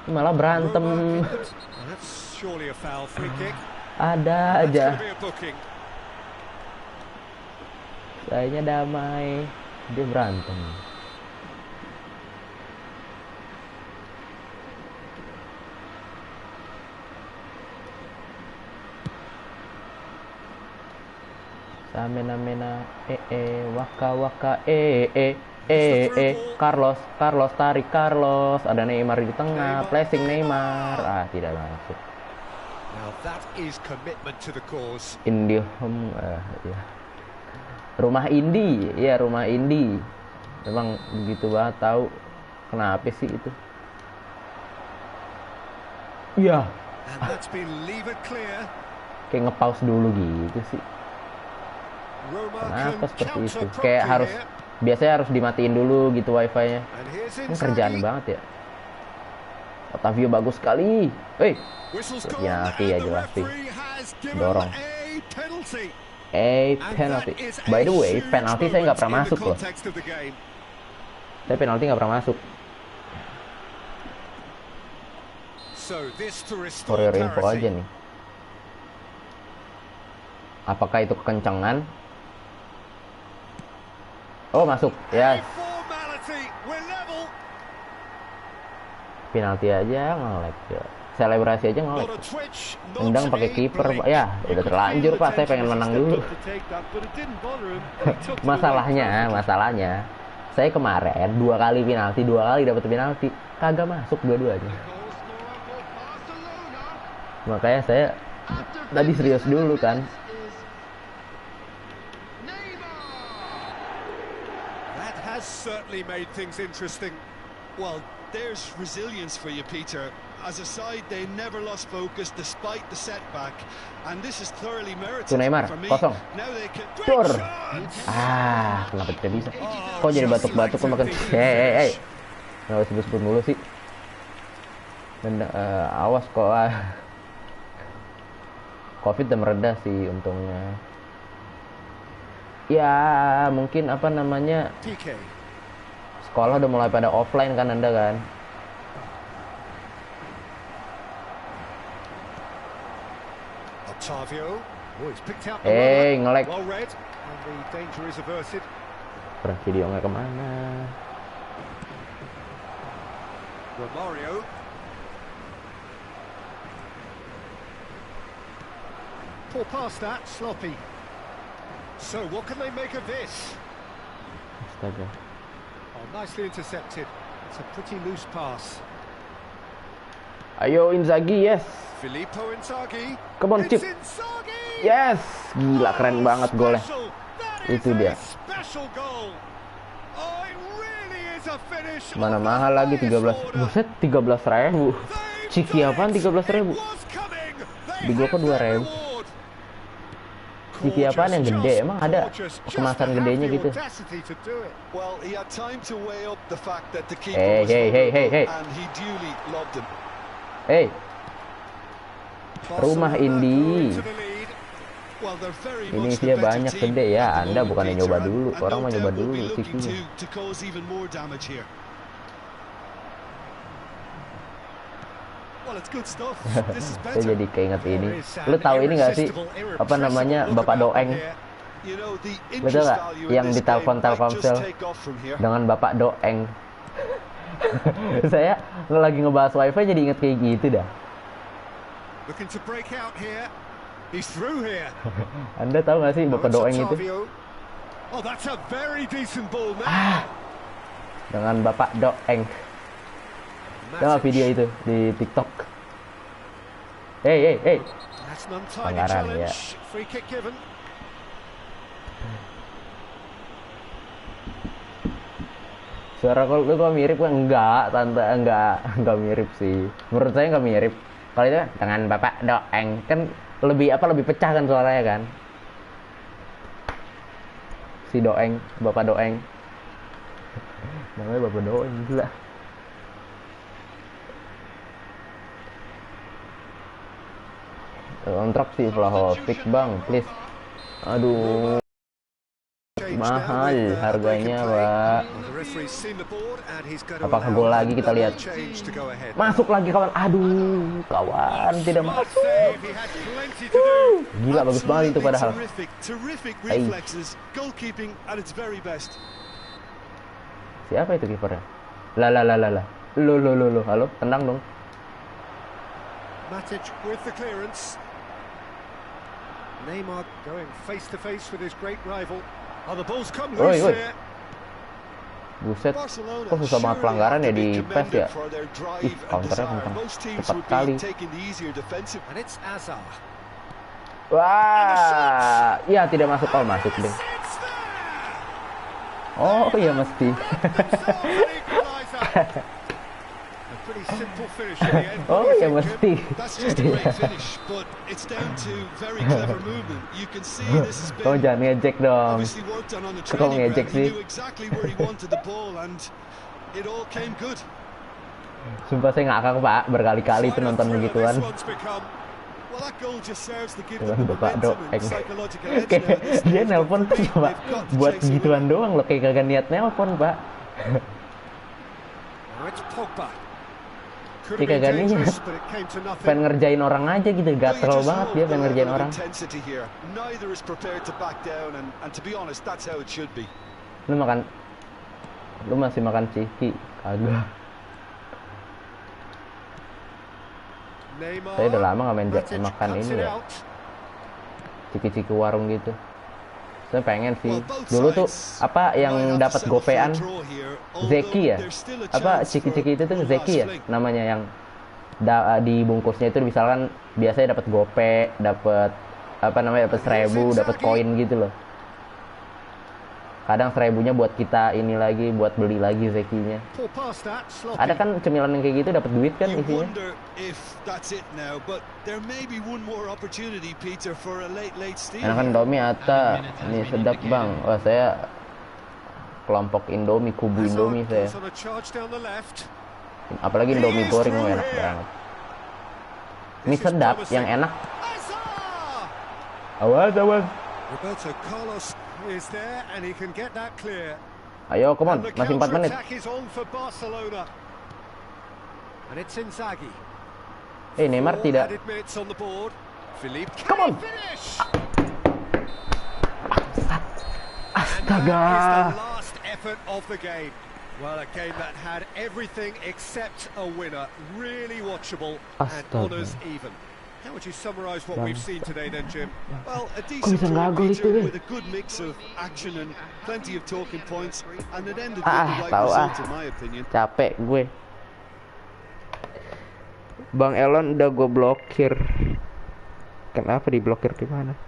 [SPEAKER 1] Malah berantem.
[SPEAKER 2] Well, that's surely a foul free kick.
[SPEAKER 1] Ada
[SPEAKER 2] That's
[SPEAKER 1] aja.
[SPEAKER 2] going to be a booking.
[SPEAKER 1] Kayaknya damai. Dia berantem. Samena-mena, waka waka, Carlos tarik Carlos, ada Neymar di tengah, flashing Neymar, tidak masuk.
[SPEAKER 2] Now that is commitment to the cause.
[SPEAKER 1] Indihome, ya. Rumah Indi, ya rumah Indi. Memang begitu banget tahu kenapa sih itu. Iya.
[SPEAKER 2] And that's been levered clear.
[SPEAKER 1] Kayak nge-pause dulu gitu sih.
[SPEAKER 2] Roma
[SPEAKER 1] Kenapa
[SPEAKER 2] can
[SPEAKER 1] seperti
[SPEAKER 2] counter
[SPEAKER 1] itu?
[SPEAKER 2] promptly
[SPEAKER 1] Kayak harus
[SPEAKER 2] here.
[SPEAKER 1] biasanya harus dimatiin dulu gitu wifi-nya.
[SPEAKER 2] And here's
[SPEAKER 1] Ini kerjaan
[SPEAKER 2] Inzaghi.
[SPEAKER 1] banget ya. Otavio bagus sekali.
[SPEAKER 2] Whistle's gone,
[SPEAKER 1] penalti ya
[SPEAKER 2] and the
[SPEAKER 1] jelas sih.
[SPEAKER 2] referee has given
[SPEAKER 1] Dorong.
[SPEAKER 2] a penalty.
[SPEAKER 1] Eh,
[SPEAKER 2] And
[SPEAKER 1] penalti.
[SPEAKER 2] that is a
[SPEAKER 1] By the way,
[SPEAKER 2] huge
[SPEAKER 1] penalti saya nggak pernah
[SPEAKER 2] moment in
[SPEAKER 1] masuk
[SPEAKER 2] the
[SPEAKER 1] loh.
[SPEAKER 2] context of the game.
[SPEAKER 1] Saya penalti nggak pernah masuk.
[SPEAKER 2] So this to
[SPEAKER 1] For
[SPEAKER 2] restore
[SPEAKER 1] your info
[SPEAKER 2] parity.
[SPEAKER 1] aja nih. Apakah itu kekencangan? Oh, masuk.
[SPEAKER 2] A
[SPEAKER 1] Ya,
[SPEAKER 2] formality. We're level.
[SPEAKER 1] penalti aja nge-lag ya. Selebrasi aja ngelek.
[SPEAKER 2] Not a twitch, not
[SPEAKER 1] Tendang
[SPEAKER 2] to
[SPEAKER 1] pakai
[SPEAKER 2] be,
[SPEAKER 1] kiper,
[SPEAKER 2] but
[SPEAKER 1] Pak. Ya, udah terlanjur, Pak. Saya pengen menang dulu. Masalahnya, saya kemarin 2 kali penalti, 2 kali dapat penalti, kagak masuk dua-duanya. Makanya saya tadi serius dulu kan.
[SPEAKER 2] That has certainly made things interesting.
[SPEAKER 3] Well, there's resilience for you, Peter. As a side, they never lost focus despite the setback, and this is thoroughly merited
[SPEAKER 1] Tuh Neymar,
[SPEAKER 3] for me.
[SPEAKER 1] kosong.
[SPEAKER 3] Now they can.
[SPEAKER 1] Cur.
[SPEAKER 3] Great shot!
[SPEAKER 1] Kenapa tidak bisa? Kok jadi batuk-batuk kok makan? Hei. Nggak sebut-sebut mulu sih. Dan awas kok. Covid udah mereda sih untungnya. Ya, mungkin apa namanya?
[SPEAKER 2] PK.
[SPEAKER 1] Sekolah udah mulai pada offline kan Anda kan?
[SPEAKER 2] Octavio. Oh, he's picked out the runner.
[SPEAKER 1] Ngelek.
[SPEAKER 2] Well read, and the danger is averted.
[SPEAKER 1] Video nggak kemana?
[SPEAKER 2] Romario. Poor pass that, sloppy. So what can they make of this?
[SPEAKER 1] Astaga.
[SPEAKER 2] Oh, nicely intercepted. It's a pretty loose pass.
[SPEAKER 1] Ayo Inzaghi, yes.
[SPEAKER 2] Filippo Inzaghi.
[SPEAKER 1] Come on,
[SPEAKER 2] It's
[SPEAKER 1] Chip.
[SPEAKER 2] Inzaghi!
[SPEAKER 1] Yes. Gila keren banget golnya.
[SPEAKER 2] Special. That
[SPEAKER 1] Itu
[SPEAKER 2] is
[SPEAKER 1] dia.
[SPEAKER 2] a special goal. Oh, it really is a finish.
[SPEAKER 1] Mana
[SPEAKER 2] of the
[SPEAKER 1] mahal lagi
[SPEAKER 2] highest
[SPEAKER 1] 13.
[SPEAKER 2] order.
[SPEAKER 1] Buset 13.000.
[SPEAKER 2] They've
[SPEAKER 1] Ciki
[SPEAKER 2] done
[SPEAKER 1] apaan
[SPEAKER 2] it.
[SPEAKER 1] 13.000?
[SPEAKER 2] It was coming. They
[SPEAKER 1] Di gua kok
[SPEAKER 2] have their
[SPEAKER 1] 2.000.
[SPEAKER 2] reward.
[SPEAKER 1] Ciki apaan yang gede?
[SPEAKER 2] Gorgeous,
[SPEAKER 1] Emang ada
[SPEAKER 2] gorgeous. Just
[SPEAKER 1] kemasan
[SPEAKER 2] to
[SPEAKER 1] gedenya
[SPEAKER 2] have the
[SPEAKER 1] gitu?
[SPEAKER 2] audacity to do it.
[SPEAKER 3] Well, he had time to weigh up the fact that the keeper
[SPEAKER 1] Hey,
[SPEAKER 3] was
[SPEAKER 1] hey, hey, hey,
[SPEAKER 3] vulnerable,
[SPEAKER 1] hey.
[SPEAKER 3] and he duly loved him.
[SPEAKER 1] Hey, rumah
[SPEAKER 2] Barcelona
[SPEAKER 1] Indi.
[SPEAKER 2] go into the lead.
[SPEAKER 3] Well, they're very
[SPEAKER 1] Ini
[SPEAKER 3] much the
[SPEAKER 1] dia
[SPEAKER 3] better
[SPEAKER 1] banyak
[SPEAKER 3] team
[SPEAKER 1] gede ya.
[SPEAKER 3] at the
[SPEAKER 1] Anda
[SPEAKER 3] moment,
[SPEAKER 1] bukannya
[SPEAKER 3] Peter,
[SPEAKER 1] nyoba
[SPEAKER 3] and-
[SPEAKER 1] dulu.
[SPEAKER 3] and
[SPEAKER 1] Orang
[SPEAKER 3] no
[SPEAKER 1] mah nyoba
[SPEAKER 3] doubt will be
[SPEAKER 1] dulu
[SPEAKER 3] looking
[SPEAKER 1] Cikinya.
[SPEAKER 3] to cause even more damage here. Well, it's good stuff. This is
[SPEAKER 1] Saya
[SPEAKER 3] better.
[SPEAKER 1] jadi keinget ini.
[SPEAKER 2] There is
[SPEAKER 1] Lu
[SPEAKER 2] an
[SPEAKER 1] tahu ini nggak sih?
[SPEAKER 2] irresistible,
[SPEAKER 1] Apa namanya
[SPEAKER 2] irrepressible
[SPEAKER 1] Bapak
[SPEAKER 2] look about
[SPEAKER 1] Doeng?
[SPEAKER 2] them here.
[SPEAKER 3] You know, the
[SPEAKER 1] Betul
[SPEAKER 3] interest
[SPEAKER 1] nggak?
[SPEAKER 3] value in
[SPEAKER 1] Yang
[SPEAKER 3] this
[SPEAKER 1] ditelepon
[SPEAKER 3] game might
[SPEAKER 1] Telkomsel
[SPEAKER 3] just take off from here.
[SPEAKER 1] dengan Bapak Doeng. Saya lagi ngebahas wifi jadi inget kayak gitu dah.
[SPEAKER 2] Looking to break out here. He's through here.
[SPEAKER 1] Anda tahu nggak sih Bapak
[SPEAKER 2] Now
[SPEAKER 1] Doeng
[SPEAKER 2] it's
[SPEAKER 1] itu?
[SPEAKER 2] Octavio. Oh, that's a very decent ball now.
[SPEAKER 1] Dengan Bapak Doeng. Tahu nggak
[SPEAKER 2] Matic.
[SPEAKER 1] video itu di TikTok? Hey.
[SPEAKER 2] That's an untidy
[SPEAKER 1] Pelanggaran,
[SPEAKER 2] challenge.
[SPEAKER 1] ya.
[SPEAKER 2] Free kick given.
[SPEAKER 1] Suara lu kok mirip kan? Enggak, tante, enggak mirip sih. Menurut saya enggak mirip. Kalau itu dengan Bapak Doeng kan lebih pecah kan suaranya kan? Si Doeng, Bapak Doeng. Namanya Bapak Doeng gila. Kontrak sih Vlahovic bang, please. Aduh,
[SPEAKER 2] Change
[SPEAKER 1] mahal
[SPEAKER 2] now with,
[SPEAKER 1] harganya,
[SPEAKER 2] break and play.
[SPEAKER 1] Pak.
[SPEAKER 2] Well, the referee's seen the board and he's going to
[SPEAKER 1] Apakah
[SPEAKER 2] allow
[SPEAKER 1] gol lagi kita
[SPEAKER 2] another
[SPEAKER 1] lihat?
[SPEAKER 2] change to go ahead.
[SPEAKER 1] Masuk lagi kawan. Aduh, kawan tidak
[SPEAKER 2] Smart
[SPEAKER 1] masuk.
[SPEAKER 2] save. He had plenty to do.
[SPEAKER 1] Gila bagus banget itu
[SPEAKER 3] Absolutely
[SPEAKER 1] padahal.
[SPEAKER 3] Terrific
[SPEAKER 1] Ay.
[SPEAKER 3] reflexes. Goalkeeping at its very best.
[SPEAKER 1] Siapa itu kipernya? Lah. Lu. Halo, tenang dong.
[SPEAKER 2] Matic with the clearance. Neymar going face to face with his great rival. Oh, the ball's come
[SPEAKER 1] Oi,
[SPEAKER 2] loose
[SPEAKER 1] oi.
[SPEAKER 2] here.
[SPEAKER 1] Buset,
[SPEAKER 3] Barcelona
[SPEAKER 1] kok susah banget
[SPEAKER 3] surely
[SPEAKER 1] pelanggaran
[SPEAKER 3] have
[SPEAKER 1] ya
[SPEAKER 3] to be
[SPEAKER 1] di PES
[SPEAKER 3] commended
[SPEAKER 1] ya?
[SPEAKER 3] for their drive
[SPEAKER 1] Ih,
[SPEAKER 3] and
[SPEAKER 1] counternya
[SPEAKER 3] desire.
[SPEAKER 1] kencang.
[SPEAKER 3] Most teams
[SPEAKER 1] Cepat
[SPEAKER 3] would
[SPEAKER 1] kali.
[SPEAKER 3] be taking the easier defensive.
[SPEAKER 2] And it's Azar.
[SPEAKER 1] Wah, iya tidak masuk. Oh, masuk deh.
[SPEAKER 2] It's there!
[SPEAKER 1] Oh, iya mesti.
[SPEAKER 2] Themselves an equaliser. A pretty simple finish in the end.
[SPEAKER 1] Oh,
[SPEAKER 2] What do
[SPEAKER 1] iya
[SPEAKER 2] you think,
[SPEAKER 1] mesti.
[SPEAKER 3] That's just a great finish, but it's down to very clever movement. You can see this has
[SPEAKER 1] Kamu
[SPEAKER 3] been
[SPEAKER 1] jangan ngejek dong.
[SPEAKER 3] obviously worked on the
[SPEAKER 1] Kok
[SPEAKER 3] training
[SPEAKER 1] ngejek
[SPEAKER 3] ground. He
[SPEAKER 1] sih?
[SPEAKER 3] knew exactly where he wanted the ball, and it all came good.
[SPEAKER 1] Sumpah saya ngakak Pak, berkali-kali itu nonton
[SPEAKER 2] Final thrill
[SPEAKER 1] begituan.
[SPEAKER 2] this one's become.
[SPEAKER 3] Well, that goal just serves to give
[SPEAKER 1] Dengan
[SPEAKER 3] them the
[SPEAKER 1] Bapak
[SPEAKER 3] momentum
[SPEAKER 1] Doeng.
[SPEAKER 3] and psychological edge
[SPEAKER 1] Kayak
[SPEAKER 3] now at this
[SPEAKER 1] dia
[SPEAKER 3] stage.
[SPEAKER 1] nelpon tuh
[SPEAKER 3] They've
[SPEAKER 1] cuma
[SPEAKER 3] got to
[SPEAKER 1] buat
[SPEAKER 3] chase a
[SPEAKER 1] gituan
[SPEAKER 3] win.
[SPEAKER 1] doang loh, kayak kagak niat nelpon Pak.
[SPEAKER 2] Now it's Pogba. Could
[SPEAKER 1] Kayak
[SPEAKER 2] have been
[SPEAKER 1] kagak niat.
[SPEAKER 2] dangerous, but it came to nothing.
[SPEAKER 1] Pengen ngerjain orang aja gitu,
[SPEAKER 3] Well, you
[SPEAKER 1] gatel
[SPEAKER 3] just
[SPEAKER 1] banget
[SPEAKER 3] hope
[SPEAKER 1] dia
[SPEAKER 3] the
[SPEAKER 1] pengen ngerjain
[SPEAKER 3] level of
[SPEAKER 1] orang.
[SPEAKER 3] intensity here. Neither is prepared to back down, and to be honest, that's how it should be.
[SPEAKER 1] Lu masih makan ciki? Kagak.
[SPEAKER 2] Neymar.
[SPEAKER 1] Saya udah lama nggak main
[SPEAKER 2] Matic
[SPEAKER 1] makan
[SPEAKER 2] cuts
[SPEAKER 1] ini
[SPEAKER 2] it
[SPEAKER 1] ya,
[SPEAKER 2] out.
[SPEAKER 1] ciki-ciki warung gitu. Saya pengen sih.
[SPEAKER 3] Well, both
[SPEAKER 1] Dulu tuh
[SPEAKER 3] sides
[SPEAKER 1] apa
[SPEAKER 3] might
[SPEAKER 1] yang
[SPEAKER 3] have to
[SPEAKER 1] dapat
[SPEAKER 3] settle for a
[SPEAKER 1] gopean,
[SPEAKER 3] draw here,
[SPEAKER 1] Zeki ya?
[SPEAKER 3] although there's still a
[SPEAKER 1] Apa
[SPEAKER 3] chance
[SPEAKER 1] ciki-ciki
[SPEAKER 3] for
[SPEAKER 1] itu tuh
[SPEAKER 3] one
[SPEAKER 1] Zeki
[SPEAKER 3] last
[SPEAKER 1] ya?
[SPEAKER 3] fling.
[SPEAKER 1] Namanya yang di bungkusnya itu misalkan biasanya dapat gope, dapat apa namanya, dapat 1.000, dapat koin gitu loh. Kadang 1.000-nya buat kita ini lagi, buat beli lagi Zekinya.
[SPEAKER 2] Pull past that, sloppy.
[SPEAKER 1] Ada kan cemilan yang kayak gitu dapat duit kan
[SPEAKER 3] You
[SPEAKER 1] isinya.
[SPEAKER 3] wonder if that's it now, but there may be one more opportunity, Peter, for a late steal.
[SPEAKER 1] Enakan Indomie Atta, ini sedap bang. Wah saya kelompok Indomie, kubu Indomie saya.
[SPEAKER 2] Goes on a charge down the left.
[SPEAKER 1] Apalagi Indomie goreng, oh, enak banget. Mie sedap, yang enak.
[SPEAKER 2] Hazard!
[SPEAKER 1] Awas, awas.
[SPEAKER 2] Roberto Carlos is there and he can get that clear.
[SPEAKER 1] Ayo, come on,
[SPEAKER 2] And the
[SPEAKER 1] masih 4 menit.
[SPEAKER 2] counter-attack is on for Barcelona. And it's Inzaghi.
[SPEAKER 1] Neymar
[SPEAKER 2] Four
[SPEAKER 1] tidak.
[SPEAKER 2] added minutes on the board. Philippe,
[SPEAKER 1] Come on.
[SPEAKER 2] finish!
[SPEAKER 1] Astaga.
[SPEAKER 2] That is the last effort of the game. Well, a game that had everything except a winner. Really watchable and
[SPEAKER 1] Astaga.
[SPEAKER 2] honours even. How would you summarise what we've seen today then, Jim?
[SPEAKER 3] Well, a
[SPEAKER 1] bisa
[SPEAKER 3] decent draw,
[SPEAKER 1] nggak gol itu,
[SPEAKER 3] Peter,
[SPEAKER 1] deh?
[SPEAKER 3] with a good mix of action and plenty of talking points, and it ended with
[SPEAKER 1] Ah,
[SPEAKER 3] the right
[SPEAKER 1] tahu
[SPEAKER 3] result,
[SPEAKER 1] ah.
[SPEAKER 3] in my opinion.
[SPEAKER 1] Capek gue. Bang Elon udah gue blokir. Kenapa diblokir di mana?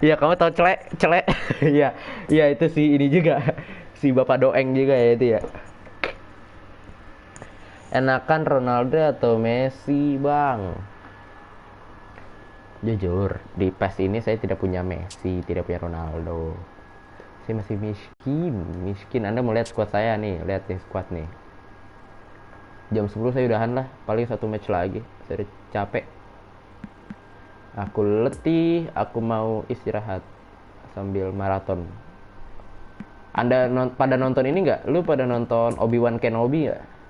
[SPEAKER 1] Ya kamu tahu celek. Ya, ya itu si ini juga. Si Bapak Doeng juga ya itu ya. Enakan Ronaldo atau Messi, Bang? Jujur, di PES ini saya tidak punya Messi, tidak punya Ronaldo. Saya masih miskin. Anda mau lihat squad saya nih, lihat nih squad nih. Jam 10 saya udahan lah, paling 1 match lagi. Saya udah capek. Aku letih, aku mau istirahat sambil maraton. Anda pada nonton ini nggak? Lu pada nonton Obi-Wan Kenobi nggak?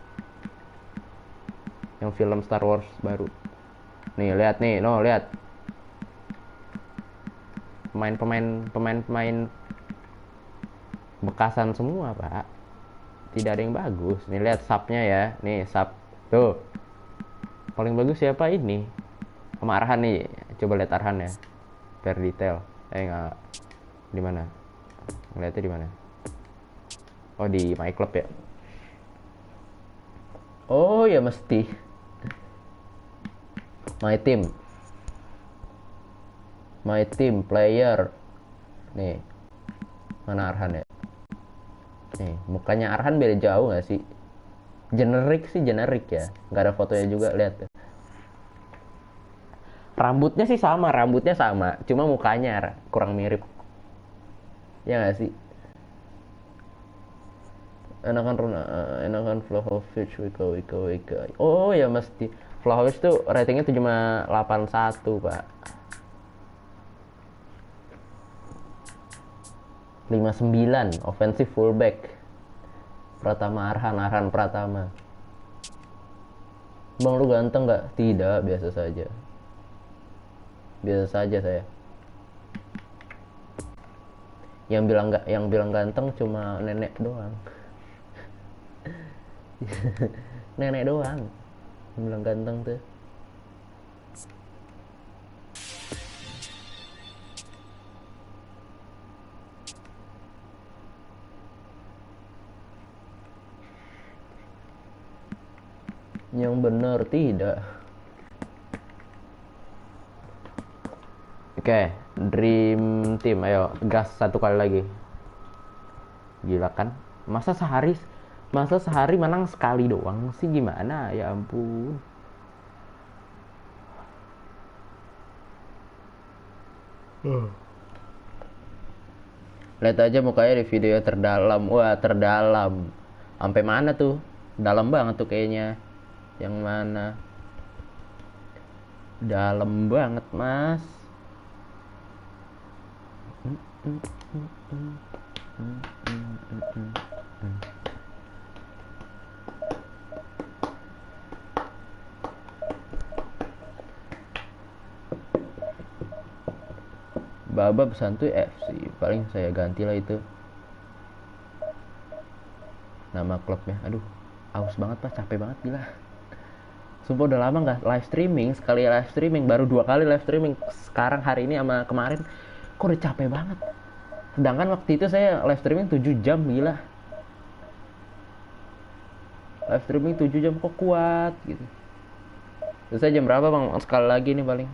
[SPEAKER 1] Yang film Star Wars baru. Nih, lihat nih, lihat. Pemain bekasan semua, Pak. Tidak ada yang bagus. Nih lihat subnya ya. Nih sub. Tuh. Paling bagus siapa ini? Sama Arhan nih. Coba lihat Arhan ya. Per detail. Enggak. Di mana? Ngeliatnya di mana? Oh, di My Club ya. Oh, ya mesti. My team player. Nih. Mana Arhan ya? Nih, mukanya Arhan beda jauh gak sih? Generik ya. Gak ada fotonya juga, lihat tuh. Rambutnya sama. Cuma mukanya kurang mirip. Ya gak sih? Enakan Vlahovic, Wika. Oh ya mesti. Vlahovic tuh ratingnya 7,81, Pak. 59 offensive fullback. Pratama Arhan Pratama. Bang, lu ganteng nggak? Tidak, biasa saja saya. Yang bilang ganteng cuma nenek doang. Nenek doang yang bilang ganteng tuh. Yang benar tidak. Oke, Dream Team, ayo gas 1 kali lagi. Gila kan? Masa sehari menang sekali doang sih, gimana? Ya ampun. Lihat aja mukanya di video terdalam. Wah, terdalam. Sampai mana tuh? Dalam banget tuh kayaknya. Yang mana? Dalam banget, Mas. Babab Santuy FC, paling saya gantilah itu nama klubnya. Aduh, aus banget Pak, capek banget gila. Sumpah udah lama nggak live streaming, sekali live streaming, baru 2 kali live streaming. Sekarang hari ini sama kemarin, kok udah capek banget. Sedangkan waktu itu saya live streaming 7 jam, gila. Live streaming 7 jam kok kuat gitu. Terus jam berapa bang? Sekali lagi nih paling.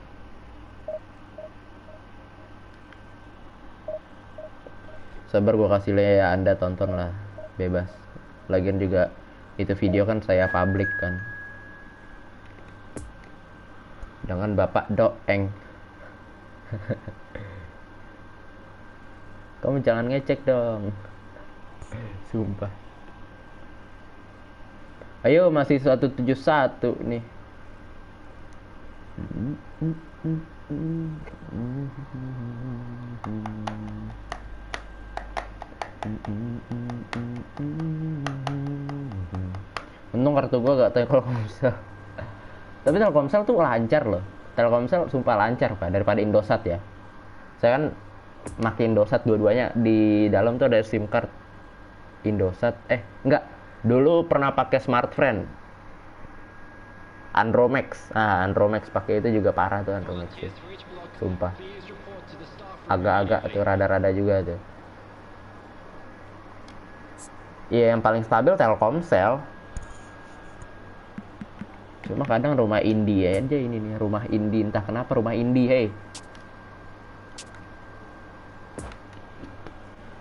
[SPEAKER 1] Sabar gue kasih lihat ya, Anda tonton lah, bebas. Lagian juga itu video kan saya publik kan. Dengan Bapak Doeng. Kamu jangan ngecek dong. Sumpah. Ayo masih 171 nih. Untung kartu gua gak Telkomsel. Tapi Telkomsel tuh lancar loh. Telkomsel sumpah lancar Pak daripada Indosat ya. Saya kan makin Indosat dua-duanya, di dalam tuh ada SIM card Indosat. Enggak. Dulu pernah pakai Smartfren. Andromax. Andromax pakai itu juga parah tuh Andromax tuh. Sumpah. Agak-agak tuh rada-rada juga tuh. Iya, yang paling stabil Telkomsel. Cuma kadang rumah indie aja ini nih, rumah indie, entah kenapa rumah indie, hey.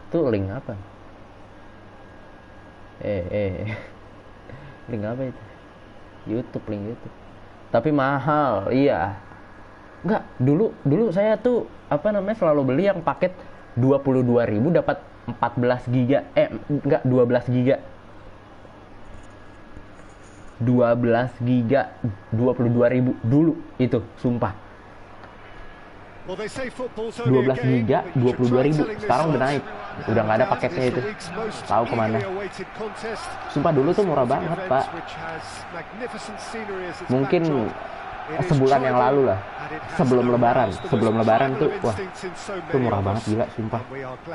[SPEAKER 1] Tuh link apa? Link apa itu? YouTube, link YouTube. Tapi mahal, iya. Enggak, dulu saya tuh selalu beli yang paket 22.000 dapat 14 giga. Enggak, 12 giga. 12 giga 22.000 dulu itu, sumpah. 12 giga 22.000, sekarang udah naik, udah nggak ada paketnya itu, tahu kemana. Sumpah dulu tuh murah banget Pak, mungkin sebulan yang lalu lah, sebelum lebaran tuh, wah itu murah banget gila, sumpah.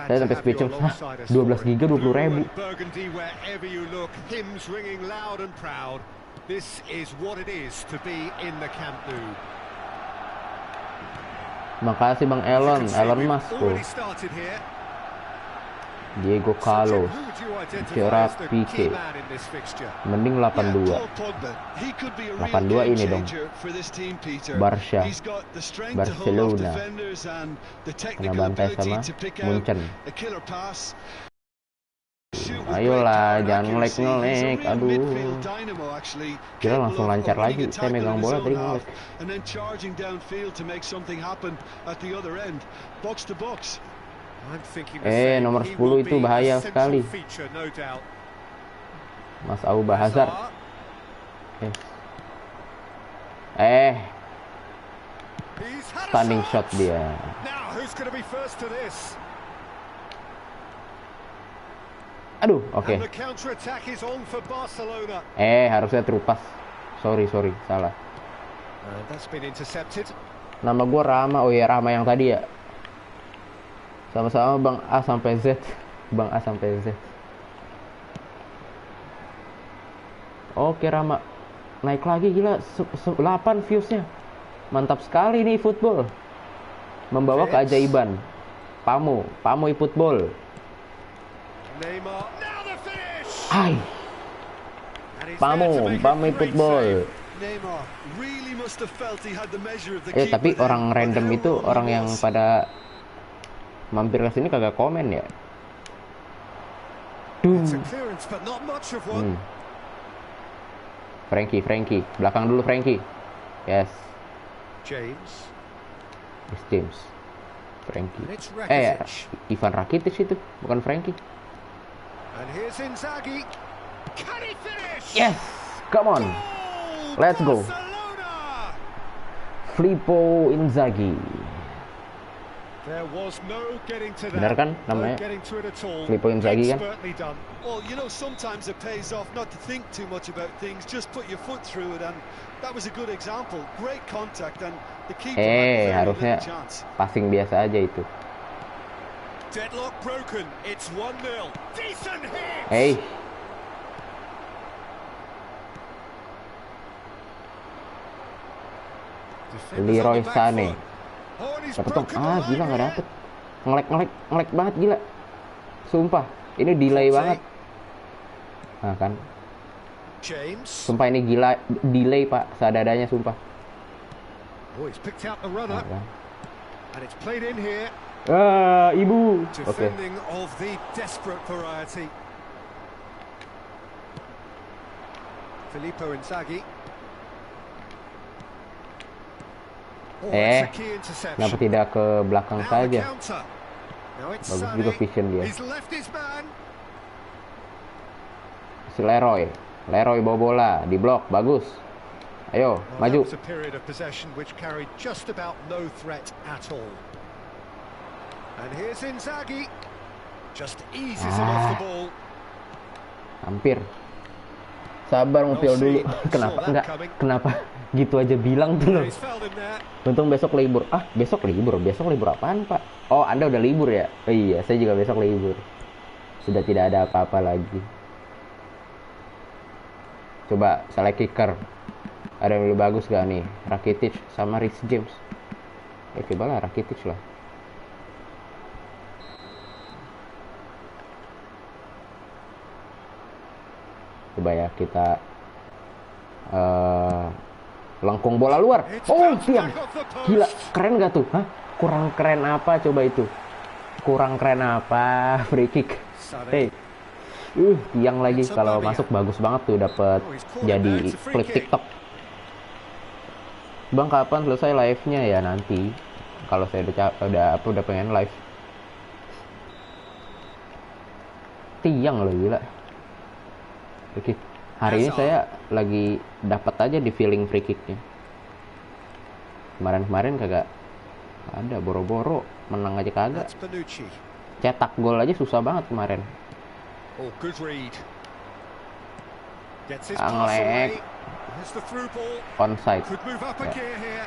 [SPEAKER 1] Saya sampai speechless, 12 giga 20.000.
[SPEAKER 2] This is what it is to be in the Camp Nou.
[SPEAKER 1] Makasih Bang Elon Musk tuh. Diego Carlos, Gerard Pique, mending 82 ini dong. Barcelona kena bantai sama Munchen. Ayolah, jangan ngelek, aduh. Kira langsung lancar lagi, saya megang bola tadi ngelek. Nomor 10 itu bahaya sekali. Mas Auba Hazard. Standing shot dia. Aduh, oke. Harusnya terupas. Sorry, salah. Nama gue Rama. Oh iya, Rama yang tadi ya. Sama-sama Bang A sampai Z. Bang A sampai Z. Oke, Rama. Naik lagi gila, 8 viewsnya. Mantap sekali nih football. Membawa keajaiban. Pamo football. Hai. Pamo football. Tapi orang random itu, orang yang pada mampir ke sini kagak komen ya. Frankie, belakang dulu Frankie. Yes. James. Frankie. Ivan Rakitic itu, bukan Frankie. Yes, come on, let's go. Filippo Inzaghi. Benar kan namanya? Filippo Inzaghi kan?
[SPEAKER 3] Well, you know, sometimes it pays off not to think too much about things, just put your foot through it, and that was a good example. Great contact, and the keeper had very
[SPEAKER 1] harusnya
[SPEAKER 3] little chance.
[SPEAKER 1] Passing biasa aja itu.
[SPEAKER 2] Deadlock broken. It's 1-0. Decent hit.
[SPEAKER 1] Hey. Leroy Sané. Dapet dong. Gila nggak dapet. Ngelek banget gila. Sumpah, ini delay banget. Nah kan.
[SPEAKER 2] James.
[SPEAKER 1] Sumpah ini gila delay Pak, seadanya sumpah.
[SPEAKER 2] Oh, he's picked out the runner.
[SPEAKER 1] Nah, kan.
[SPEAKER 2] And it's played in here.
[SPEAKER 1] Ibu. Oke.
[SPEAKER 2] Defending of the desperate variety. Filippo Inzaghi. Oh, that's a key interception.
[SPEAKER 1] Kenapa tidak ke belakang
[SPEAKER 2] Now the
[SPEAKER 1] saja?
[SPEAKER 2] counter. Now it's
[SPEAKER 1] Bagus
[SPEAKER 2] Sané.
[SPEAKER 1] juga vision dia.
[SPEAKER 2] He's left his man.
[SPEAKER 1] Si Leroy bawa bola, di blok, bagus. Ayo,
[SPEAKER 2] Well,
[SPEAKER 1] maju.
[SPEAKER 2] that was a period of possession which carried just about no threat at all. And here's Inzaghi. Just eases him off the ball.
[SPEAKER 1] Hampir. Sabar ngupil dulu. Kenapa gitu aja bilang tuh loh.
[SPEAKER 2] He's fouled him there.
[SPEAKER 1] Untung besok libur. Besok libur apaan Pak? Oh, Anda udah libur ya? Oh iya, saya juga besok libur. Sudah tidak ada apa-apa lagi. Coba select kicker. Ada yang lebih bagus gak nih? Rakitic sama Reece James. Coba lah Rakitic lah. Coba ya kita lengkung bola luar. Oh, tiang. Gila, keren gak tuh? Hah? Kurang keren apa coba itu? Kurang keren apa? Free kick. Hey. Tiang lagi kalau masuk bagus banget tuh dapat jadi klik TikTok. Bang, kapan selesai live-nya ya? Nanti kalau saya udah pengen live. Tiang loh, gila. Free kick. Hari ini saya lagi dapat aja di feeling free kicknya. Kemarin kagak ada, boro-boro menang aja kagak. Cetak gol aja susah banget kemarin.
[SPEAKER 2] Oh, good read. Gets his
[SPEAKER 1] Anglek.
[SPEAKER 2] pass away. Here's the through ball.
[SPEAKER 1] Onside.
[SPEAKER 2] Could move up a gear here.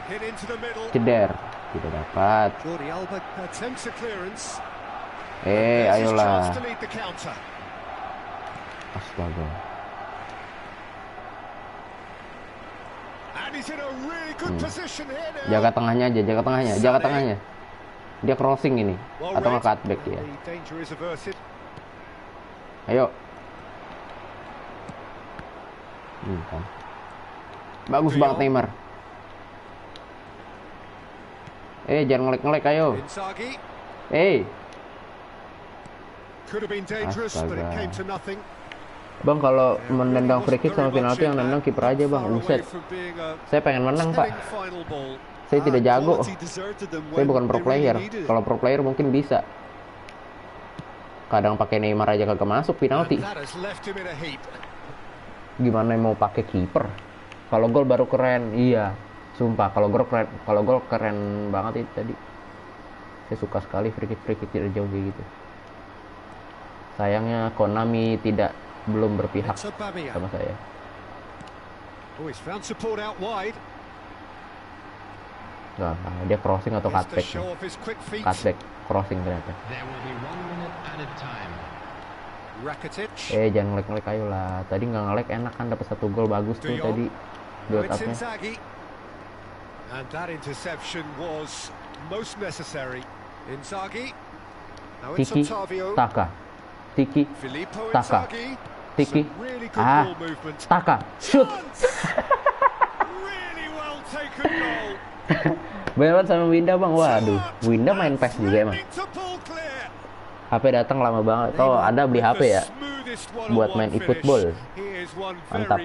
[SPEAKER 2] Hit into the middle.
[SPEAKER 1] Ceder. Tidak dapat.
[SPEAKER 2] Jordi Alba attempts a clearance. There's his
[SPEAKER 1] Ayolah.
[SPEAKER 2] chance to lead the counter.
[SPEAKER 1] Astaga.
[SPEAKER 2] And he's in a really good position here now.
[SPEAKER 1] Jaga tengahnya aja, jaga tengahnya. Dia crossing ini
[SPEAKER 2] Well
[SPEAKER 1] atau
[SPEAKER 2] read.
[SPEAKER 1] nggak cutback ya.
[SPEAKER 2] The danger is averted.
[SPEAKER 1] Ayo. Kan. Bagus banget Neymar. Jangan ngelek-ngelek ayo.
[SPEAKER 2] Inzaghi could have been dangerous, but it came to nothing.
[SPEAKER 1] Bang, kalau menendang free kick sama penalti yang nendang kiper aja bang. Buset. Saya pengen menang Pak. Saya tidak jago. Saya bukan pro player. Kalau pro player mungkin bisa. Kadang pakai Neymar aja kagak masuk penalti. Gimana mau pakai kiper? Kalau gol baru keren. Iya, sumpah kalau gol keren banget itu tadi. Saya suka sekali free kick dari jauh kayak gitu. Sayangnya Konami belum berpihak sama saya. Nah, dia crossing atau cutback? Cutback, crossing ternyata. Jangan ngelek-ngelek ayo lah. Tadi nggak ngelek, enak kan dapat 1 gol bagus tuh tadi build up-nya.
[SPEAKER 2] And that interception was most necessary. Inzaghi. Now it's
[SPEAKER 1] Tiki
[SPEAKER 2] Otavio.
[SPEAKER 1] Taka. Tiki
[SPEAKER 2] Filippo
[SPEAKER 1] Taka.
[SPEAKER 2] Inzaghi.
[SPEAKER 1] Tiki.
[SPEAKER 2] Some really good ball movement.
[SPEAKER 1] Taka. Shoot.
[SPEAKER 2] Really well taken goal.
[SPEAKER 1] Banget sama Winda bang. Waduh, Winda main PES juga emang.
[SPEAKER 2] To pull clear.
[SPEAKER 1] HP datang lama banget. Oh, Anda beli HP ya? Buat main e-football. Mantap.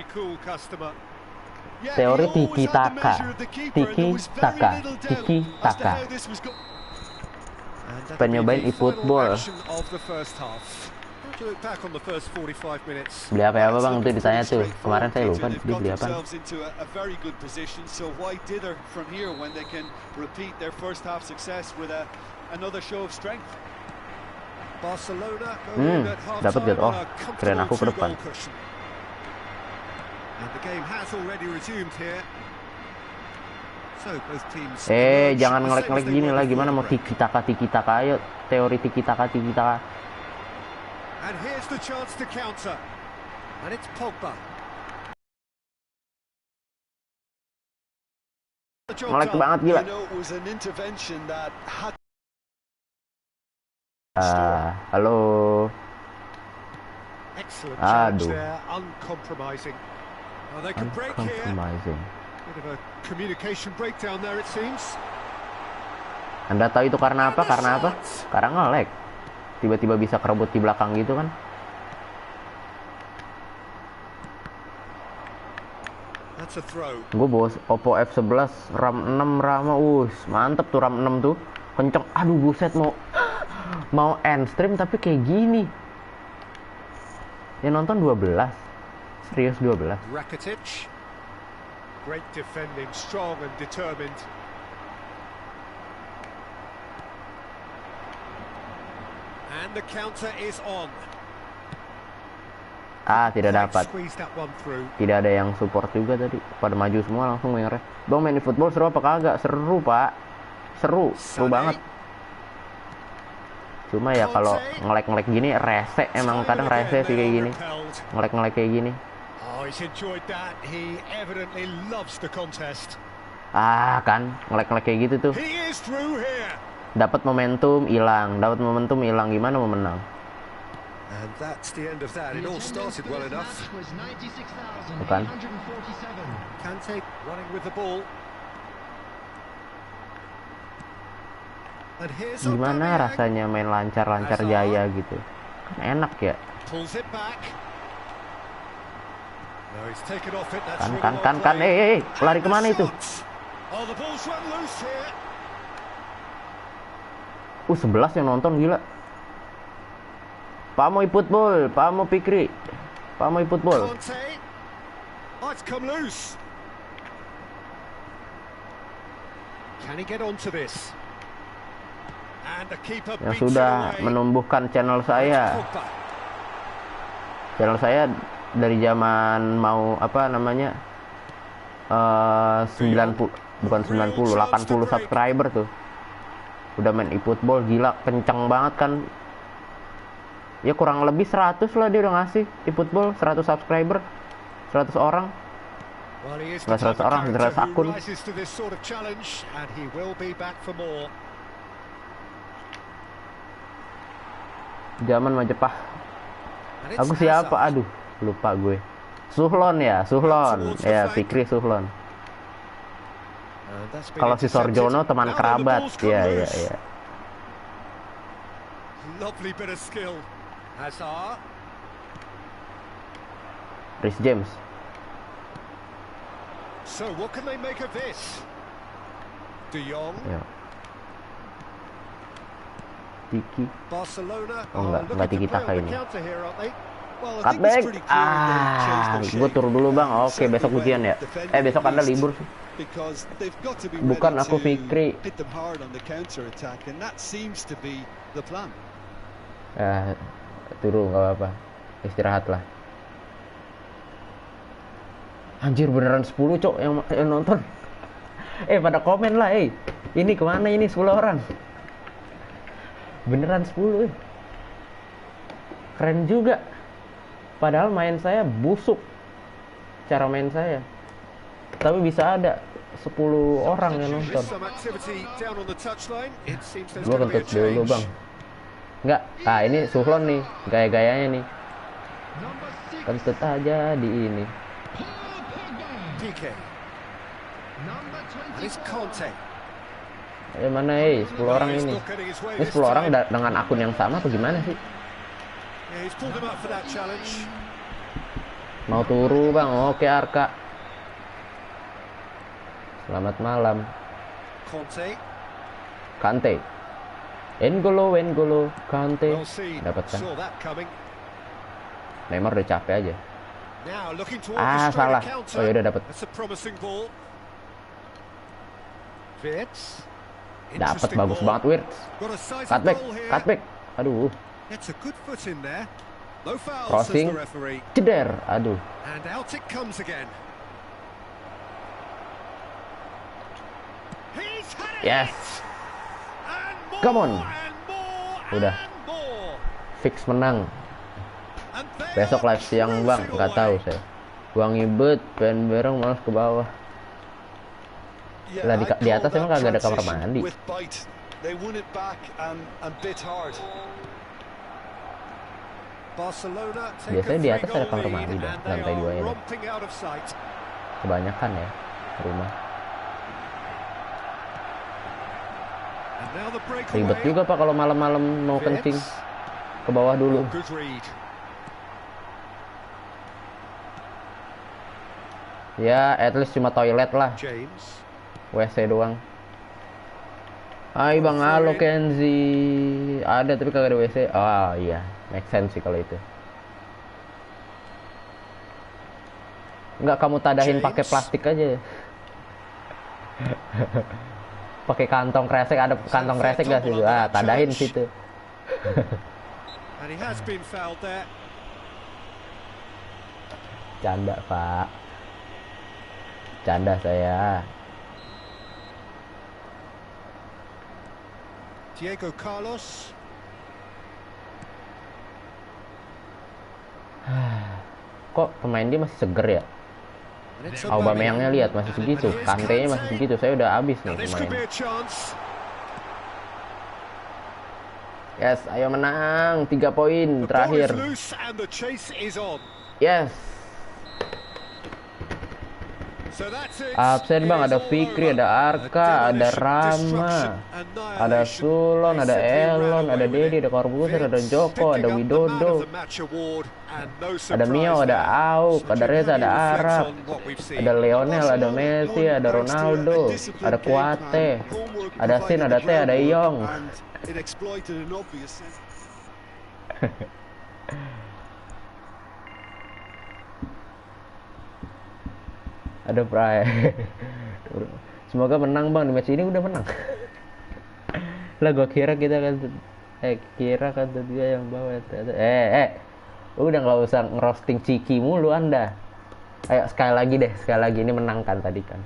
[SPEAKER 1] Teori Tiki Taka. Tiki Taka. Tiki Taka. Pengen nyobain e-football. Beli apa bang? Itu ditanya tuh. Kemarin saya lupa dia beli apa. Dapat gak? Oh, keren aku ke depan. Jangan ngelek-ngelek gini lah. Gimana mau tiki taka ayo. Teori tiki taka.
[SPEAKER 2] And here's the chance to counter. And it's Pogba.
[SPEAKER 3] Job
[SPEAKER 1] Nge-lag
[SPEAKER 3] done.
[SPEAKER 1] banget gila.
[SPEAKER 3] You know, it was an intervention that had
[SPEAKER 1] Halo.
[SPEAKER 2] Excellent challenge
[SPEAKER 1] Aduh.
[SPEAKER 2] there, uncompromising. Well, they could break here.
[SPEAKER 1] Uncompromising.
[SPEAKER 2] Bit of a communication breakdown there, it seems.
[SPEAKER 1] Anda tahu itu karena apa? Karena apa? Karena nge-lag. Tiba-tiba bisa kerebut di belakang gitu kan.
[SPEAKER 2] That's a throw.
[SPEAKER 1] Gue bawa Oppo F11 RAM 6 RAM. Mantep tuh RAM 6 tuh. Kenceng. Aduh buset, mau end stream tapi kayak gini. Ya nonton 12. Serius 12.
[SPEAKER 2] Rakitic. Great defending, strong and determined. And the counter is on.
[SPEAKER 1] Tidak dapat.
[SPEAKER 2] Squeeze that one through.
[SPEAKER 1] Tidak ada yang support juga tadi. Pada maju semua langsung mengereh. Bang, main di football seru apa kagak? Seru, Pak. Seru banget. Cuma ya kalau ngelek-ngelek gini rese, emang kadang rese sih kayak gini. Ngelek-ngelek kayak gini.
[SPEAKER 2] Oh, he's enjoyed that. He evidently loves the contest.
[SPEAKER 1] Kan ngelek-ngelek kayak gitu tuh.
[SPEAKER 2] He is through here.
[SPEAKER 1] Dapat momentum hilang, gimana mau menang?
[SPEAKER 2] And that's the end of that. It all started well enough.
[SPEAKER 1] Bukan.
[SPEAKER 2] Kante running with the ball. And here's
[SPEAKER 1] Gimana
[SPEAKER 2] Aubameyang.
[SPEAKER 1] rasanya main lancar-lancar jaya gitu? Kan enak ya.
[SPEAKER 2] Pulls it back. No, he's taken off it. That's
[SPEAKER 1] Kan,
[SPEAKER 2] really
[SPEAKER 1] kan,
[SPEAKER 2] well played.
[SPEAKER 1] lari
[SPEAKER 2] And
[SPEAKER 1] kemana
[SPEAKER 2] the
[SPEAKER 1] itu?
[SPEAKER 2] shots. Oh, the ball's run loose here.
[SPEAKER 1] 11 yang nonton gila. Pamoy football, Pamo Pikri. Pamoy football.
[SPEAKER 2] Kante. Oh, it's come loose. Can he get onto this? And the keeper
[SPEAKER 1] Yang
[SPEAKER 2] beats
[SPEAKER 1] sudah
[SPEAKER 2] it away.
[SPEAKER 1] menumbuhkan channel saya.
[SPEAKER 2] Pogba.
[SPEAKER 1] Channel saya dari zaman mau apa namanya? 90 bukan 90, 80 subscriber tuh. Udah main e-football gila, kenceng banget kan. Ya kurang lebih 100 lah dia udah ngasih e-football, 100 subscriber, 100 orang.
[SPEAKER 2] Well, he is
[SPEAKER 1] Nggak
[SPEAKER 2] the type
[SPEAKER 1] 100
[SPEAKER 2] of
[SPEAKER 1] orang,
[SPEAKER 2] character
[SPEAKER 1] 100 akun.
[SPEAKER 2] who rises to this sort of challenge, and he will be back for more.
[SPEAKER 1] Zaman Majapahit.
[SPEAKER 2] And it's
[SPEAKER 1] Aku siapa?
[SPEAKER 2] Hazard.
[SPEAKER 1] Aduh, lupa gue. Suhlon ya, Suhlon. Ya, Fikri Suhlon.
[SPEAKER 2] And that's been
[SPEAKER 1] Kalau si
[SPEAKER 2] intercepted.
[SPEAKER 1] Sorjono teman
[SPEAKER 2] Now the
[SPEAKER 1] kerabat.
[SPEAKER 2] ball's come
[SPEAKER 1] Iya,
[SPEAKER 2] loose.
[SPEAKER 1] iya.
[SPEAKER 2] Lovely bit of skill. Hazard.
[SPEAKER 1] Rhys James.
[SPEAKER 2] So what can they make of this? De Jong.
[SPEAKER 1] Ya. Tiki.
[SPEAKER 2] Barcelona.
[SPEAKER 1] Oh, enggak
[SPEAKER 2] looking to
[SPEAKER 1] tiki-taka
[SPEAKER 2] play on the
[SPEAKER 1] ini.
[SPEAKER 2] counter here, aren't they?
[SPEAKER 3] Well, I think
[SPEAKER 1] Cutback.
[SPEAKER 3] it's pretty clear they've changed their
[SPEAKER 1] Gue
[SPEAKER 3] shape.
[SPEAKER 1] turun dulu bang. Oke,
[SPEAKER 3] Certainly
[SPEAKER 1] besok ujian ya.
[SPEAKER 3] when
[SPEAKER 1] Besok Anda
[SPEAKER 3] defending
[SPEAKER 1] libur
[SPEAKER 3] least,
[SPEAKER 1] sih.
[SPEAKER 3] because they've got to be
[SPEAKER 1] Bukan,
[SPEAKER 3] ready
[SPEAKER 1] aku
[SPEAKER 3] to
[SPEAKER 1] Fikri.
[SPEAKER 3] hit them hard on the counter attack, and that seems to be the plan.
[SPEAKER 1] Turun nggak apa-apa. Istirahat lah. Anjir beneran 10 cok yang nonton. Pada komen lah, ini kemana ini 10 orang? Beneran 10, Keren juga. Padahal main saya busuk. Cara main saya. Tapi bisa ada 10 orang yang nonton.
[SPEAKER 2] Some activity down on the touchline. It seems there's
[SPEAKER 1] Gue
[SPEAKER 2] going to be a
[SPEAKER 1] kentut dulu
[SPEAKER 2] change.
[SPEAKER 1] bang. Enggak, ini Suhlon nih. Gaya-gayanya nih. Kentut aja di ini.
[SPEAKER 2] PK. And it's Conte.
[SPEAKER 1] Mana 10 orang ini.
[SPEAKER 2] He's not getting his way
[SPEAKER 1] Ini
[SPEAKER 2] this
[SPEAKER 1] 10 orang
[SPEAKER 2] time.
[SPEAKER 1] dengan akun yang sama atau gimana sih?
[SPEAKER 2] Yeah, he's pulled him up for that challenge.
[SPEAKER 1] Mau turu bang, oke Arka. Selamat malam.
[SPEAKER 2] Conte.
[SPEAKER 1] Kante. N'Golo, Kante.
[SPEAKER 2] Well seen.
[SPEAKER 1] Dapat kan?
[SPEAKER 2] Saw that coming.
[SPEAKER 1] Neymar udah capek aja.
[SPEAKER 2] Now looking to
[SPEAKER 1] Salah.
[SPEAKER 2] orchestrate a counter.
[SPEAKER 1] Oh, yaudah, dapat.
[SPEAKER 2] That's a promising ball. Wirtz.
[SPEAKER 1] Dapat
[SPEAKER 2] Interesting
[SPEAKER 1] bagus
[SPEAKER 2] ball.
[SPEAKER 1] banget Wirtz.
[SPEAKER 2] Got a sizable
[SPEAKER 1] Cutback,
[SPEAKER 2] goal here.
[SPEAKER 1] cutback. Aduh,
[SPEAKER 2] Gets a good foot in there. No foul,
[SPEAKER 1] Crossing.
[SPEAKER 2] says the referee.
[SPEAKER 1] ceder. Aduh.
[SPEAKER 2] And out it comes again. He's had it.
[SPEAKER 1] Yes.
[SPEAKER 2] And more,
[SPEAKER 1] Come on.
[SPEAKER 2] and more,
[SPEAKER 1] Udah.
[SPEAKER 2] and more.
[SPEAKER 1] Fix menang.
[SPEAKER 2] And they
[SPEAKER 1] Besok
[SPEAKER 2] are
[SPEAKER 1] live siang bang,
[SPEAKER 2] cruising
[SPEAKER 1] nggak
[SPEAKER 2] away.
[SPEAKER 1] tahu saya. Wangi bet, pengen bareng malas ke bawah. Lah di
[SPEAKER 3] I'd
[SPEAKER 1] atas
[SPEAKER 3] call
[SPEAKER 1] emang
[SPEAKER 3] that
[SPEAKER 1] kagak ada kamar
[SPEAKER 3] transition
[SPEAKER 1] mandi.
[SPEAKER 3] with bite. They won it back and bit hard.
[SPEAKER 2] Barcelona take
[SPEAKER 1] Biasanya
[SPEAKER 2] a
[SPEAKER 1] di atas ada
[SPEAKER 2] 3-goal
[SPEAKER 1] kamar
[SPEAKER 2] lead
[SPEAKER 1] mandi dah,
[SPEAKER 2] and they
[SPEAKER 1] lantai 2
[SPEAKER 2] are
[SPEAKER 1] ini.
[SPEAKER 2] romping out of sight.
[SPEAKER 1] Kebanyakan ya rumah.
[SPEAKER 2] And now the
[SPEAKER 1] Ribet
[SPEAKER 2] breakaway.
[SPEAKER 1] juga Pak kalau malam-malam mau kencing.
[SPEAKER 2] Fitz.
[SPEAKER 1] Ke bawah dulu.
[SPEAKER 2] Good read.
[SPEAKER 1] Ya, at least cuma toilet lah.
[SPEAKER 2] James.
[SPEAKER 1] WC doang. Hai Bang, halo Kenzi. Ada tapi kagak ada WC. Oh iya, make sense sih kalau itu. Enggak, kamu tadahin
[SPEAKER 2] James.
[SPEAKER 1] pakai plastik aja. Pakai kantong kresek, ada kantong kresek gak sih? Ah, tadahin situ.
[SPEAKER 2] And he has been fouled there.
[SPEAKER 1] Canda, Pak. Canda saya.
[SPEAKER 2] Diego Carlos.
[SPEAKER 1] Kok pemain dia masih seger ya?
[SPEAKER 2] And it's
[SPEAKER 1] Aubameyangnya lihat masih segitu, Kante-nya masih segitu. Saya udah habis nih
[SPEAKER 2] Now this could be
[SPEAKER 1] pemain.
[SPEAKER 2] a chance.
[SPEAKER 1] Yes, ayo menang. 3 poin
[SPEAKER 2] The ball
[SPEAKER 1] terakhir.
[SPEAKER 2] is loose and the chase is on.
[SPEAKER 1] Yes.
[SPEAKER 2] So that's it.
[SPEAKER 1] Absen Bang,
[SPEAKER 2] It is
[SPEAKER 1] ada
[SPEAKER 2] all
[SPEAKER 1] Fikri,
[SPEAKER 2] over.
[SPEAKER 1] ada Arka, ada
[SPEAKER 2] Demolition,
[SPEAKER 1] Rama,
[SPEAKER 2] destruction,
[SPEAKER 1] ada
[SPEAKER 2] annihilation.
[SPEAKER 1] Sulon,
[SPEAKER 2] They
[SPEAKER 1] ada
[SPEAKER 2] simply ran
[SPEAKER 1] Elon,
[SPEAKER 2] away
[SPEAKER 1] ada
[SPEAKER 2] with
[SPEAKER 1] Dedi,
[SPEAKER 2] it.
[SPEAKER 1] ada Corbuzier, ada
[SPEAKER 2] Vince
[SPEAKER 1] Joko, ada
[SPEAKER 2] picking up the man
[SPEAKER 1] Widodo,
[SPEAKER 2] of the match award, and no
[SPEAKER 1] ada Mio,
[SPEAKER 2] surprise
[SPEAKER 1] ada
[SPEAKER 2] there.
[SPEAKER 1] Auk,
[SPEAKER 2] So
[SPEAKER 1] ada Reza, ada
[SPEAKER 2] Giovanni reflects
[SPEAKER 1] Arab,
[SPEAKER 2] on what we've seen.
[SPEAKER 1] ada Lionel, ada
[SPEAKER 3] Barcelona
[SPEAKER 1] Messi,
[SPEAKER 3] won
[SPEAKER 1] ada
[SPEAKER 3] thanks to a
[SPEAKER 1] Ronaldo,
[SPEAKER 3] disciplined
[SPEAKER 1] ada
[SPEAKER 3] game
[SPEAKER 1] Kuate,
[SPEAKER 3] plan. Homework
[SPEAKER 1] ada Sin,
[SPEAKER 3] provided
[SPEAKER 1] ada
[SPEAKER 3] the
[SPEAKER 1] T, ada
[SPEAKER 3] groundwork,
[SPEAKER 1] Yong.
[SPEAKER 3] and it exploited an obvious sense.
[SPEAKER 1] Ada Prai. Semoga menang Bang, di match ini udah menang. Lah gua kira kita kan kira kan dia yang bawa ternyata. Udah nggak usah ngerosting Ciki mulu Anda. Ayo sekali lagi deh, sekali lagi ini menangkan tadi kan.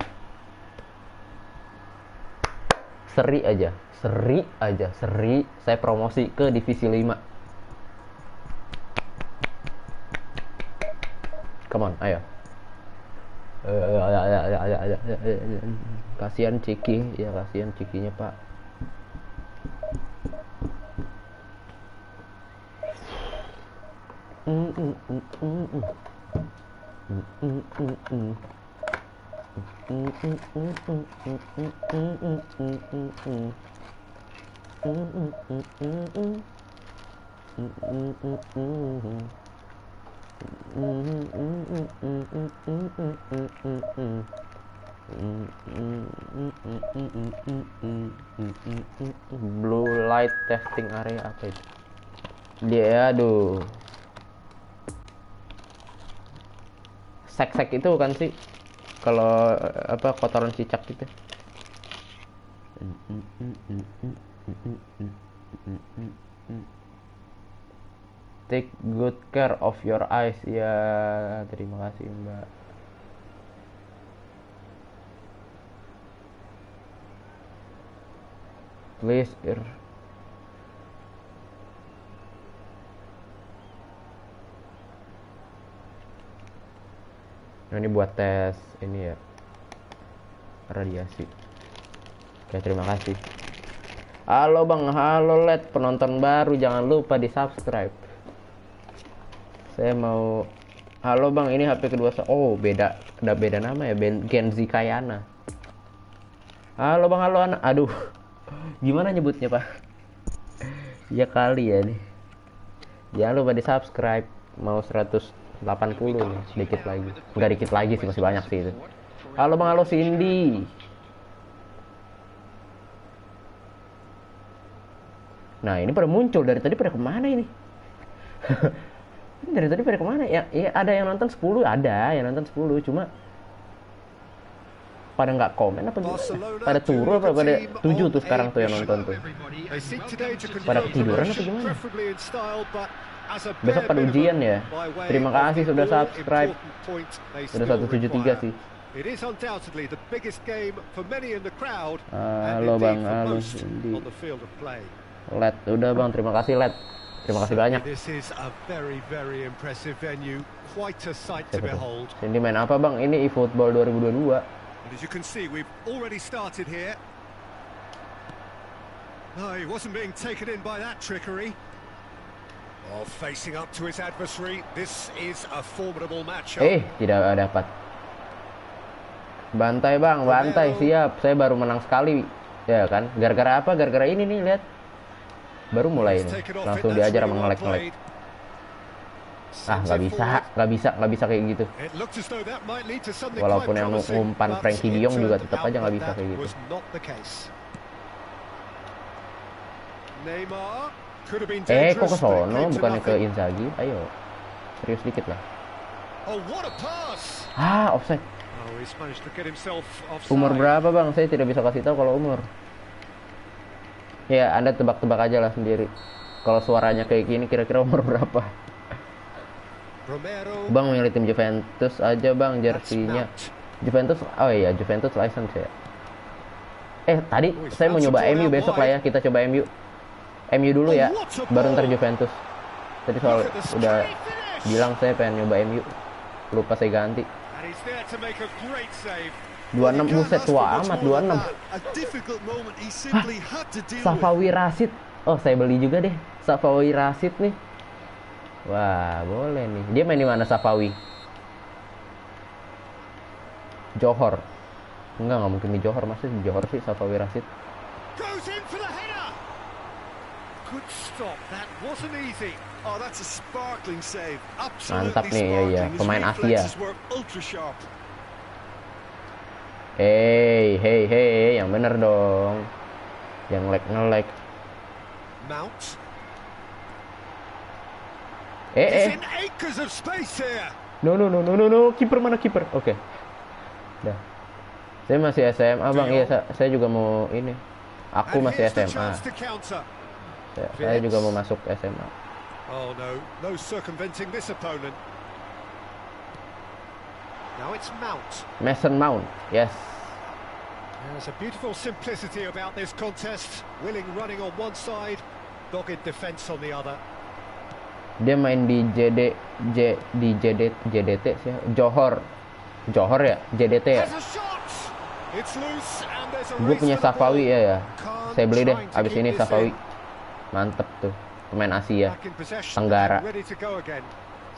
[SPEAKER 1] Seri aja, seri. Saya promosi ke divisi 5. Come on, ayo. Kasihan Ciki, ya kasihan Cikinya Pak. Blue light testing area apa itu? Dia aduh. Sek-sek itu kan sih kalau apa kotoran cicak gitu. Take good care of your eyes. Ya, terima kasih Mbak. Please Nah, ini buat tes ini ya, radiasi. Oke, terima kasih. Halo Bang, halo Led, penonton baru jangan lupa di subscribe. Saya mau, halo Bang, ini HP kedua saya. Oh beda, ada beda nama ya, Genzi Kayana. Halo Bang, halo anak. Aduh, gimana nyebutnya Pak? Ya kali ya nih. Jangan lupa di subscribe. Mau 180 nih, sedikit lagi. Enggak dikit lagi sih, masih banyak sih itu. Halo Bang, halo Cindy. Nah ini pada muncul, dari tadi pada kemana ini? Dari tadi pada kemana? Ya ada yang nonton 10, ada yang nonton 10, cuma pada nggak komen apa gimana? Pada turun apa pada 7 tuh sekarang tuh yang nonton tuh. Pada ketiduran apa gimana? Besok pada ujian ya. Terima kasih sudah subscribe. Sudah 173 sih. Halo Bang, halo Cindy. Led, udah Bang, terima kasih Led. Terima kasih banyak. Cindy main apa Bang? Ini eFootball 2022.
[SPEAKER 2] And as you can see, we've already started here. No, he wasn't being taken in by that trickery. Oh, facing up to his adversary, this is a formidable matchup.
[SPEAKER 1] Tidak dapat. Bantai bang, bantai, siap. Saya baru menang sekali. Ya kan, gara-gara apa? Gara-gara ini nih, lihat. Baru mulai ini, langsung diajar sama ngelek-ngelek. Nggak bisa kayak gitu. Walaupun yang ngumpan Frankie De Jong juga tetap aja nggak bisa kayak gitu. Kok ke sono, bukannya ke Inzaghi? Ayo, serius dikit lah. Offside. Umur berapa bang? Saya tidak bisa kasih tahu kalau umur. Ya, Anda tebak-tebak aja lah sendiri. Kalau suaranya kayak gini, kira-kira umur berapa? Bang milih tim Juventus aja bang, jersinya. Juventus, oh iya, Juventus license ya. Tadi saya mau nyoba MU besok lah ya, kita coba MU. MU dulu ya, baru ntar Juventus. Tadi soal udah bilang saya pengen nyoba MU, lupa saya ganti. 26, buset, tua amat 26. Safawi Rashid. Oh, saya beli juga deh Safawi Rashid nih. Wah, boleh nih. Dia main di mana Safawi? Johor. Enggak mungkin di Johor, masih di Johor sih Safawi Rashid. Mantap nih, ya, pemain Asia. Hey, yang bener dong. Yang ngelek. No. Kiper mana kiper? Oke. Dah. Saya masih SMA, Bang. Iya, saya juga mau ini. Aku masih SMA. Saya juga mau masuk SMA.
[SPEAKER 2] Oh no circumventing this opponent. Now it's Mount.
[SPEAKER 1] Mason Mount, yes.
[SPEAKER 2] There's a beautiful simplicity about this contest. Willing running on one side, dogged defense on the other.
[SPEAKER 1] Dia main di JDT sih, Johor ya, JDT ya. Gue punya Safawi ya. Saya beli deh, abis ini Safawi. Mantep tuh, pemain Asia Tenggara.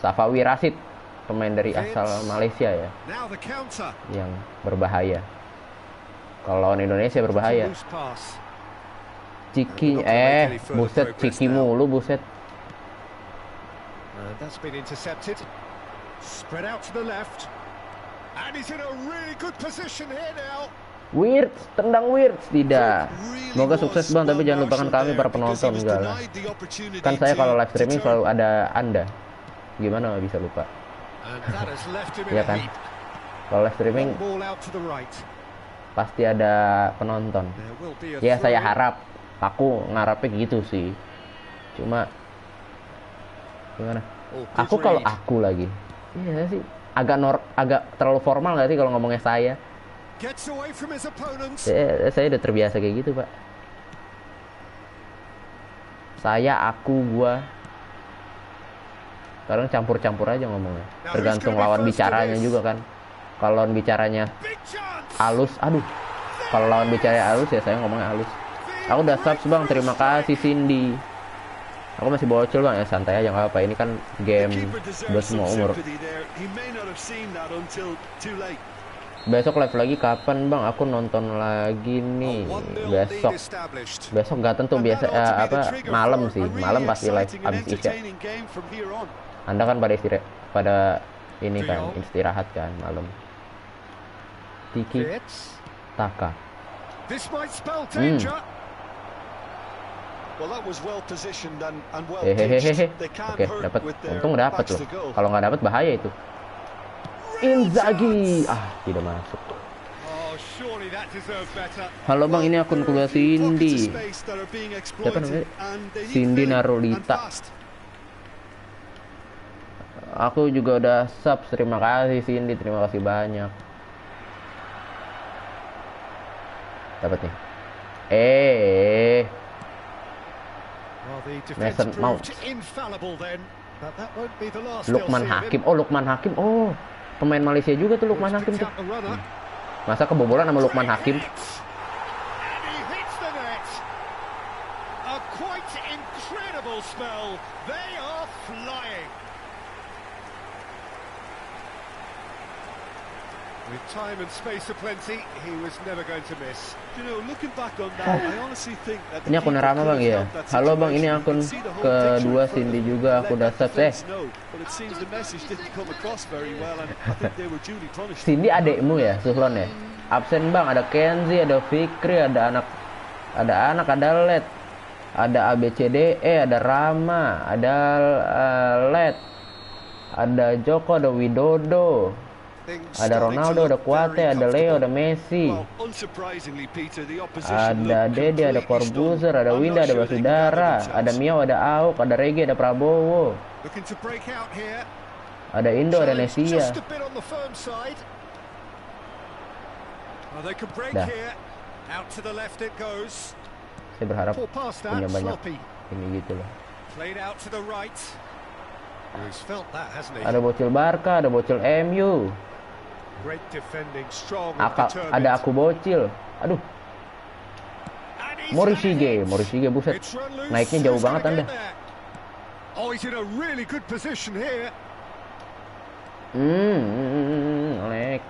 [SPEAKER 1] Safawi Rashid, pemain dari asal Malaysia ya, yang berbahaya. Kalau lawan Indonesia berbahaya. Ciki, buset, Ciki mulu, buset.
[SPEAKER 2] That's been intercepted. Spread out to the left. And he's in a really good position here now.
[SPEAKER 1] Wirtz, tendang Wirtz, tidak. Semoga sukses bang, tapi jangan lupakan kami para penonton. Enggak lah. Kan saya kalau live streaming selalu ada Anda. Gimana nggak bisa lupa? Ya kan? Kalau live streaming pasti ada penonton. Ya saya harap, aku ngarapnya gitu sih. Cuma gimana? Aku kalau aku lagi, iya sih. Agak terlalu formal nggak sih kalau ngomongnya saya? Saya udah terbiasa kayak gitu, Pak. Saya, aku, gua. Sekarang campur-campur aja ngomongnya. Tergantung lawan bicaranya juga kan. Kalau lawan bicaranya halus, aduh. Kalau lawan bicaranya halus ya saya ngomongnya halus. Aku udah subs bang, terima kasih Cindy. Aku masih bocil bang, ya santai aja nggak apa-apa. Ini kan game buat semua umur. Besok live lagi kapan bang? Aku nonton lagi nih besok nggak tentu, biasa malam sih, malam pasti live abis isya. Anda kan pada ini kan istirahat kan malam. Tiki Taka. Oke, dapat. Untung dapat loh. Kalau nggak dapat bahaya itu. Inzaghi, tidak masuk. Halo bang, ini akun kuliah Cindy. Siapa namanya? Cindy Narulita. Aku juga udah subs, terima kasih Cindy, terima kasih banyak. Dapat nih. Mason Mount. Lukman Hakim. Lukman Hakim. Pemain Malaysia juga tuh Lukman Hakim tuh. Masa kebobolan sama Lukman Hakim?
[SPEAKER 2] And he hits the net. A quite incredible spell. They are flying. With time and space aplenty, he was never going to miss.
[SPEAKER 3] You know, looking back on that, I honestly think that
[SPEAKER 1] Ini akun Rama bang ya. Halo bang, ini akun kedua Cindy juga aku udah subs
[SPEAKER 3] But it seems the message didn't come across very well, and I think they were duly punished.
[SPEAKER 1] Cindy adekmu ya, Suhlon ya. Absen bang, ada Kenzi, ada Fikri, ada ada Led, ada ABCDE, ada Rama, ada Led, ada Joko, ada Widodo. Ada Ronaldo, ada Kuate, ada Leo, ada Messi, ada Dede, ada Corbuzier, ada Winda, ada Basudara, ada Miao, ada Auk, ada Regi, ada Prabowo, ada Indo, ada Nesia. Dah. Saya berharap punya banyak ini gitu loh. Ada bocil Barca, ada bocil MU. Ada aku bocil. Aduh. Morishige buset. Naiknya jauh banget Anda.
[SPEAKER 2] Oh, he's in a really good position here.
[SPEAKER 1] Ngelek.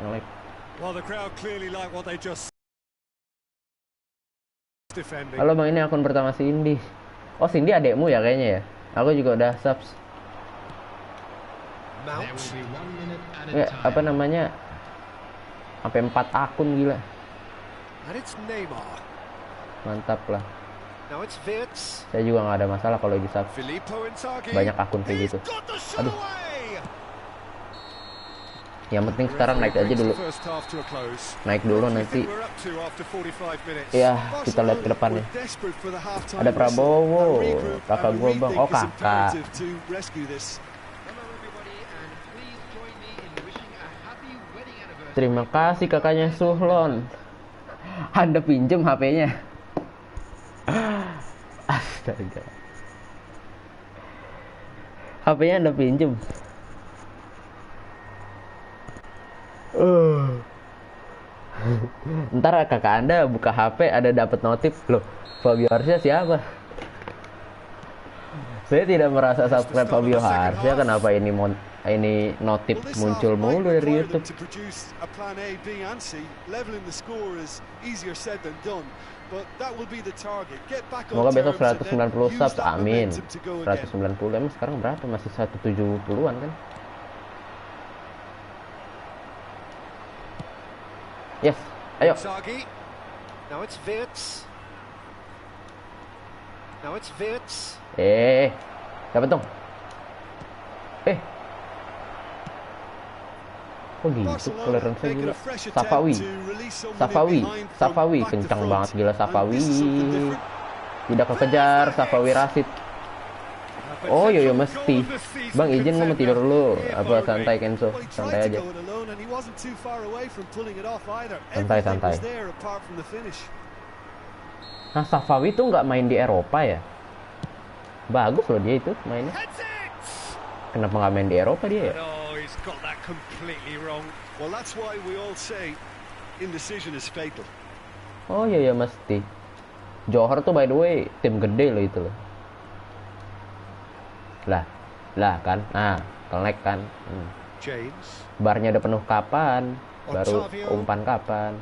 [SPEAKER 2] Well, the crowd clearly like what they just defending.
[SPEAKER 1] Halo bang, ini akun pertama Cindy. Oh, Cindy adekmu ya kayaknya ya. Aku juga udah subs. Ya, apa namanya? Sampai 4 akun gila. Mantap lah. Saya juga nggak ada masalah kalau di sub. Banyak akun kayak gitu. Aduh. Yang penting sekarang naik aja dulu. Naik dulu nanti. Ya, kita lihat ke depannya. Ada Prabowo, kakak gua bang. Oh kakak. Terima kasih kakaknya Suhlon. Anda pinjem HP-nya. Astaga. HP-nya Anda pinjem. Ntar kakak Anda buka HP ada dapat notif loh. Fabio Harsha siapa? Saya tidak merasa subscribe Fabio Harsha. Kenapa ini notif muncul mulu dari YouTube? Semoga besok 190 subs, amin. 190, emang sekarang berapa? Masih 170-an kan? Yes, ayo. Dapat dong. Oh gitu, clearance-nya gila. Safawi, kencang banget gila Safawi. Tidak kekejar, Safawi Rashid. Oh yo mesti. Bang izin mau tidur dulu. Apa santai Kenzo, santai aja. Santai. Nah Safawi tuh nggak main di Eropa ya? Bagus loh dia itu mainnya. Kenapa nggak main di Eropa dia ya?
[SPEAKER 3] Got that completely wrong. Well, that's why we all say indecision is fatal.
[SPEAKER 1] Oh iya mesti. Johor tuh by the way tim gede loh itu loh. Lah kan. Nah, kelek kan.
[SPEAKER 2] James.
[SPEAKER 1] Barnya udah penuh kapan? Baru umpan kapan?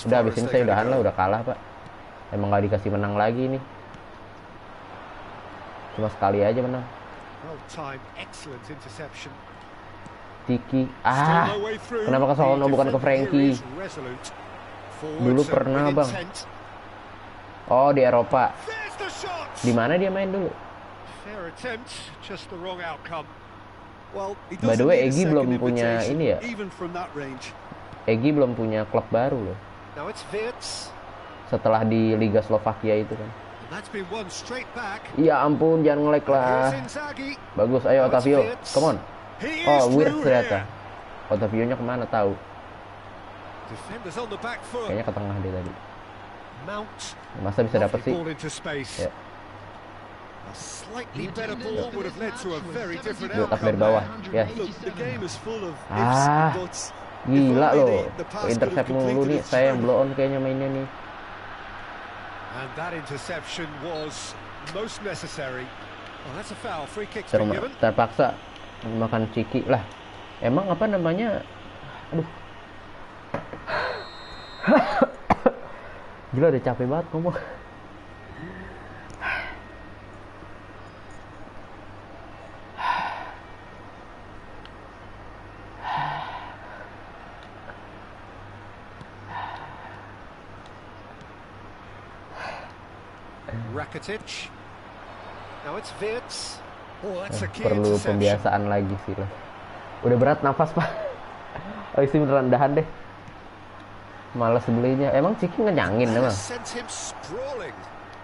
[SPEAKER 1] Udah abis ini saya udahan lah, udah kalah pak. Emang nggak dikasih menang lagi nih. Cuma sekali aja menang. Tiki. Kenapa ke Sono bukan ke Frankie? Dulu pernah bang. Oh di Eropa. Di mana dia main dulu? By the way, Egy belum punya ini ya. Egy belum punya klub baru loh. Setelah di Liga Slovakia itu kan. Ya ampun, jangan nge-lag lah. Bagus, ayo Otavio, come on. Oh, weird ternyata. Otavio-nya kemana tahu? Kayaknya ke tengah dia tadi. Masa bisa dapat sih? Ya.
[SPEAKER 2] A slightly better ball would have led to a very different
[SPEAKER 1] Dua tak dari
[SPEAKER 2] outcome.
[SPEAKER 1] bawah. Ya.
[SPEAKER 3] Look, the game is full of ifs
[SPEAKER 1] Ah.
[SPEAKER 3] and buts.
[SPEAKER 1] Gila
[SPEAKER 3] If only
[SPEAKER 1] loh.
[SPEAKER 3] the pass could
[SPEAKER 1] Intercept
[SPEAKER 3] have
[SPEAKER 1] mulu
[SPEAKER 3] completed
[SPEAKER 1] nih.
[SPEAKER 3] its
[SPEAKER 1] Saya yang
[SPEAKER 3] journey.
[SPEAKER 1] blow on kayaknya mainnya nih.
[SPEAKER 2] And that interception was most necessary. Well, that's a foul. Free kick's
[SPEAKER 1] Terus
[SPEAKER 2] been given.
[SPEAKER 1] terpaksa makan ciki lah. Emang apa namanya? Aduh. Gila udah capek banget ngomong.
[SPEAKER 2] Rakitic. Now it's Wirtz. Oh, that's a key
[SPEAKER 1] Perlu
[SPEAKER 2] interception.
[SPEAKER 1] pembiasaan lagi sih lah. Udah berat nafas pak. Oh isi beneran dahan deh. Malas belinya. Emang Ciki ngenyangin emang.
[SPEAKER 2] Sent him sprawling.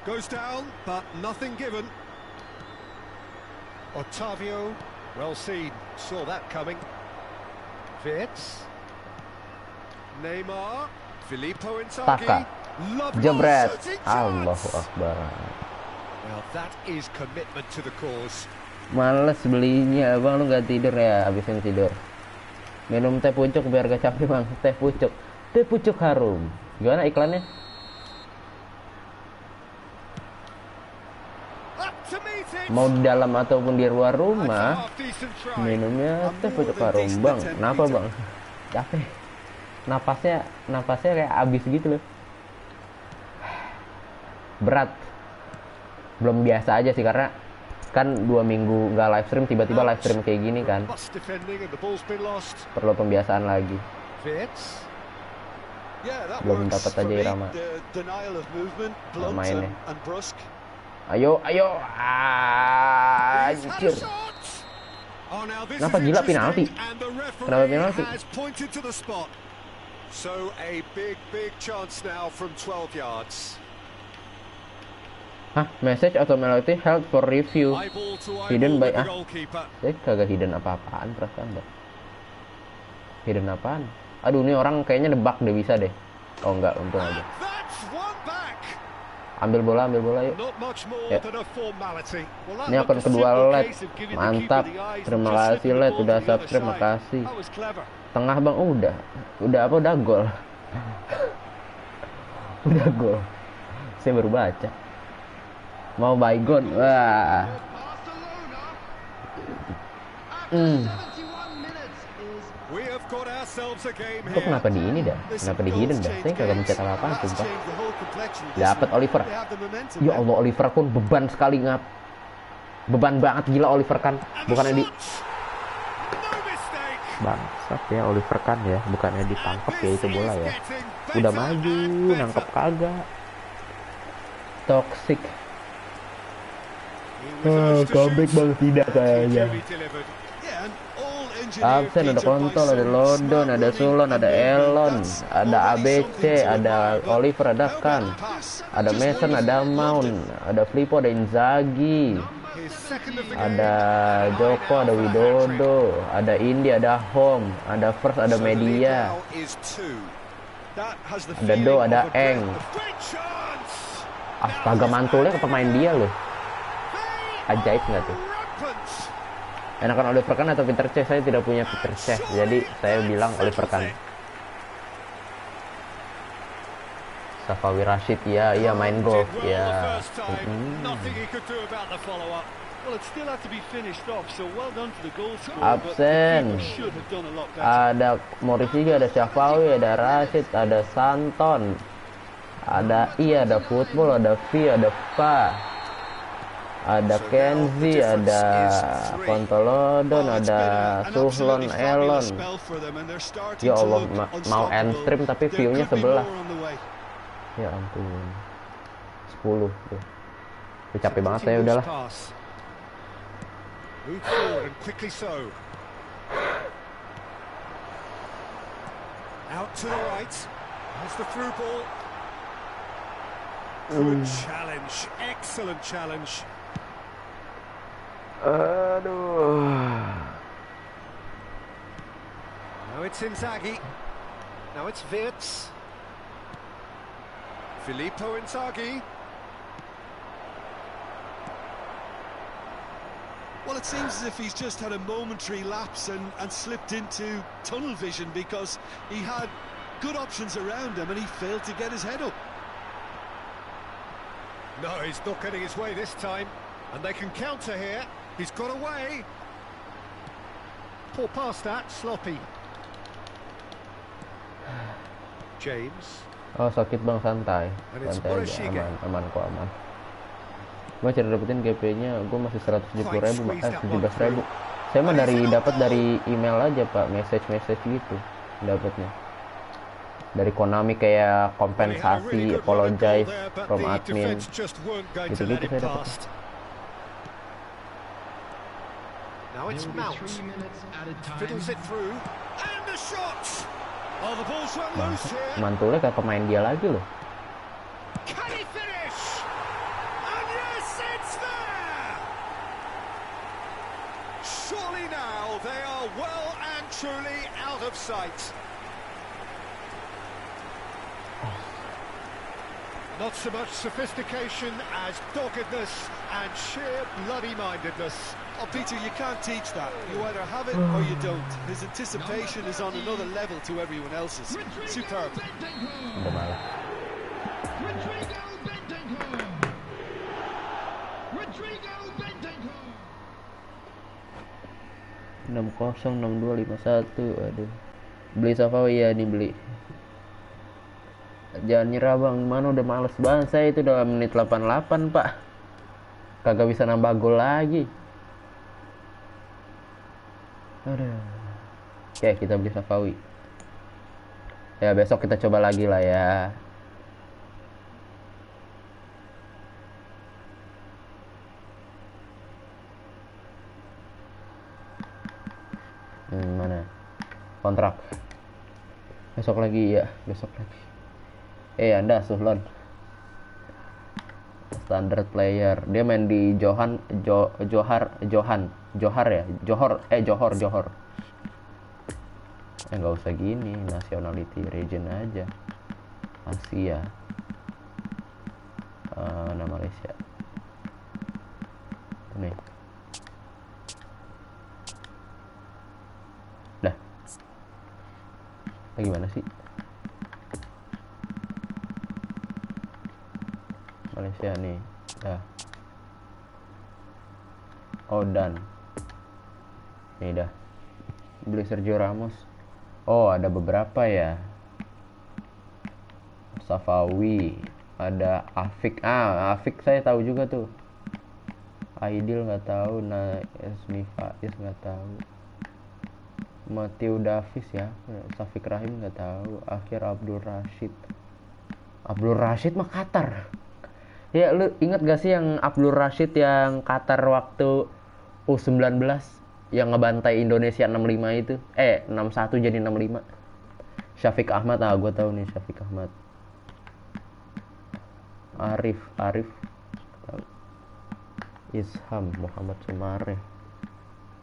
[SPEAKER 2] Goes down, but nothing given. Otavio, well seen. Saw that coming. Wirtz. Neymar. Filippo Inzaghi.
[SPEAKER 1] Taka.
[SPEAKER 2] Lovely
[SPEAKER 1] Jebret.
[SPEAKER 2] shooting chance.
[SPEAKER 1] Allahu Akbar.
[SPEAKER 2] Well, that is commitment to the cause.
[SPEAKER 1] Males belinya, abang lu gak tidur ya, abisin tidur. Minum teh pucuk biar gak capek bang, teh pucuk harum. Gimana iklannya?
[SPEAKER 2] Up to meet it.
[SPEAKER 1] Mau di dalam ataupun di luar
[SPEAKER 2] That's a
[SPEAKER 1] rumah,
[SPEAKER 2] half-decent try.
[SPEAKER 1] minumnya
[SPEAKER 2] A
[SPEAKER 1] teh
[SPEAKER 2] more
[SPEAKER 1] pucuk
[SPEAKER 2] than
[SPEAKER 1] harum
[SPEAKER 2] decent
[SPEAKER 1] bang.
[SPEAKER 2] attempt,
[SPEAKER 1] Kenapa
[SPEAKER 2] Peter.
[SPEAKER 1] bang? Capek. Napasnya kayak abis gitu loh. Berat. Belum biasa aja sih karena kan 2 minggu nggak live stream, tiba-tiba live stream kayak gini kan.
[SPEAKER 2] Bus defending and the ball's been lost.
[SPEAKER 1] Perlu pembiasaan lagi.
[SPEAKER 2] Wirtz.
[SPEAKER 3] Yeah, that
[SPEAKER 1] Belum
[SPEAKER 3] works
[SPEAKER 1] dapat
[SPEAKER 3] for
[SPEAKER 1] aja
[SPEAKER 3] me.
[SPEAKER 1] Irama.
[SPEAKER 3] The denial of movement, blunt
[SPEAKER 1] mainnya.
[SPEAKER 3] and brusque.
[SPEAKER 1] Ayo.
[SPEAKER 2] He's had a
[SPEAKER 1] Anjir.
[SPEAKER 2] shot. Oh, now this
[SPEAKER 1] Kenapa
[SPEAKER 2] is
[SPEAKER 1] gila
[SPEAKER 2] interesting,
[SPEAKER 1] penalti?
[SPEAKER 2] and the referee
[SPEAKER 1] Kenapa penalti?
[SPEAKER 2] has pointed to the spot. So a big chance now from 12 yards.
[SPEAKER 1] Hah? Message automatically held for review.
[SPEAKER 2] Eyeball to
[SPEAKER 1] Hidden
[SPEAKER 2] eyeball
[SPEAKER 1] by
[SPEAKER 2] with the goalkeeper.
[SPEAKER 1] Saya kagak hidden apa-apaan perasaan dah. Hidden apaan? Aduh ini orang kayaknya nebak deh, bisa deh. Oh enggak, untung aja.
[SPEAKER 2] That's one back.
[SPEAKER 1] Ambil bola yuk.
[SPEAKER 2] Not much more
[SPEAKER 1] Ya.
[SPEAKER 2] than a formality. Well, that
[SPEAKER 1] Ini akun
[SPEAKER 2] looked a
[SPEAKER 1] kedua
[SPEAKER 2] simple
[SPEAKER 1] LED.
[SPEAKER 2] case of giving the
[SPEAKER 1] Mantap.
[SPEAKER 2] keeper the eyes and
[SPEAKER 1] Terima
[SPEAKER 2] just
[SPEAKER 1] kasih
[SPEAKER 2] slipping the
[SPEAKER 1] LED
[SPEAKER 2] ball
[SPEAKER 1] udah
[SPEAKER 2] to the other
[SPEAKER 1] subscribe,
[SPEAKER 2] side.
[SPEAKER 1] makasih.
[SPEAKER 2] That was clever.
[SPEAKER 1] Tengah bang, udah gol. Udah gol. Saya baru baca. Mau bygone, wah.
[SPEAKER 2] We have got ourselves a game
[SPEAKER 1] Kok
[SPEAKER 2] here.
[SPEAKER 1] kenapa di ini dah? Kenapa di hidden dah? Saya kagak mencet apa-apaan sumpah. Dapat Oliver. Ya Allah, Oliver Kahn beban sekali ngap. Beban banget gila Oliver Kahn. Bukannya di
[SPEAKER 2] No mistake.
[SPEAKER 1] bangsat ya Oliver Kahn ya, bukannya ditangkap ya itu bola ya. Udah maju, nangkep kagak. Toxic. Comeback bang tidak kayaknya. Absen, ada kontol, ada London, ada Sulon, ada Elon, ada ABC, ada Oliver, ada Kahn, ada Mason, ada Mount, ada Filippo, ada Inzaghi, ada Joko, ada Widodo, ada Indi, ada Home, ada First, ada Media, ada Do, ada Eng. Astaga, mantulnya ke pemain dia loh. Ajaib nggak tuh? Enakan Oliver Kahn atau Peter Cech? Saya tidak punya Peter Cech, jadi saya bilang Oliver Kahn. Safawi Rashid ya, iya main golf ya. Absen. Ada Morrissey, ada Safawi, ada Rashid, ada Santon, ada ada football, ada V, ada Fa. Ada Kenzi, ada Kontolodon, ada Suhlon, Elon. Ya Allah, mau end stream tapi view-nya sebelah. Ya ampun. 10 tuh. Udah capek banget saya, udahlah.
[SPEAKER 2] Out to the right. Has the through ball. Good challenge. Excellent challenge.
[SPEAKER 1] Aduh.
[SPEAKER 2] Now it's Inzaghi. Now it's Wirtz. Filippo Inzaghi.
[SPEAKER 3] Well, it seems as if he's just had a momentary lapse and slipped into tunnel vision, because he had good options around him and he failed to get his head up.
[SPEAKER 2] No, he's not getting his way this time. And they can counter here. He's got away. Poor pass that, sloppy. James.
[SPEAKER 1] Oh sakit bang, santai.
[SPEAKER 2] And it's
[SPEAKER 1] Santai aja,
[SPEAKER 2] Morishige.
[SPEAKER 1] aman kok aman. Gue cara dapetin GP-nya, gue masih 170.000, 17.000. Saya mah dapat dari email aja pak, message gitu dapatnya. Dari Konami kayak kompensasi, apologize from admin, gitu-gitu saya dapat.
[SPEAKER 2] Now it's
[SPEAKER 4] There will
[SPEAKER 2] Mount.
[SPEAKER 4] be 3 minutes added time.
[SPEAKER 2] Fiddles it through. And the shot! Oh, the ball's run loose here.
[SPEAKER 1] Mantulnya kayak pemain dia lagi loh.
[SPEAKER 2] Can he finish? And yes, it's there! Surely now they are well and truly out of sight. Not so much sophistication as doggedness and sheer bloody-mindedness.
[SPEAKER 3] Oh, Peter, you can't teach that. You either have it or you don't. His anticipation is on another level to everyone else's. Superb.
[SPEAKER 1] Udah malah.
[SPEAKER 4] Rodrigo Bentancur. Rodrigo Bentancur.
[SPEAKER 1] 606251. Aduh. Beli Safawi ya nih beli. Jangan nyerah bang, mana udah males banget saya itu udah menit 88 pak. Kagak bisa nambah gol lagi. Aduh. Oke kita beli Safawi. Ya besok kita coba lagi lah ya. Mana? Kontrak. Besok lagi ya, besok lagi. Anda Suhlon. Standard player. Dia main di Johor ya. Johor. Nggak usah gini, nationality region aja. Asia. Nama Malaysia. Nih. Dah. Gimana sih? Malaysia nih. Dah. Oh dan. Nih dah. Beli Sergio Ramos. Oh, ada beberapa ya. Safawi, ada Afik. Afik saya tahu juga tuh. Aidil nggak tahu, nah Esmi Faiz nggak tahu. Matthew Davis ya, Safik Rahim nggak tahu. Akhir Abdul Rashid mah Qatar. Ya lu ingat gak sih yang Abdul Rashid yang Qatar waktu U19 yang ngebantai Indonesia 65 itu? 61 jadi 65. Syafiq Ahmad, gue tahu nih Syafiq Ahmad. Arif tahu. Isham Muhammad Sumare.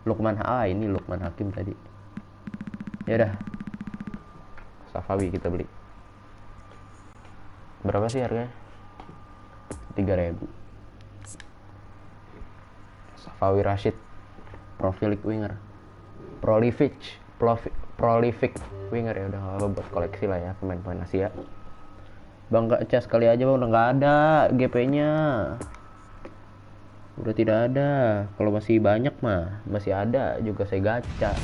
[SPEAKER 1] Lukman ini Lukman Hakim tadi. Ya udah. Safawi kita beli. Berapa sih harganya? 3.000. Safawi Rashid, prolific winger. Prolific winger ya, udah nggak apa buat koleksi lah ya pemain-pemain Asia. Bang gak cas kali aja bang, udah nggak ada GP-nya. Udah tidak ada. Kalau masih banyak mah masih ada juga saya gacha.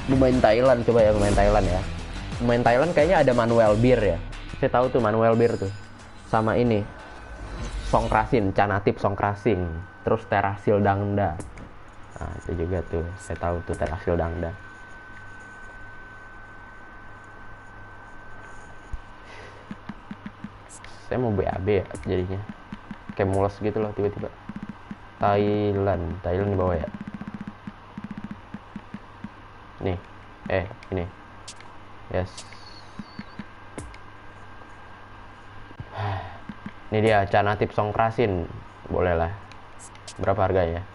[SPEAKER 1] Pemain Thailand coba ya, pemain Thailand ya. Pemain Thailand kayaknya ada Manuel Bir ya. Saya tahu tuh Manuel Bir tuh. Sama ini Songkrasin, Canatip Songkrasin. Terus Terasil Dangda. Nah itu juga tuh, saya tahu tuh Terasil Dangda. Saya mau BAB ya jadinya. Kayak mules gitu loh tiba-tiba. Thailand di bawah ya. Nih, ini. Yes. Ini dia Canatip Songkrasin. Boleh lah. Berapa harganya?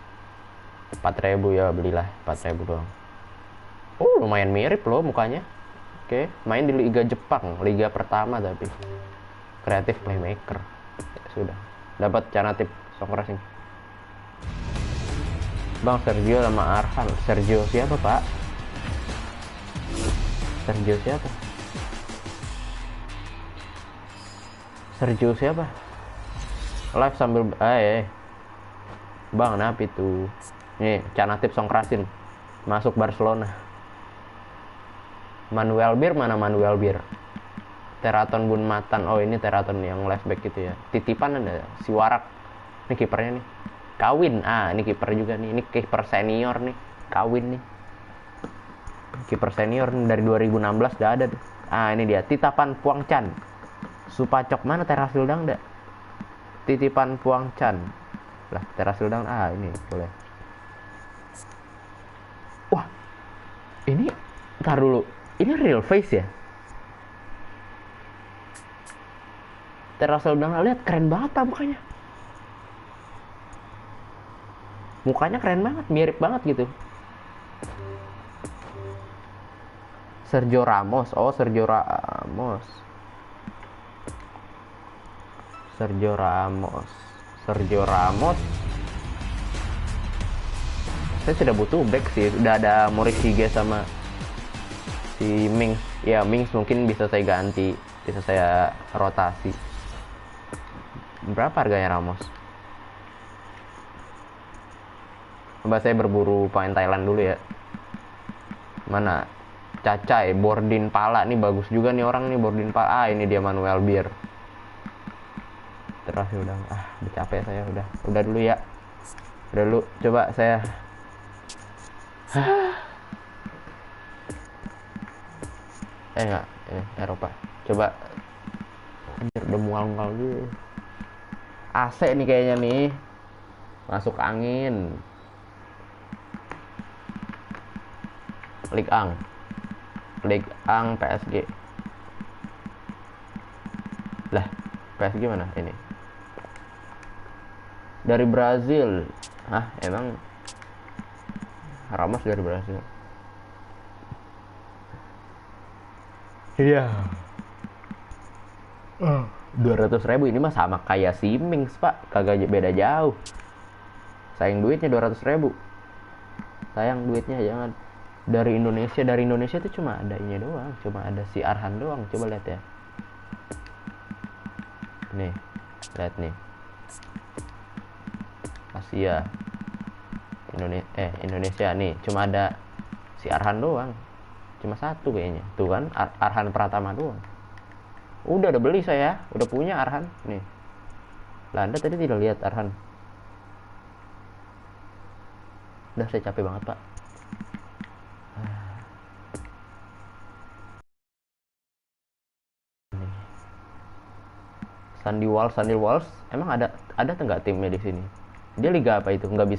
[SPEAKER 1] 4.000 ya, belilah 4.000 doang. Lumayan mirip loh mukanya. Oke, main di Liga Jepang, Liga pertama tapi. Kreatif playmaker. Ya, sudah. Dapat Canatip Song Racing. Bang, Sergio sama Arhan. Sergio siapa, Pak? Sergio siapa? Sergio siapa? Live sambil Bang, kenapa itu? Nih, Canatip Song Racing masuk Barcelona. Manuel Bir, mana Manuel Bir? Teraton Bun Matan. Oh, ini Teraton yang left-back gitu ya. Titipan ada si Warak. Ini kipernya nih. Kawin. Ini kiper juga nih. Ini kiper senior nih. Kawin nih. Kiper senior nih, dari 2016 udah ada tuh. Ini dia. Titapan Puang Chan. Supacok mana Terasil Dang dah? Titipan Puang Chan. Lah, Terasil Dang. Ini boleh. Wah. Ini ntar dulu. Ini real face ya? Terasil Dang, lihat keren banget mukanya. Mukanya keren banget, mirip banget gitu. Sergio Ramos. Oh, Sergio Ramos. Sergio Ramos. Sergio Ramos. Saya tidak butuh back sih. Udah ada Maurice Hige sama si Mings. Ya, Mings mungkin bisa saya ganti. Bisa saya rotasi. Berapa harganya Ramos? Coba saya berburu pemain Thailand dulu ya. Mana? Cacai, Bordin Pala. Nih bagus juga nih orang nih, Bordin Pala. Ini dia Manuel Bir. Terakhir udah. Udah capek saya udah. Udah dulu ya. Udah dulu. Coba saya. Enggak. Ini Eropa. Coba. Anjir, udah mual-mual gitu. AC nih kayaknya nih. Masuk angin. Ligue 1 PSG. Lah, PSG mana ini? Dari Brazil. Emang Ramos dari Brazil. Iya. 200.000 ini mah sama kayak si Mings, Pak. Kagak beda jauh. Sayang duitnya 200.000. Sayang duitnya, jangan. Dari Indonesia tuh cuma ada ini doang, cuma ada si Arhan doang. Coba lihat ya. Nih, lihat nih. Asia. Indonesia nih, cuma ada si Arhan doang. Cuma satu kayaknya. Tuh kan, Arhan Pratama doang. Udah beli saya, udah punya Arhan nih. Lah, Anda tadi tidak lihat Arhan. Udah, saya capek banget, Pak. Sandy Walsh, emang ada nggak timnya di sini? Dia liga apa itu? Nggak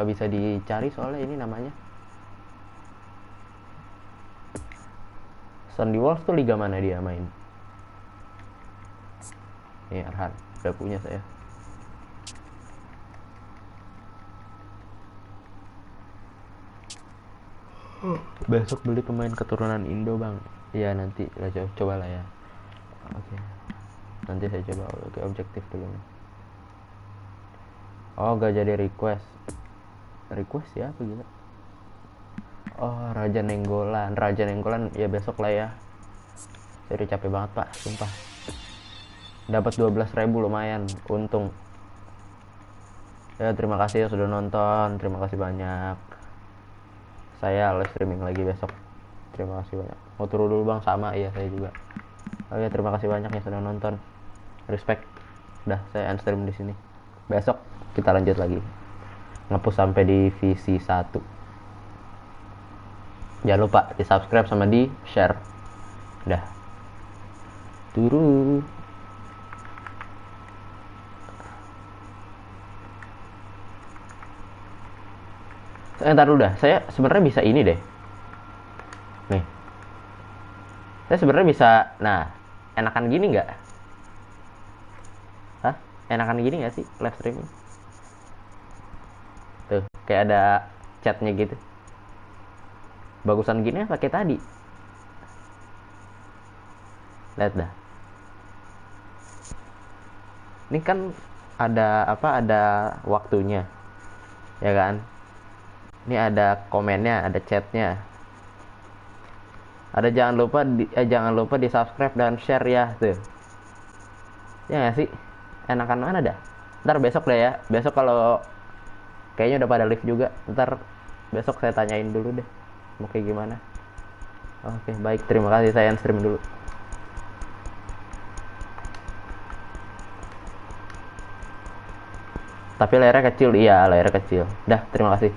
[SPEAKER 1] bisa dicari soalnya ini namanya. Sandy Walsh tuh liga mana dia main? Nih Arhan, udah punya saya. Besok beli pemain keturunan Indo, Bang. Iya, nanti coba lah ya. Oke. Nanti saya coba. Oke, objektif dulu nih. Oh, gak jadi request. Request ya apa gila? Oh, Raja Nenggolan ya besok lah ya. Saya udah capek banget, Pak, sumpah. Dapat 12.000 lumayan, untung. Ya, terima kasih ya sudah nonton. Terima kasih banyak. Saya live streaming lagi besok. Terima kasih banyak. Mau turun dulu, Bang, sama iya saya juga. Oh ya, terima kasih banyak ya sudah nonton. Respect. Udah, saya unstream di sini. Besok kita lanjut lagi. Ngepush sampai di visi 1. Jangan lupa di subscribe sama di share. Udah. Turu. Ntar dulu dah. Saya sebenarnya bisa ini deh. Nih. Saya sebenarnya bisa. Nah, enakan gini nggak? Hah? Enakan gini nggak sih live streaming? Tuh, kayak ada chatnya gitu. Bagusan gini pakai tadi. Lihat dah. Ini kan ada apa? Ada waktunya, ya kan? Ini ada komennya, ada chatnya. Ada jangan lupa di subscribe dan share ya tuh. Ya nggak sih? Enakan mana dah? Ntar besok deh ya. Besok kalau kayaknya udah pada live juga. Ntar besok saya tanyain dulu deh. Mau kayak gimana? Oke, baik. Terima kasih. Saya stream dulu. Tapi layarnya kecil. Iya, layarnya kecil. Dah, terima kasih.